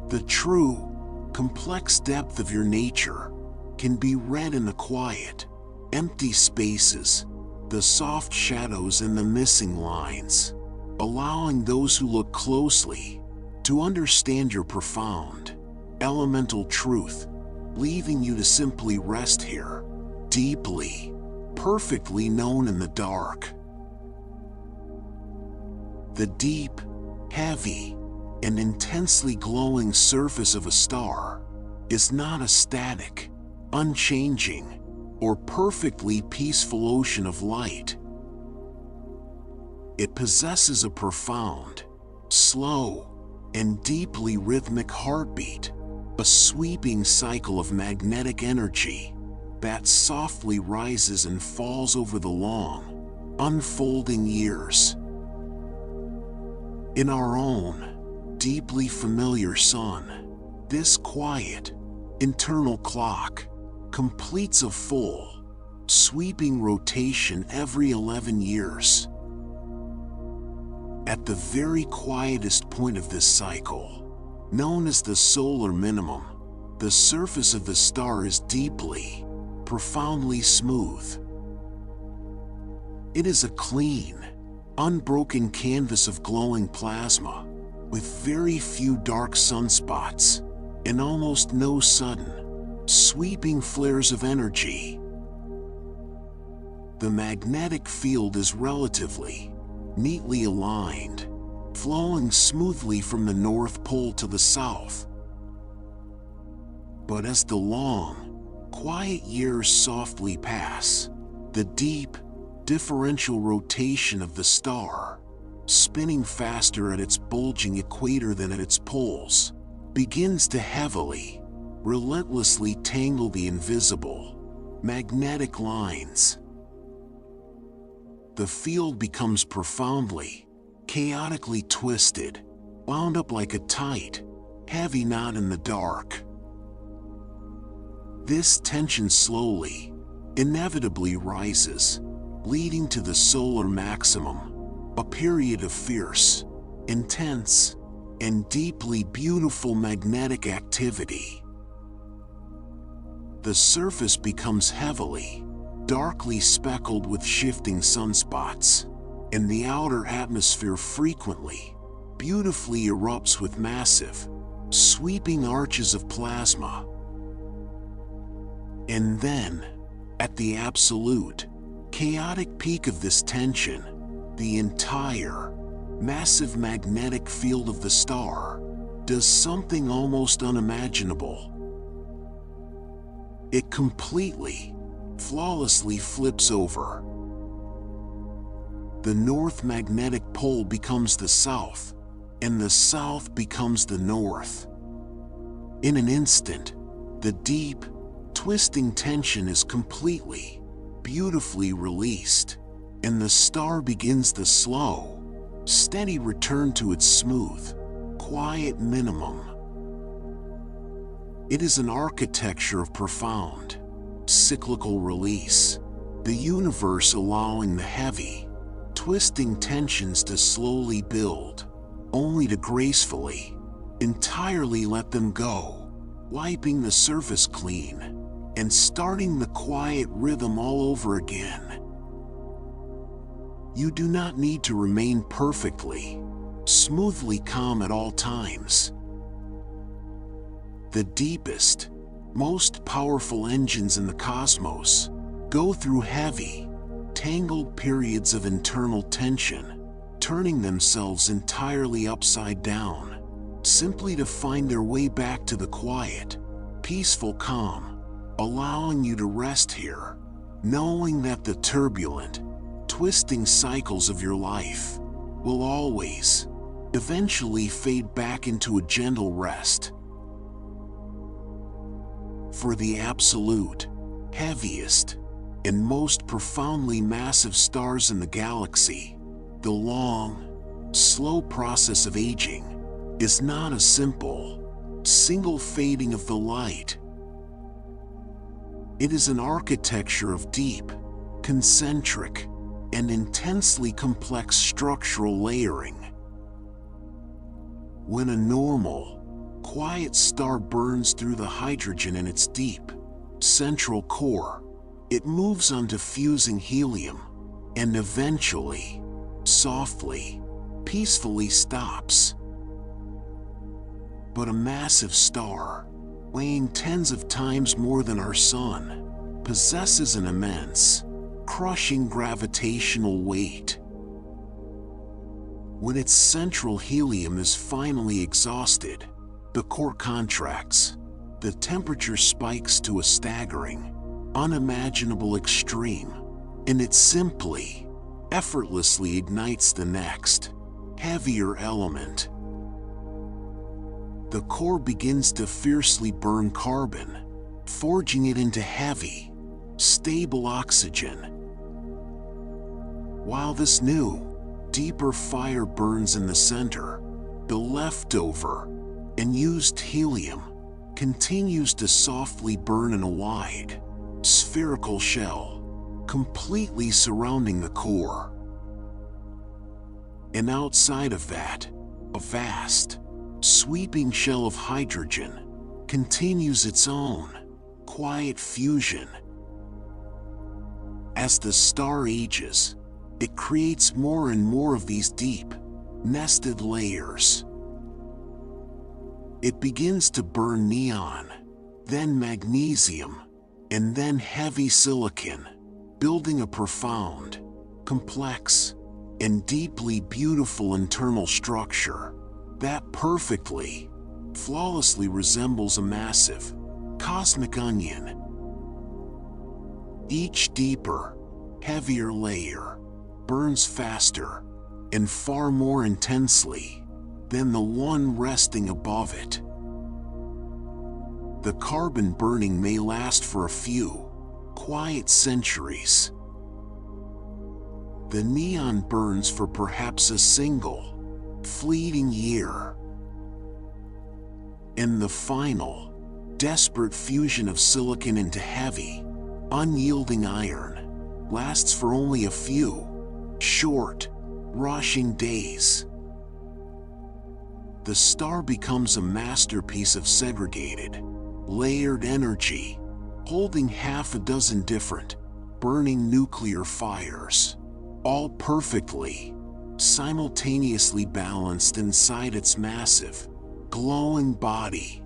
The true, complex depth of your nature can be read in the quiet, empty spaces, the soft shadows and the missing lines, allowing those who look closely to understand your profound, elemental truth, leaving you to simply rest here, deeply, perfectly known in the dark. The deep, heavy, and intensely glowing surface of a star is not a static, unchanging, or perfectly peaceful ocean of light. It possesses a profound, slow, and deeply rhythmic heartbeat, a sweeping cycle of magnetic energy that softly rises and falls over the long, unfolding years. In our own, deeply familiar sun, this quiet, internal clock completes a full, sweeping rotation every 11 years. At the very quietest point of this cycle, known as the solar minimum, the surface of the star is deeply, profoundly smooth. It is a clean, unbroken canvas of glowing plasma, with very few dark sunspots, and almost no sudden, sweeping flares of energy. The magnetic field is relatively, neatly aligned, flowing smoothly from the North Pole to the South. But as the long, Quiet years softly pass. The deep, differential rotation of the star, spinning faster at its bulging equator than at its poles, begins to heavily, relentlessly tangle the invisible, magnetic lines. The field becomes profoundly, chaotically twisted, wound up like a tight, heavy knot in the dark. This tension slowly, inevitably rises, leading to the solar maximum, a period of fierce, intense, and deeply beautiful magnetic activity. The surface becomes heavily, darkly speckled with shifting sunspots, and the outer atmosphere frequently, beautifully erupts with massive, sweeping arches of plasma. And then, at the absolute, chaotic peak of this tension, the entire, massive magnetic field of the star does something almost unimaginable. It completely, flawlessly flips over. The north magnetic pole becomes the south, and the south becomes the north. In an instant, the deep, twisting tension is completely, beautifully released, and the star begins the slow, steady return to its smooth, quiet minimum. It is an architecture of profound, cyclical release, the universe allowing the heavy, twisting tensions to slowly build, only to gracefully, entirely let them go, wiping the surface clean, and starting the quiet rhythm all over again. You do not need to remain perfectly, smoothly calm at all times. The deepest, most powerful engines in the cosmos go through heavy, tangled periods of internal tension, turning themselves entirely upside down, simply to find their way back to the quiet, peaceful calm, allowing you to rest here, knowing that the turbulent, twisting cycles of your life will always, eventually fade back into a gentle rest. For the absolute, heaviest, and most profoundly massive stars in the galaxy, the long, slow process of aging is not a simple, single fading of the light. It is an architecture of deep, concentric, and intensely complex structural layering. When a normal, quiet star burns through the hydrogen in its deep, central core, it moves on to fusing helium, and eventually, softly, peacefully stops. But a massive star, weighing tens of times more than our sun, possesses an immense, crushing gravitational weight. When its central helium is finally exhausted, the core contracts, the temperature spikes to a staggering, unimaginable extreme, and it simply, effortlessly ignites the next, heavier element. The core begins to fiercely burn carbon, forging it into heavy, stable oxygen. While this new, deeper fire burns in the center, the leftover, unused helium continues to softly burn in a wide, spherical shell, completely surrounding the core. And outside of that, a vast, sweeping shell of hydrogen continues its own, quiet fusion. As the star ages, it creates more and more of these deep, nested layers. It begins to burn neon, then magnesium, and then heavy silicon, building a profound, complex, and deeply beautiful internal structure that perfectly, flawlessly resembles a massive, cosmic onion. Each deeper, heavier layer burns faster and far more intensely than the one resting above it. The carbon burning may last for a few quiet centuries. The neon burns for perhaps a single, fleeting year. And the final, desperate fusion of silicon into heavy, unyielding iron lasts for only a few short, rushing days. The star becomes a masterpiece of segregated, layered energy, holding half a dozen different, burning nuclear fires, all perfectly, simultaneously balanced inside its massive, glowing body.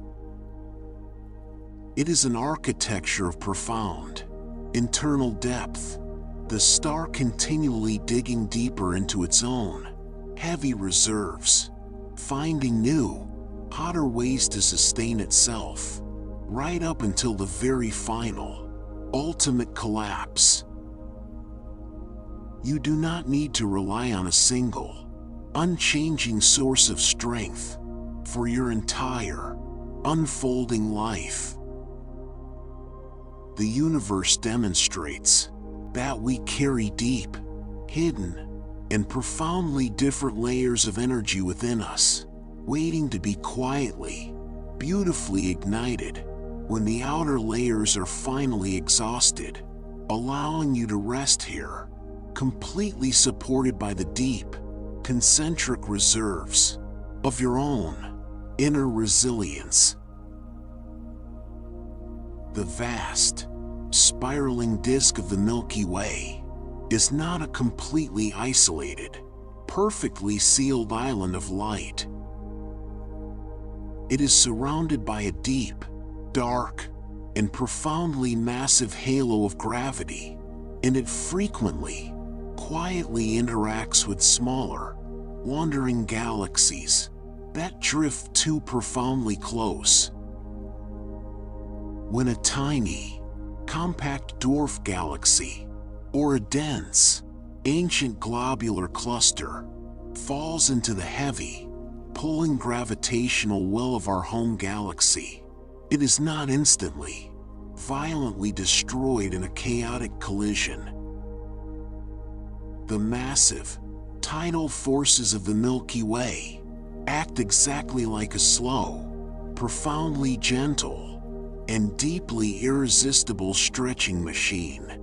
It is an architecture of profound, internal depth, the star continually digging deeper into its own heavy reserves, finding new, hotter ways to sustain itself, right up until the very final, ultimate collapse. You do not need to rely on a single, unchanging source of strength for your entire, unfolding life. The universe demonstrates that we carry deep, hidden, and profoundly different layers of energy within us, waiting to be quietly, beautifully ignited when the outer layers are finally exhausted, allowing you to rest here, completely supported by the deep, concentric reserves of your own inner resilience. The vast, spiraling disk of the Milky Way is not a completely isolated, perfectly sealed island of light. It is surrounded by a deep, dark, and profoundly massive halo of gravity, and it frequently, quietly interacts with smaller, wandering galaxies that drift too profoundly close. When a tiny, compact dwarf galaxy, or a dense, ancient globular cluster, falls into the heavy, pulling gravitational well of our home galaxy, it is not instantly, violently destroyed in a chaotic collision. The massive, tidal forces of the Milky Way act exactly like a slow, profoundly gentle, and deeply irresistible stretching machine.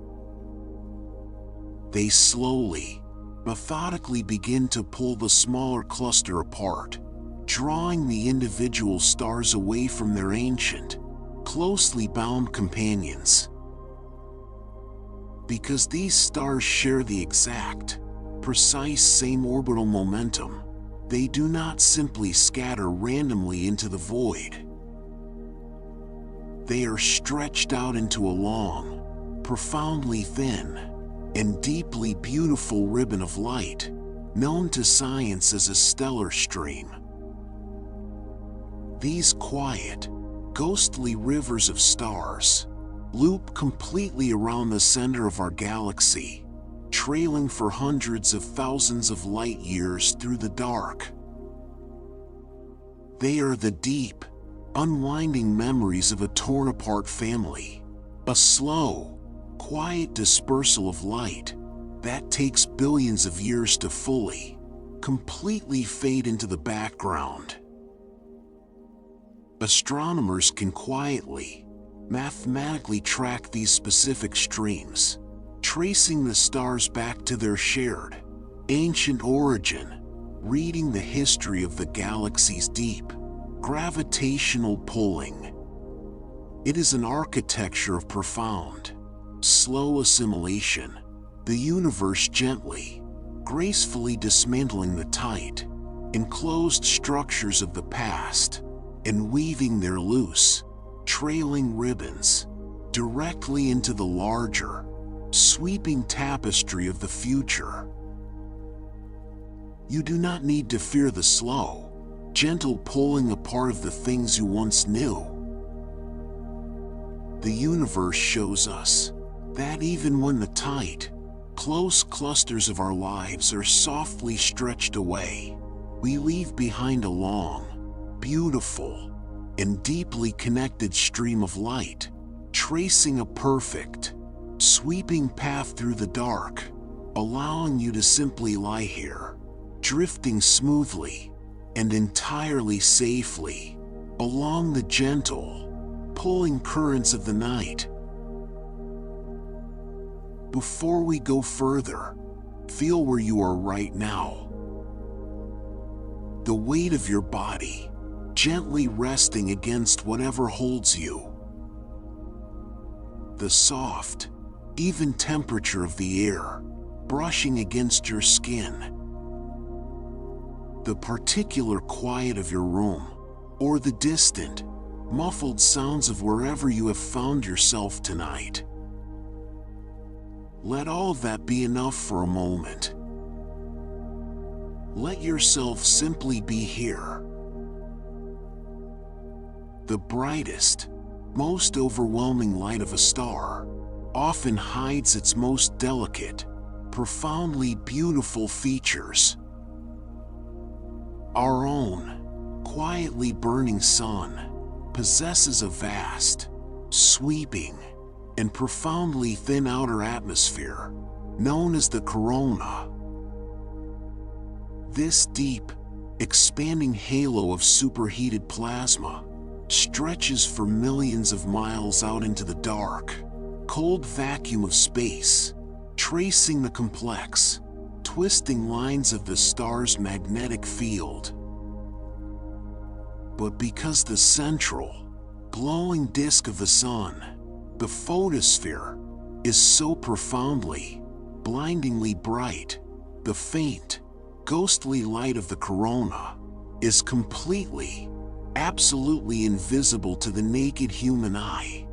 They slowly, methodically begin to pull the smaller cluster apart, drawing the individual stars away from their ancient, closely bound companions. Because these stars share the exact, precise same orbital momentum, they do not simply scatter randomly into the void. They are stretched out into a long, profoundly thin, and deeply beautiful ribbon of light, known to science as a stellar stream. These quiet, ghostly rivers of stars loop completely around the center of our galaxy, trailing for hundreds of thousands of light years through the dark. They are the deep, unwinding memories of a torn-apart family, a slow, quiet dispersal of light that takes billions of years to fully, completely fade into the background. Astronomers can quietly, mathematically track these specific streams, tracing the stars back to their shared, ancient origin, reading the history of the galaxy's deep, gravitational pulling. It is an architecture of profound, slow assimilation, the universe gently, gracefully dismantling the tight, enclosed structures of the past, and weaving their loose, trailing ribbons directly into the larger, sweeping tapestry of the future. You do not need to fear the slow, gentle pulling apart of the things you once knew. The universe shows us That even when the tight, close clusters of our lives are softly stretched away, we leave behind a long, beautiful, and deeply connected stream of light, tracing a perfect, sweeping path through the dark, allowing you to simply lie here, drifting smoothly and entirely safely along the gentle, pulling currents of the night. Before we go further, feel where you are right now. The weight of your body gently resting against whatever holds you. The soft, even temperature of the air brushing against your skin. The particular quiet of your room, or the distant, muffled sounds of wherever you have found yourself tonight. Let all of that be enough for a moment. Let yourself simply be here. The brightest, most overwhelming light of a star often hides its most delicate, profoundly beautiful features. Our own, quietly burning sun possesses a vast, sweeping, and profoundly thin outer atmosphere, known as the corona. This deep, expanding halo of superheated plasma stretches for millions of miles out into the dark, cold vacuum of space, tracing the complex, twisting lines of the star's magnetic field. But because the central, glowing disk of the sun, the photosphere, is so profoundly, blindingly bright, the faint, ghostly light of the corona is completely, absolutely invisible to the naked human eye.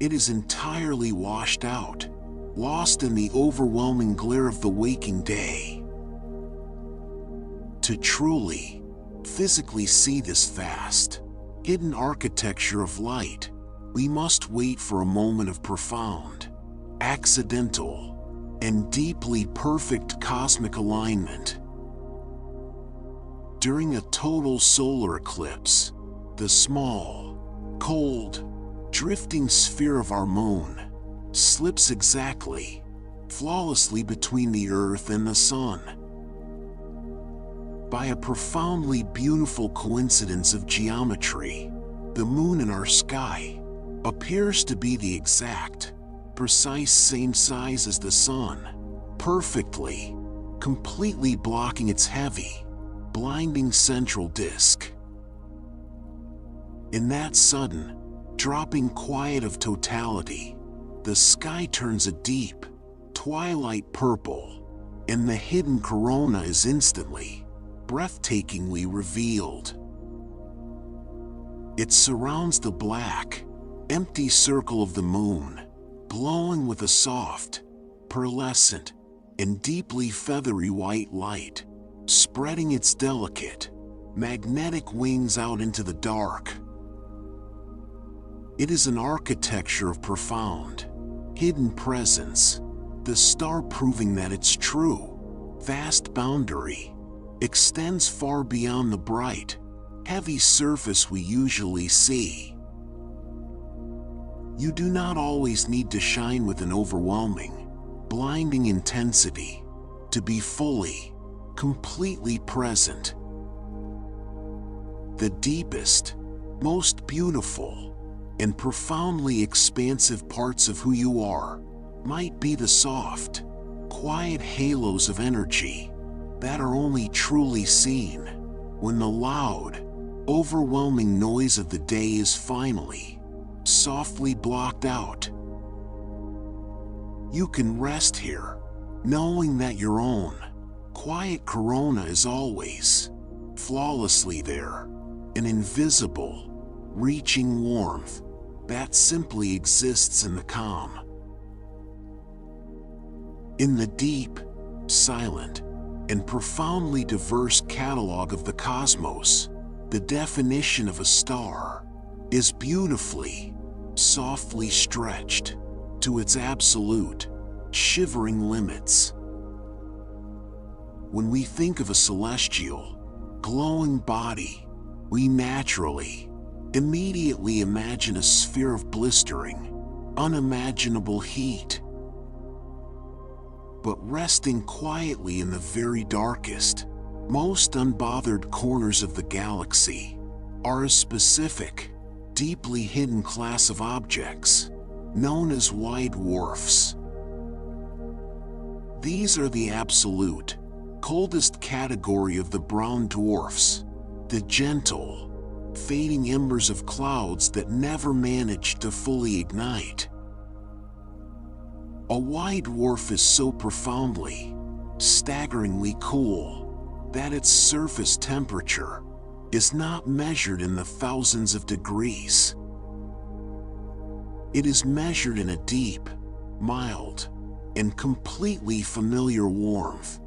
It is entirely washed out, lost in the overwhelming glare of the waking day. To truly, physically see this vast, hidden architecture of light, we must wait for a moment of profound, accidental, and deeply perfect cosmic alignment. During a total solar eclipse, the small, cold, drifting sphere of our moon slips exactly, flawlessly between the Earth and the Sun. By a profoundly beautiful coincidence of geometry, the moon in our sky appears to be the exact, precise same size as the sun, perfectly, completely blocking its heavy, blinding central disk. In that sudden, dropping quiet of totality, the sky turns a deep, twilight purple, and the hidden corona is instantly, breathtakingly revealed. It surrounds the black, empty circle of the moon, glowing with a soft, pearlescent, and deeply feathery white light, spreading its delicate, magnetic wings out into the dark. It is an architecture of profound, hidden presence, the star proving that its true, vast boundary extends far beyond the bright, heavy surface we usually see. You do not always need to shine with an overwhelming, blinding intensity to be fully, completely present. The deepest, most beautiful, and profoundly expansive parts of who you are might be the soft, quiet halos of energy that are only truly seen when the loud, overwhelming noise of the day is finally, softly blocked out. You can rest here, knowing that your own, quiet corona is always, flawlessly there, an invisible, reaching warmth that simply exists in the calm. In the deep, silent, and profoundly diverse catalog of the cosmos, the definition of a star is beautifully, softly stretched to its absolute, shivering limits. When we think of a celestial, glowing body, we naturally, immediately imagine a sphere of blistering, unimaginable heat. But resting quietly in the very darkest, most unbothered corners of the galaxy are a specific, deeply hidden class of objects known as white dwarfs. These are the absolute, coldest category of the brown dwarfs, the gentle, fading embers of clouds that never manage to fully ignite. A white dwarf is so profoundly, staggeringly cool that its surface temperature is not measured in the thousands of degrees. It is measured in a deep, mild, and completely familiar warmth.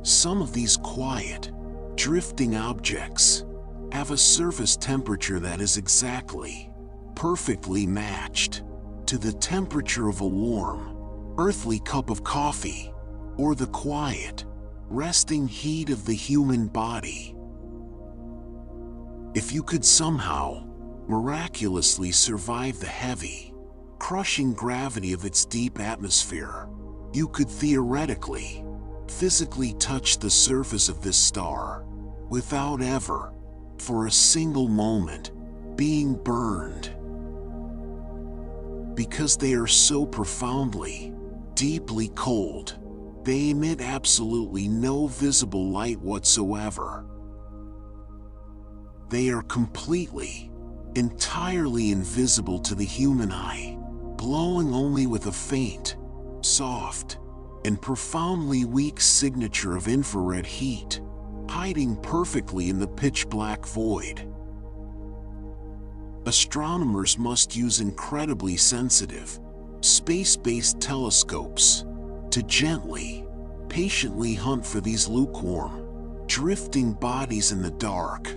Some of these quiet, drifting objects have a surface temperature that is exactly, perfectly matched to the temperature of a warm, earthly cup of coffee, or the quiet, resting heat of the human body. If you could somehow, miraculously survive the heavy, crushing gravity of its deep atmosphere, you could theoretically, physically touch the surface of this star without ever, for a single moment, being burned. Because they are so profoundly, deeply cold, they emit absolutely no visible light whatsoever. They are completely, entirely invisible to the human eye, glowing only with a faint, soft, and profoundly weak signature of infrared heat, hiding perfectly in the pitch-black void. Astronomers must use incredibly sensitive, space-based telescopes to gently, patiently hunt for these lukewarm, drifting bodies in the dark.